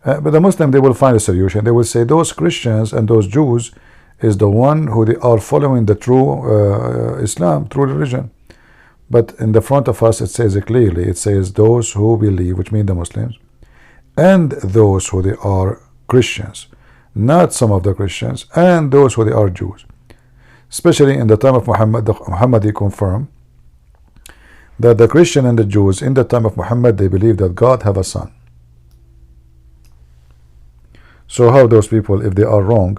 But the Muslim, they will find a solution. They will say those Christians and those Jews is the one who they are following the true Islam, true religion. But in the front of us, it says it clearly. It says those who believe, which means the Muslims, and those who they are Christians, not some of the Christians, and those who they are Jews. Especially in the time of Muhammad, Muhammad, he confirmed that the Christian and the Jews in the time of Muhammad, they believe that God have a son. So how those people, if they are wrong,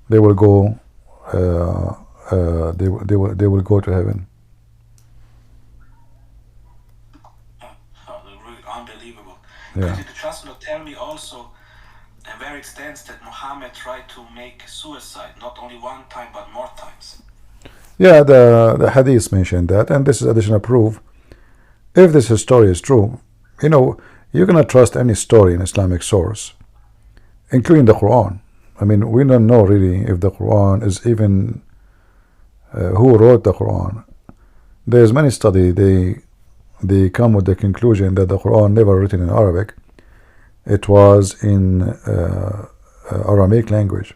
they will go, they will go to heaven. Really unbelievable. Yeah. Could you just not tell me also where it stands that Muhammad tried to make suicide, not only one time but more times? Yeah, the hadith mentioned that, and this is additional proof. If this story is true, you know, you cannot trust any story in Islamic source, including the Quran. I mean, we don't know really if the Quran is even who wrote the Quran. There's many studies, they come with the conclusion that the Quran never written in Arabic. It was in Aramaic language.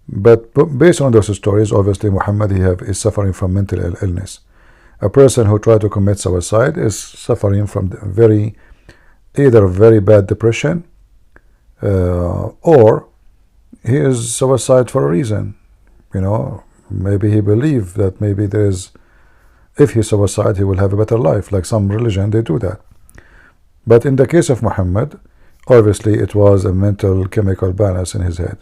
But based on those stories, obviously Muhammad is suffering from mental illness. A person who tried to commit suicide is suffering from either very bad depression, or he is suicide for a reason. You know, maybe he believed that maybe if he suicide, he will have a better life. Like some religion, they do that. But in the case of Muhammad, obviously it was a mental chemical balance in his head.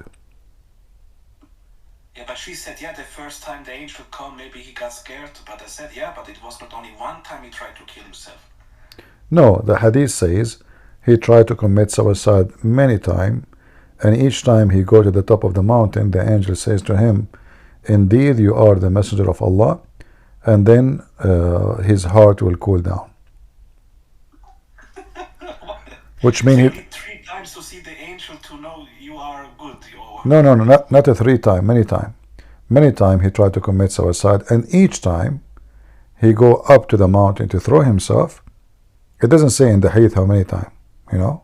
Yeah, but she said, yeah, the first time the angel come, maybe he got scared. But I said, yeah, but it was not only one time he tried to kill himself. No, the hadith says he tried to commit suicide many times, and each time he go to the top of the mountain, the angel says to him, indeed you are the messenger of Allah, and then his heart will cool down. Which means So you it, need 3 times to see the angel to know you are good. no, not a 3 time, many time. Many time he tried to commit suicide, and each time he go up to the mountain to throw himself. It doesn't say in the hadith how many time, you know.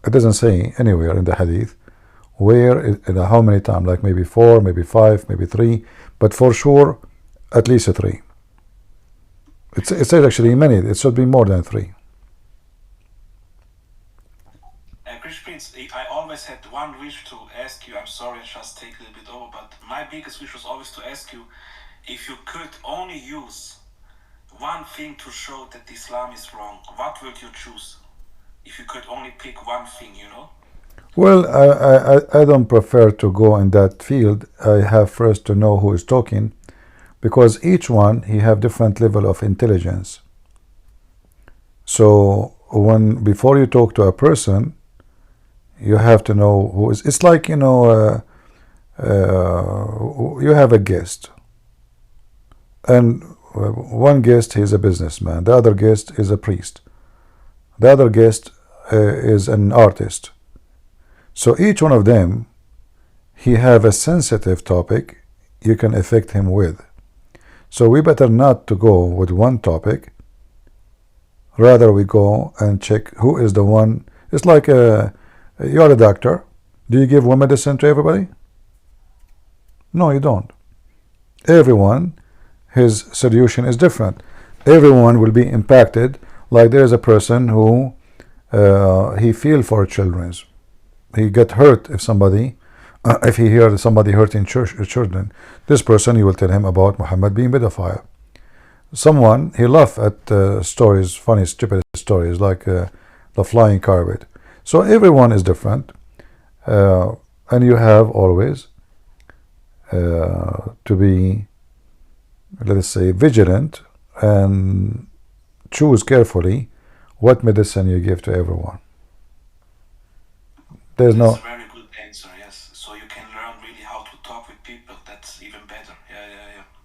It doesn't say anywhere in the hadith where how many time, like maybe 4, maybe 5, maybe 3, but for sure at least 3. It says actually many. It should be more than 3. Christian Prince, I always had one wish to ask you. I'm sorry, I just take a little bit over, but my biggest wish was always to ask you if you could only use one thing to show that Islam is wrong. What would you choose? If you could only pick one thing, you know? Well, I don't prefer to go in that field. I have first to know who is talking, because each one he have different level of intelligence. So before you talk to a person, you have to know who is. It's like, you know, you have a guest, and one guest is a businessman, the other guest is a priest, the other guest is an artist. So each one of them, he have a sensitive topic you can affect him with. So we better not to go with one topic. Rather we go and check who is the one. It's like you're a doctor. Do you give one medicine to everybody? No, you don't. Everyone, his solution is different. Everyone will be impacted. Like there is a person who he feel for children. He get hurt if somebody, if he hears somebody hurting children. This person, he will tell him about Muhammad being pedophile. Someone, he laugh at stories, funny, stupid stories like the flying carpet. So everyone is different, and you have always to be, let us say, vigilant and choose carefully what medicine you give to everyone. There's That's no. a very good answer, yes. So you can learn really how to talk with people. That's even better.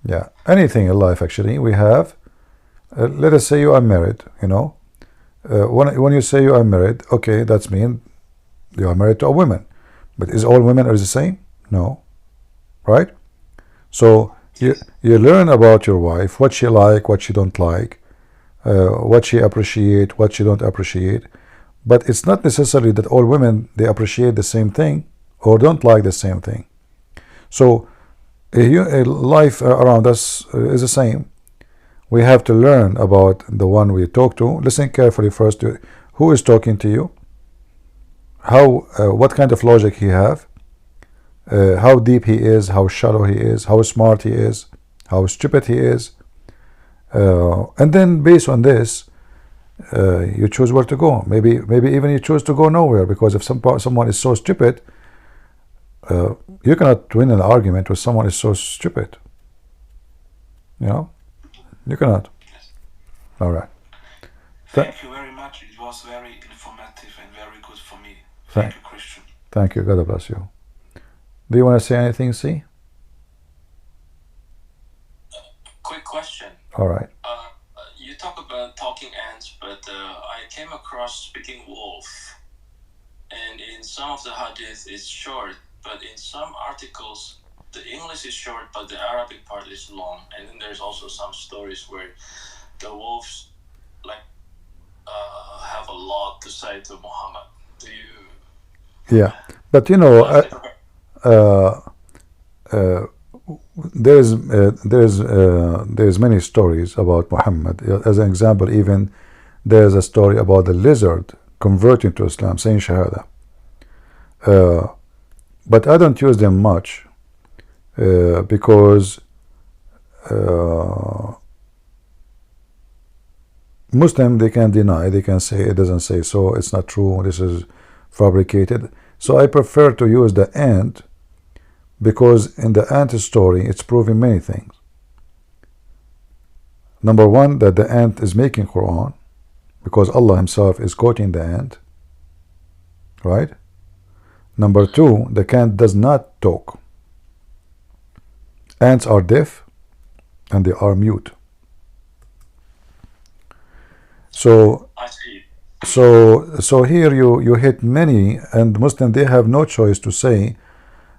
Yeah. Anything in life, actually, we have. Let us say you are married, you know. When you say you are married, okay, that's mean you are married to a woman. But is all women are the same? No. Right? So you learn about your wife, what she like, what she don't like, what she appreciate, what she don't appreciate. But it's not necessarily that all women, they appreciate the same thing or don't like the same thing. So life around us is the same. We have to learn about the one we talk to. Listen carefully first to who is talking to you, what kind of logic he have, how deep he is, how shallow he is, how smart he is, how stupid he is, and then based on this, you choose where to go. Maybe even you choose to go nowhere, because if someone is so stupid, you cannot win an argument with someone is so stupid. You know, you cannot. All right. Thank you very much. It was very informative and very good for me. Thank you, Christian. Thank you. God bless you. Do you want to say anything, C? Quick question. All right. You talk about talking ants, but I came across speaking wolf, and in some of the hadith it's short, but in some articles the English is short but the Arabic part is long, and then there's also some stories where the wolves have a lot to say to Muhammad. Do you? Yeah, but you know, there's many stories about Muhammad. As an example, even there's a story about the lizard converting to Islam, saying Shahada. But I don't use them much because Muslim, they can deny, they can say it doesn't say so, it's not true, this is fabricated. So I prefer to use the ant, because in the ant story it's proving many things. Number one, that the ant is making Quran, because Allah himself is quoting the ant, right? Number two, the ant does not talk. Ants are deaf and they are mute. So I see. so here you hit many, and Muslims, they have no choice to say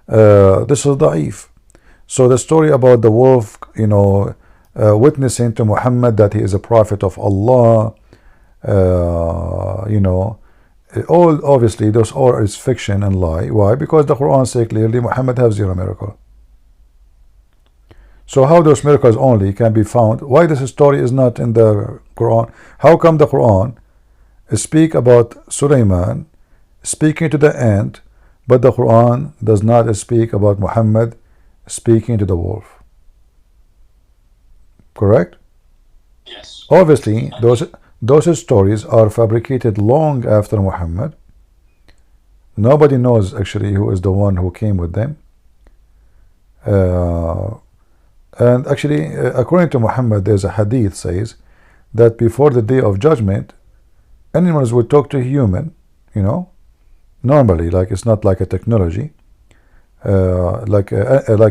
this is da'if. So the story about the wolf, witnessing to Muhammad that he is a prophet of Allah, all obviously those all is fiction and lie. Why? Because the Quran says clearly Muhammad has zero miracle. So how those miracles only can be found? Why this story is not in the Quran? How come the Quran speak about Sulaiman speaking to the ant, but the Quran does not speak about Muhammad speaking to the wolf? Correct? Yes. Obviously, those stories are fabricated long after Muhammad. Nobody knows actually who is the one who came with them. And actually, according to Muhammad, there's a hadith says that before the day of judgment, animals will talk to human, normally, like it's not like a technology. Like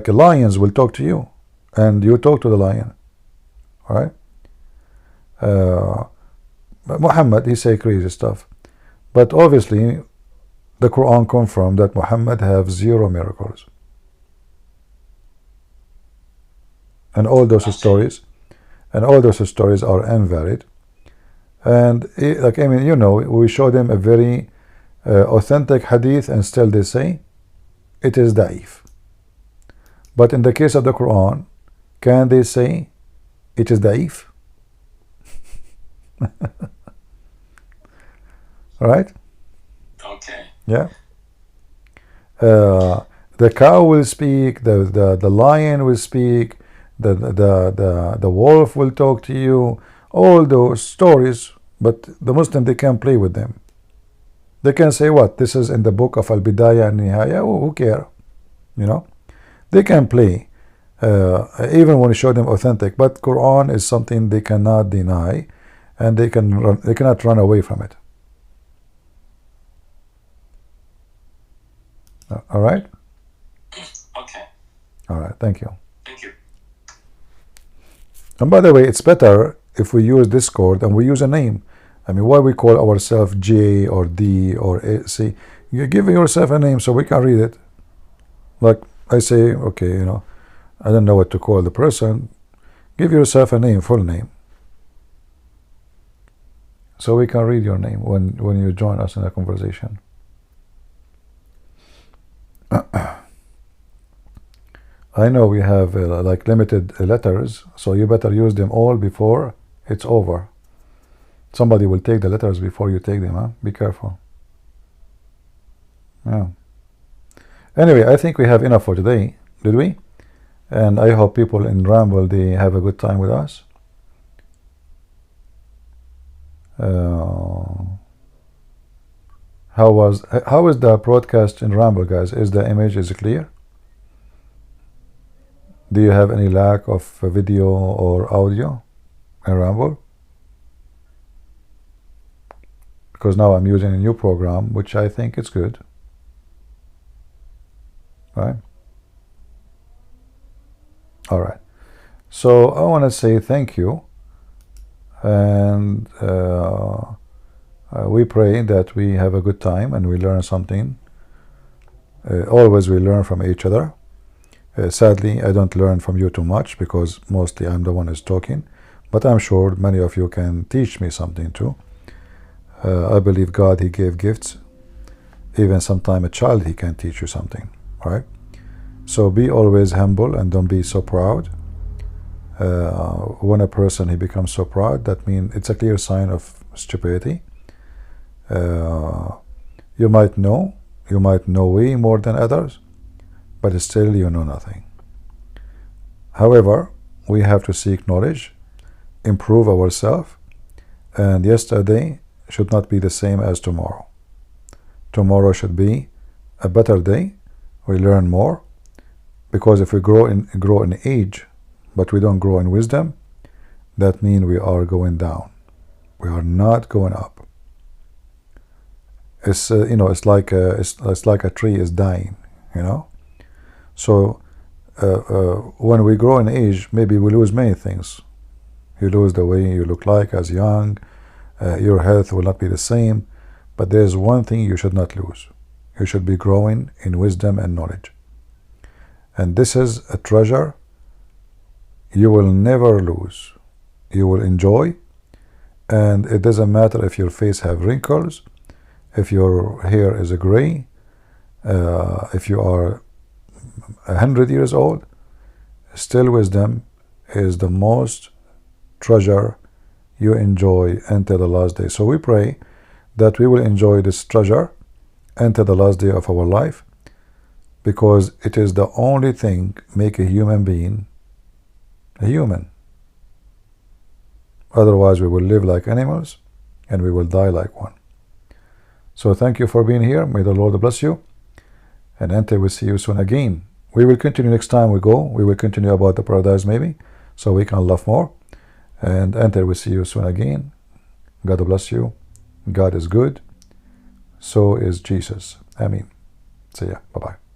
lions will talk to you, and you talk to the lion, right? But Muhammad, he say crazy stuff, but obviously, the Quran confirmed that Muhammad have zero miracles, and all those stories are invalid. And we show them a very authentic hadith, and still they say it is da'if. But in the case of the Quran, can they say it is da'if? Right? Okay. Yeah. The cow will speak, the lion will speak, the wolf will talk to you, all those stories, but the Muslim, they can play with them. They can say what? This is in the book of Al-Bidayah and Nihaya. Who care? They can play, even when you show them authentic, but Quran is something they cannot deny, and they cannot run away from it. All right? Okay. All right, thank you. Thank you. And by the way, it's better if we use Discord and we use a name. I mean, why we call ourselves J or D or A, C? You give yourself a name so we can read it. Like I say, okay, I don't know what to call the person. Give yourself a name, full name, so we can read your name when you join us in a conversation. I know we have like limited letters, so you better use them all before it's over. Somebody will take the letters before you take them, huh? Be careful. Yeah. Anyway, I think we have enough for today, did we? And I hope people in Ramble, they have a good time with us. How is the broadcast in Ramble, guys? Is the image clear? Do you have any lack of video or audio in Ramble? Because now I'm using a new program, which I think it's good. Right? All right. So I want to say thank you. And we pray that we have a good time and we learn something. Always we learn from each other. Sadly, I don't learn from you too much because mostly I'm the one who's talking. But I'm sure many of you can teach me something too. I believe God, He gave gifts. Even sometime a child, he can teach you something. Right? So be always humble and don't be so proud. When a person he becomes so proud, that means it's a clear sign of stupidity. You might know way more than others, but still you know nothing. However, we have to seek knowledge, improve ourselves, and yesterday should not be the same as tomorrow. Tomorrow should be a better day. We learn more, because if we grow in age, but we don't grow in wisdom, that means we are going down. We are not going up. It's it's like a tree is dying. So when we grow in age, maybe we lose many things. You lose the way you look like as young. Your health will not be the same. But there's one thing you should not lose. You should be growing in wisdom and knowledge. And this is a treasure you will never lose. You will enjoy. And it doesn't matter if your face have wrinkles, if your hair is gray, if you are 100 years old, still wisdom is the most treasure you enjoy until the last day. So we pray that we will enjoy this treasure until the last day of our life, because it is the only thing make a human being a human. Otherwise we will live like animals and we will die like one. So thank you for being here. May the Lord bless you, and until we see you soon again. We will continue next time we go. We will continue about the paradise maybe, so we can love more. And until we see you soon again, God bless you. God is good. So is Jesus. Amen. See ya. Bye-bye.